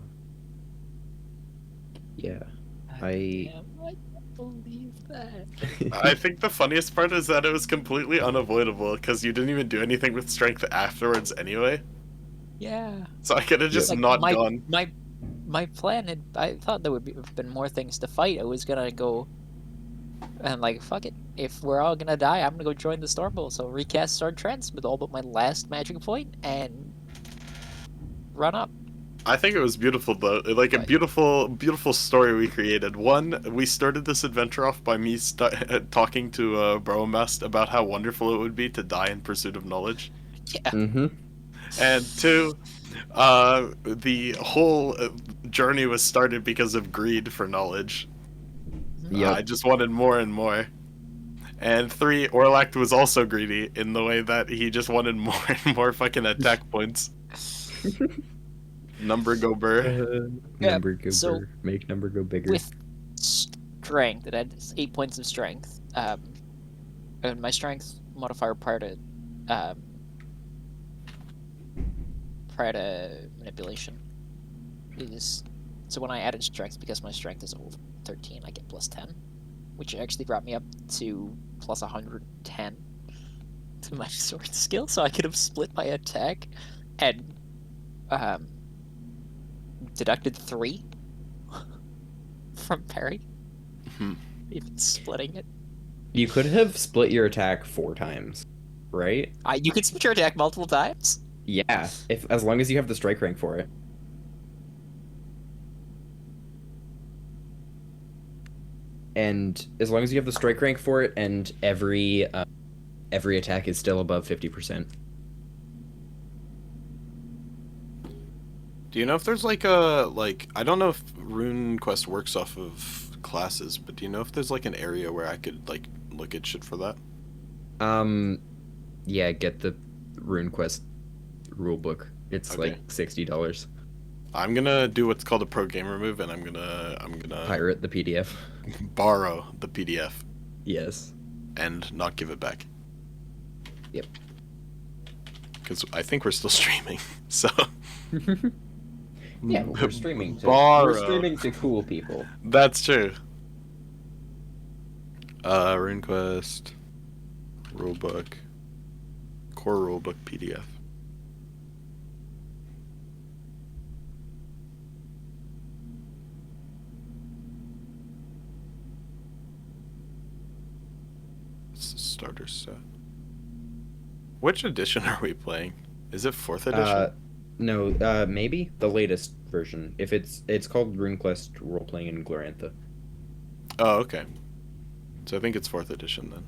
Yeah. I can't believe that. I think the funniest part is that it was completely unavoidable because you didn't even do anything with strength afterwards anyway. Yeah. So I could have just not gone. My plan had. I thought there would have been more things to fight. I was gonna go and like, fuck it. If we're all gonna die, I'm gonna go join the Stormbolt. So recast Sword Trance with all but my last magic point and run up. I think it was beautiful though. Like a beautiful story we created. One, we started this adventure off by me talking to Bromast about how wonderful it would be to die in pursuit of knowledge. Yeah. And two, the whole journey was started because of greed for knowledge. I just wanted more and more. And three, Orlac was also greedy in the way that he just wanted more and more fucking attack points. Number go burr. Number go so burr. Make number go bigger. With strength, it had 8 points of strength. And my strength modifier prior to manipulation is, so when I added strength, because my strength is over 13, I get plus 10, which actually brought me up to plus 110 to my sword skill, so I could have split my attack and deducted 3 from parry. even splitting it. You could have split your attack 4 times, right? You can split your attack multiple times? Yeah, as long as you have the strike rank for it. And as long as you have the strike rank for it, and every attack is still above 50%. Do you know if there's like a I don't know if Rune Quest works off of classes, but do you know if there's like an area where I could like look at shit for that? Yeah, get the RuneQuest rulebook. It's Okay. like $60. I'm gonna do what's called a pro gamer move, and I'm gonna Pirate the PDF. borrow the PDF Yes. and not give it back. Yep. Because I think we're still streaming, so. Yeah, we're streaming to Borrow. cool people. That's true. RuneQuest rulebook, core rulebook PDF. It's the starter set. Which edition are we playing? Is it 4th edition? No, maybe the latest version. If it's called RuneQuest Role Playing in Glorantha. Oh, okay. So I think it's 4th edition then.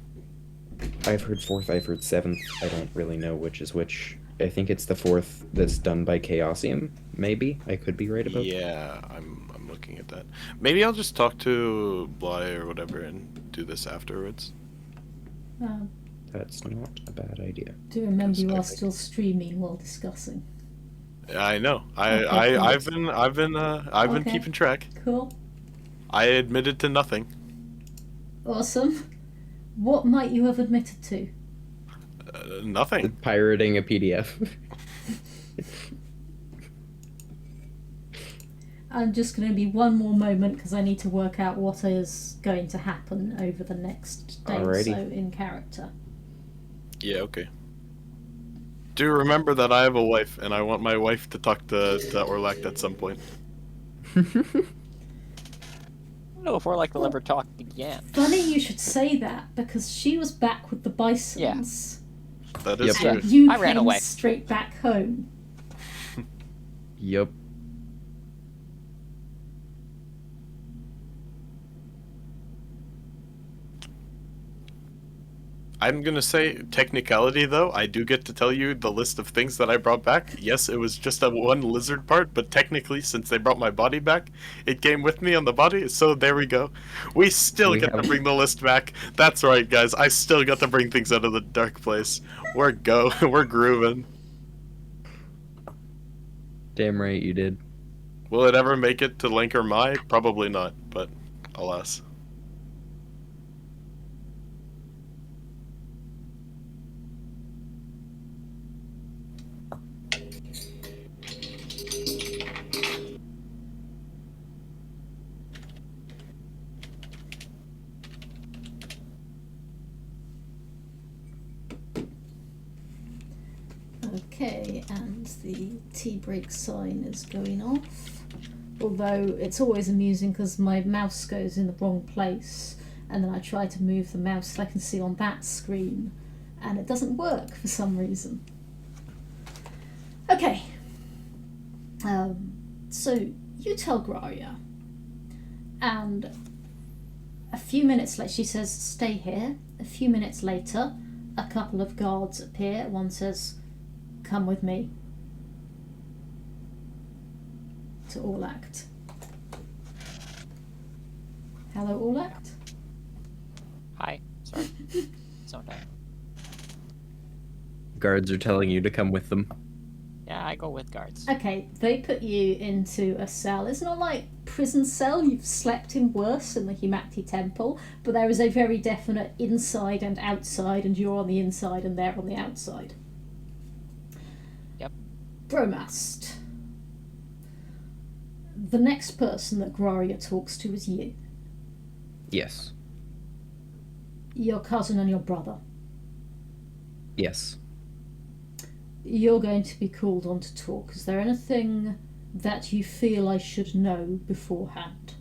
I've heard 4th, I've heard 7th. I don't really know which is which. I think it's the 4th that's done by Chaosium. Maybe I could be right about. Yeah, I'm looking at that. Maybe I'll just talk to Bly or whatever and do this afterwards. That's not a bad idea. Do remember you I are think- still streaming while discussing. I know. Okay, I've cool. been Okay. keeping track. Cool. I admitted to nothing. Awesome. What might you have admitted to? Nothing. Pirating a PDF. I'm just going to be one more moment because I need to work out what is going to happen over the next day or Alrighty. so in character. Yeah, okay. Do remember that I have a wife, and I want my wife to talk to Orlac at some point. I don't know if Warlock will ever talk again. Funny you should say that because she was back with the bisons. That is Yep. true. And you I ran came away. straight back home. Yup. I'm gonna say, technicality though, I do get to tell you the list of things that I brought back. Yes, it was just a one lizard part, but technically, since they brought my body back, it came with me on the body, so there we go. We still We get to have- bring the list back. That's right, guys, I still got to bring things out of the dark place. We're we're grooving. Damn right you did. Will it ever make it to Link or Mai? Probably not, but alas. Okay, and the tea break sign is going off. Although it's always amusing because my mouse goes in the wrong place and then I try to move the mouse so I can see on that screen and it doesn't work for some reason. Okay. So you tell Graria, and a few minutes later she says, "Stay here." A few minutes later, a couple of guards appear. One says, "Come with me." To Orlact. Hello, Orlact. Hi. Sorry. So no. Guards are telling you to come with them. Yeah, I go with guards. Okay, they put you into a cell. It's not like prison cell. You've slept in worse in the Humanity Temple, but there is a very definite inside and outside, and you're on the inside and they're on the outside. Yep. Bromast. The next person that Graria talks to is you. Yes. Your cousin and your brother. Yes. You're going to be called on to talk. Is there anything that you feel I should know beforehand?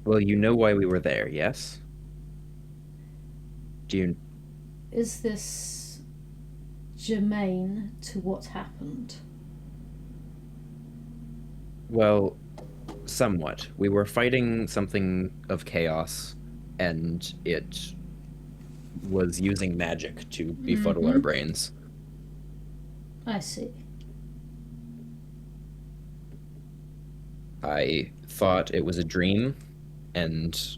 Well, you know why we were there, yes? Do you... Is this germane to what happened? Well, somewhat. We were fighting something of chaos, and it was using magic to befuddle our brains. I see. I thought it was a dream, and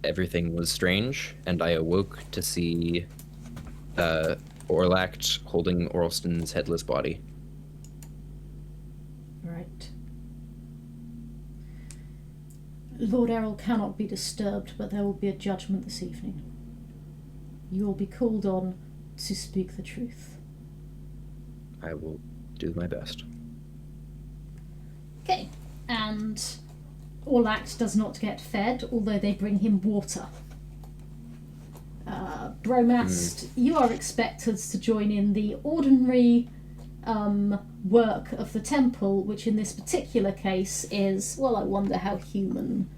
everything was strange, and I awoke to see Orlact holding Orlston's headless body. Right. Lord Errol cannot be disturbed, but there will be a judgment this evening. You will be called on to speak the truth. I will do my best. Okay, and Orlact does not get fed, although they bring him water. Bromast, you are expected to join in the ordinary work of the temple, which in this particular case is, well, I wonder how human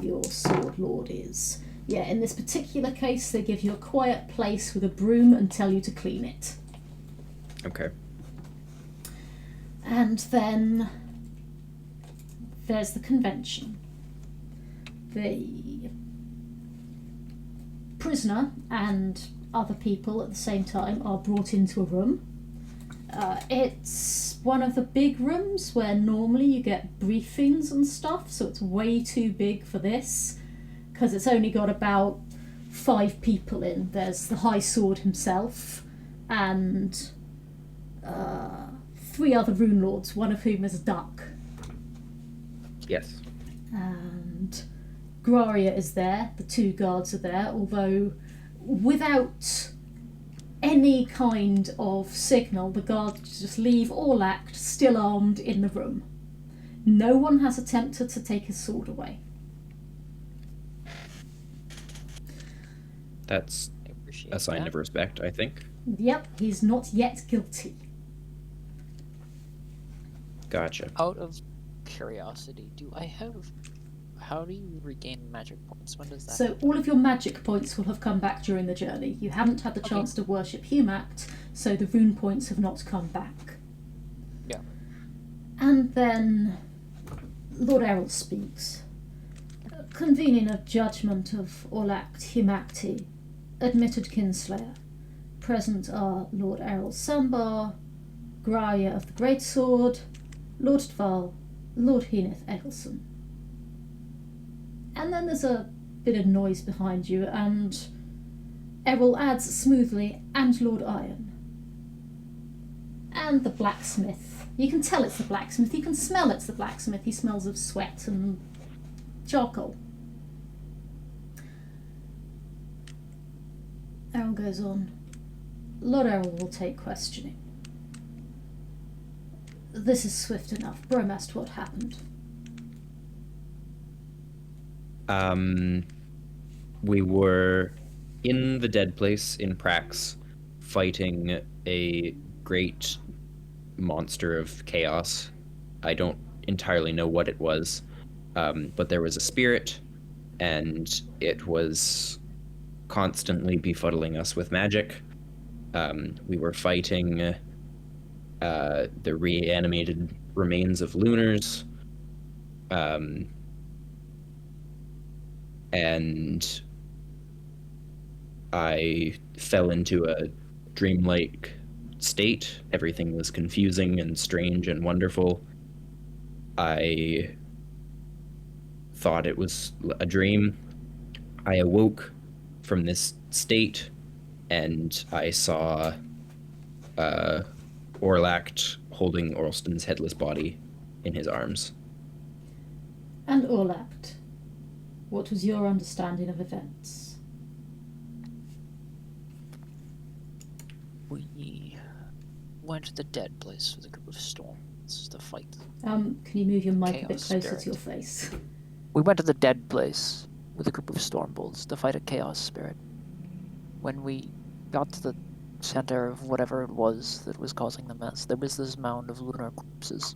your sword lord is. Yeah, in this particular case, they give you a quiet place with a broom and tell you to clean it. Okay. And then there's the convention. The prisoner and other people at the same time are brought into a room. It's one of the big rooms where normally you get briefings and stuff, so it's way too big for this, because it's only got about 5 people in. There's the High Sword himself, and 3 other Rune Lords, one of whom is a duck. Yes. And Graria is there, the 2 guards are there, although without any kind of signal, the guards just leave Orlact still armed in the room. No one has attempted to take his sword away. That's I appreciate a sign that. of respect, I think. Yep, he's not yet guilty. Gotcha. Out of curiosity, how do you regain magic points? When does that So happen? all of your magic points will have come back during the journey. You haven't had the Okay. chance to worship Humact, so the rune points have not come back. Yeah. And then Lord Errol speaks. Convening a judgment of Orlact Humacti, admitted Kinslayer. Present are Lord Errol Sambar, Graia of the Great Sword, Lord Dval, Lord Heneth Eggleston. And then there's a bit of noise behind you, and Errol adds smoothly, and Lord Iron. And the blacksmith. You can tell it's the blacksmith, you can smell it's the blacksmith. He smells of sweat and charcoal. Errol goes on. Lord Errol will take questioning. This is swift enough. Bromast, what happened? We were in the dead place in Prax, fighting a great monster of chaos. I don't entirely know what it was, but there was a spirit, and it was constantly befuddling us with magic. We were fighting the reanimated remains of Lunars, and I fell into a dreamlike state. Everything was confusing and strange and wonderful. I thought it was a dream. I awoke from this state, and I saw Orlact holding Orlston's headless body in his arms. And Orlact, what was your understanding of events? We went to the dead place with a group of storms to fight. Can you move your mic a bit Chaos closer spirit. to your face? We went to the dead place with a group of stormbolts to fight a chaos spirit. When we got to the center of whatever it was that was causing the mess, there was this mound of lunar corpses.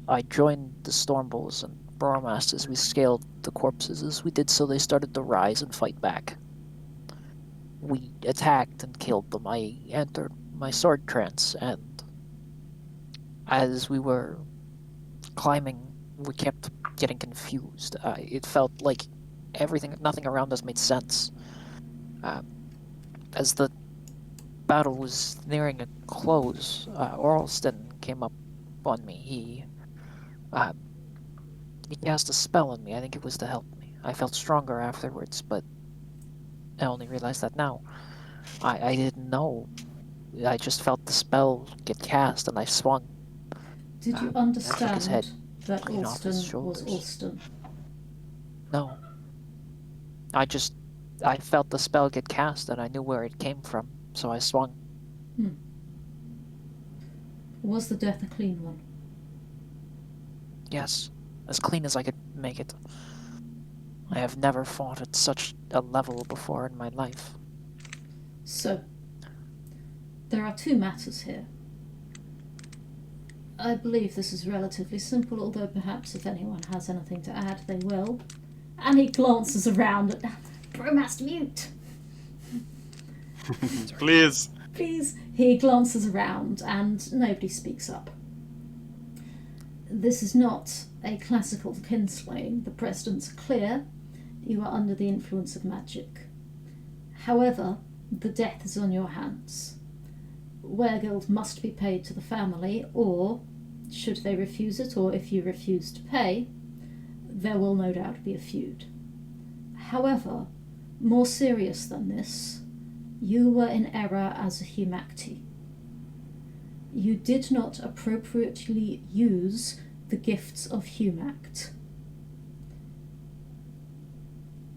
I joined the stormbolts and Bromast, as we scaled the corpses, as we did so, they started to rise and fight back. We attacked and killed them. I entered my sword trance, and as we were climbing, we kept getting confused. It felt like nothing around us made sense. As the battle was nearing a close, Orlston came up on me. He cast a spell on me. I think it was to help me. I felt stronger afterwards, but I only realized that now. I didn't know. I just felt the spell get cast, and I swung. Did you took his understand head that clean off his Alston was shoulders. Alston? No. I felt the spell get cast, and I knew where it came from, so I swung. Was the death a clean one? Yes, as clean as I could make it. I have never fought at such a level before in my life. So, there are two matters here. I believe this is relatively simple, although perhaps if anyone has anything to add, they will. And he glances around at Bromast, mute! Please. Please. He glances around and nobody speaks up. This is not a classical kinslaying. The precedents are clear. You are under the influence of magic. However, the death is on your hands. Weregild must be paid to the family, or, should they refuse it, or if you refuse to pay, there will no doubt be a feud. However, more serious than this, you were in error as a Humacti. You did not appropriately use the gifts of Humact.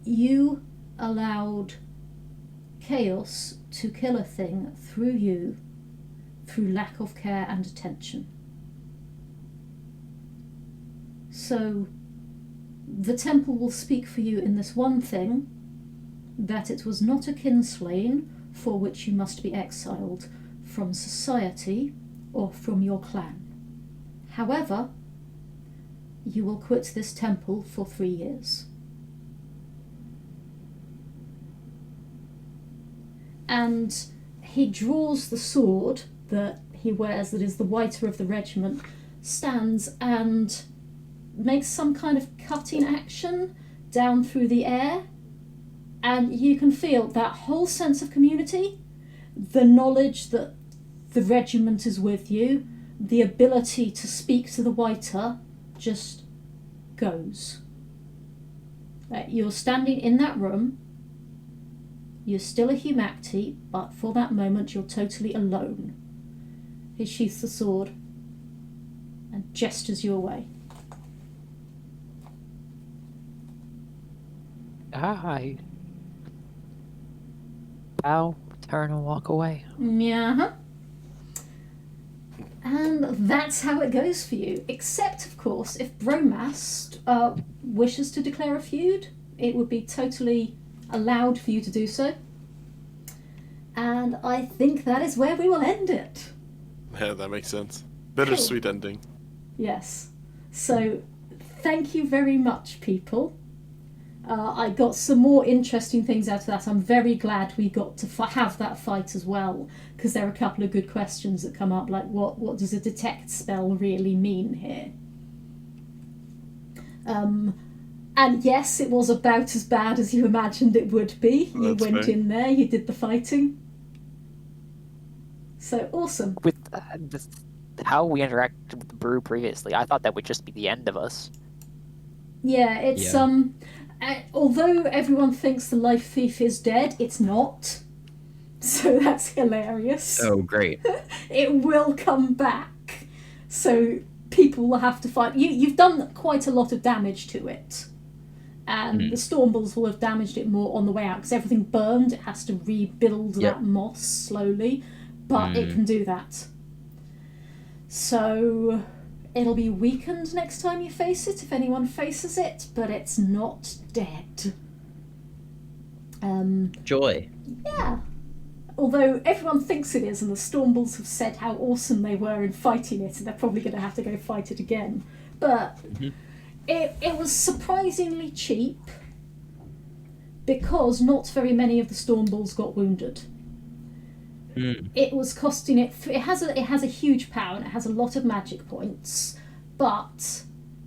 You allowed chaos to kill a thing through you, through lack of care and attention. So, the temple will speak for you in this one thing, that it was not a kinslaying for which you must be exiled from society or from your clan. However, you will quit this temple for 3 years. And he draws the sword that he wears, that is the whiter of the regiment, stands and makes some kind of cutting action down through the air, and you can feel that whole sense of community, the knowledge that the regiment is with you, the ability to speak to the whiter just goes. You're standing in that room, you're still a Humacti, but for that moment you're totally alone. He sheaths the sword and gestures you away. I bow, turn, and walk away. Yeah. And that's how it goes for you. Except, of course, if Bromast wishes to declare a feud, it would be totally allowed for you to do so. And I think that is where we will end it. Yeah, that makes sense. Bittersweet ending. Yes. So, thank you very much, people. I got some more interesting things out of that. I'm very glad we got to have that fight as well, because there are a couple of good questions that come up, like what does a detect spell really mean here? And yes, it was about as bad as you imagined it would be. You That's went fair. in there, you did the fighting. So awesome. With how we interacted with the brew previously, I thought that would just be the end of us. Yeah, it's Yeah. although everyone thinks the Lifethief is dead, it's not. So that's hilarious. Oh, great. It will come back. So people will have to fight. You've done quite a lot of damage to it. And the Stormballs will have damaged it more on the way out, because everything burned. It has to rebuild Yep. that moss slowly. But it can do that. So it'll be weakened next time you face it, if anyone faces it, but it's not dead. Joy. Yeah. Although everyone thinks it is, and the Stormballs have said how awesome they were in fighting it, and they're probably going to have to go fight it again. But It was surprisingly cheap because not very many of the Stormballs got wounded. It was costing it. It has a huge power and it has a lot of magic points, but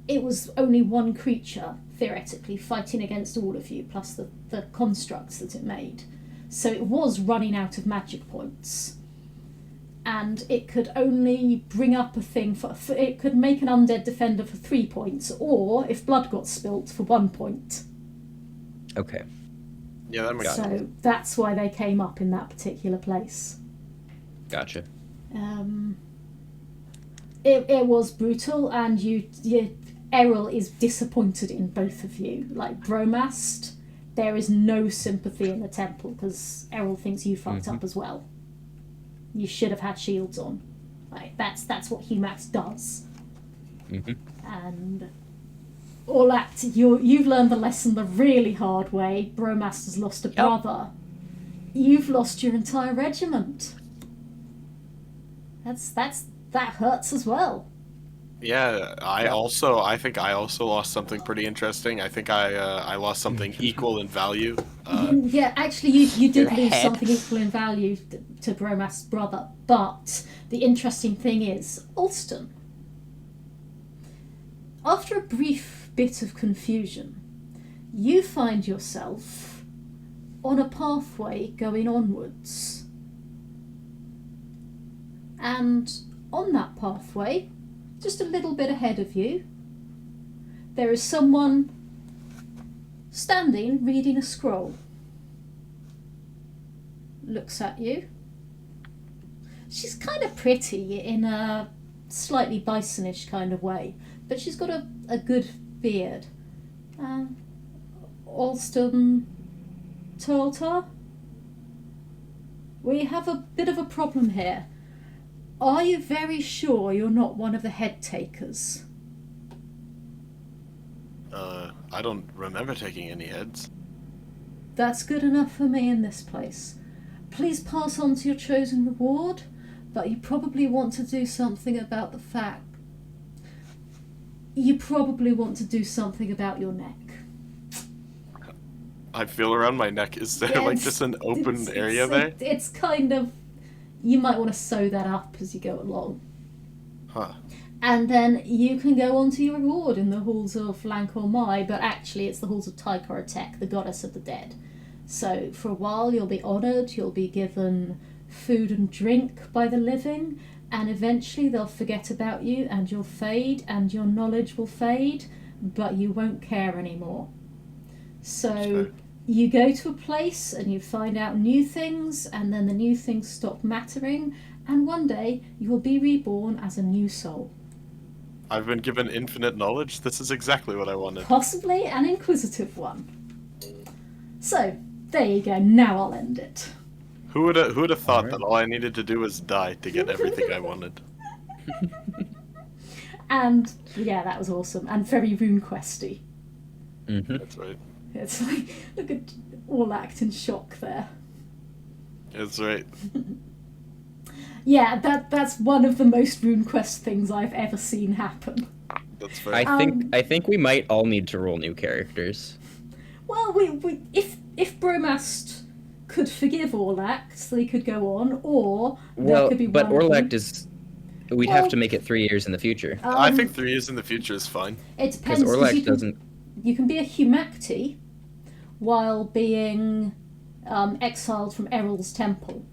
it was only one creature theoretically fighting against all of you, plus the constructs that it made. So it was running out of magic points. And it could only bring up a thing for it could make an undead defender for 3 points, or if blood got spilt, for 1 point. Okay. Yeah, that makes sense. So that's why they came up in that particular place. Gotcha. It was brutal, and Errol is disappointed in both of you. Like Bromast, there is no sympathy in the temple because Errol thinks you fucked up as well. You should have had shields on. Like that's what Humax does. And Orlact, you've learned the lesson the really hard way. Bromast has lost a brother. You've lost your entire regiment. That hurts as well. Yeah, I think I also lost something pretty interesting. I think I lost something equal in value. Yeah, actually, you did Your lose head. something equal in value to Bromast's brother. But the interesting thing is, Alston, after a brief bit of confusion, you find yourself on a pathway going onwards. And on that pathway, just a little bit ahead of you, there is someone standing reading a scroll. Looks at you. She's kind of pretty in a slightly bisonish kind of way, but she's got a good beard. Alston Toltar? We have a bit of a problem here. Are you very sure you're not one of the head takers? I don't remember taking any heads. That's good enough for me in this place. Please pass on to your chosen reward, but you probably want to do something about the fact. You probably want to do something about your neck. I feel around my neck. Is there like just an open area there? It's kind of. You might want to sew that up as you go along. Huh. And then you can go on to your reward in the halls of Lancor Mai, but actually it's the halls of Tykoratek, the goddess of the dead. So for a while you'll be honoured, you'll be given food and drink by the living, and eventually they'll forget about you and you'll fade and your knowledge will fade, but you won't care anymore. So you go to a place and you find out new things, and then the new things stop mattering, and one day you will be reborn as a new soul. I've been given infinite knowledge. This is exactly what I wanted. Possibly an inquisitive one. So, there you go, now I'll end it. Who would have thought Alright. that all I needed to do was die to get everything I wanted? And, yeah, that was awesome, and very RuneQuesty. That's right. It's like, look at Orlact in shock there. That's right. Yeah, that's one of the most RuneQuest things I've ever seen happen. That's right. I think we might all need to roll new characters. Well, we if Bromast could forgive Orlact, they could go on, or there Well, could be but one of them. Orlact is. We'd Well- have to make it 3 years in the future. I think 3 years in the future is fine. It Because depends. 'Cause Orlact you can, doesn't. You can be a Humacti while being exiled from Errol's temple.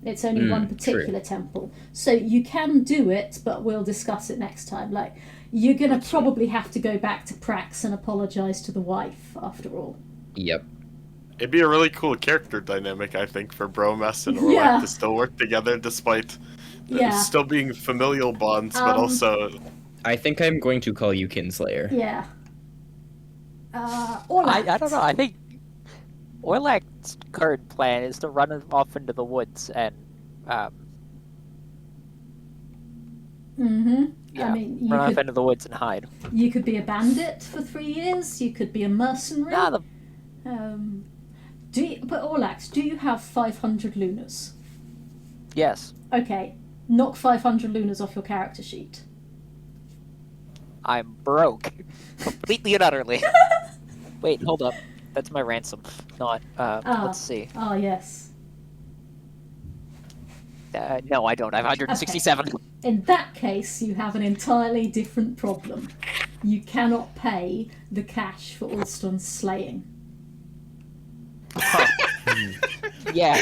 It's only one particular temple. So you can do it, but we'll discuss it next time. Like, you're going to probably have to go back to Prax and apologise to the wife, after all. Yep. It'd be a really cool character dynamic, I think, for Bromast and Orlac Yeah. to still work together despite Yeah. still being familial bonds, but also I think I'm going to call you Kinslayer. Yeah. Orlact. I don't know. I think Orlac's current plan is to run off into the woods and, Mm-hmm. yeah, I mean, run off into the woods and hide. you could be a bandit for 3 years. You could be a mercenary. Nah, But Orlact, do you have 500 lunas? yes. Okay, knock 500 lunas off your character sheet. I'm broke. Completely and utterly. Wait, hold up. That's my ransom. Not, let's see. Ah, yes. No, I don't. I have 167. In that case, you have an entirely different problem. You cannot pay the cash for Alston's slaying. Yeah.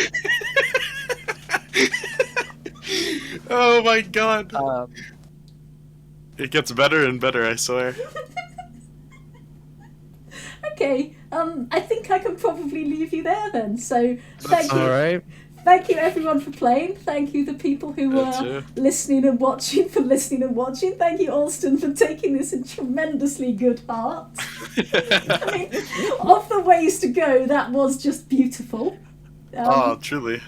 Oh my god. Um, It gets better and better, I swear. Okay, I think I can probably leave you there then. So That's thank you. Alright. Thank you everyone for playing. Thank you the people who That's were it. listening and watching for listening and watching. Thank you Alston for taking this in tremendously good heart. I mean, of the ways to go, that was just beautiful. Oh, truly.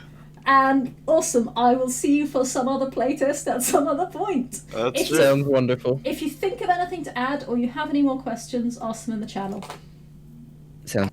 And awesome. I will see you for some other playtest at some other point. That's If true. Sounds wonderful. If you think of anything to add or you have any more questions, ask them in the channel. Sounds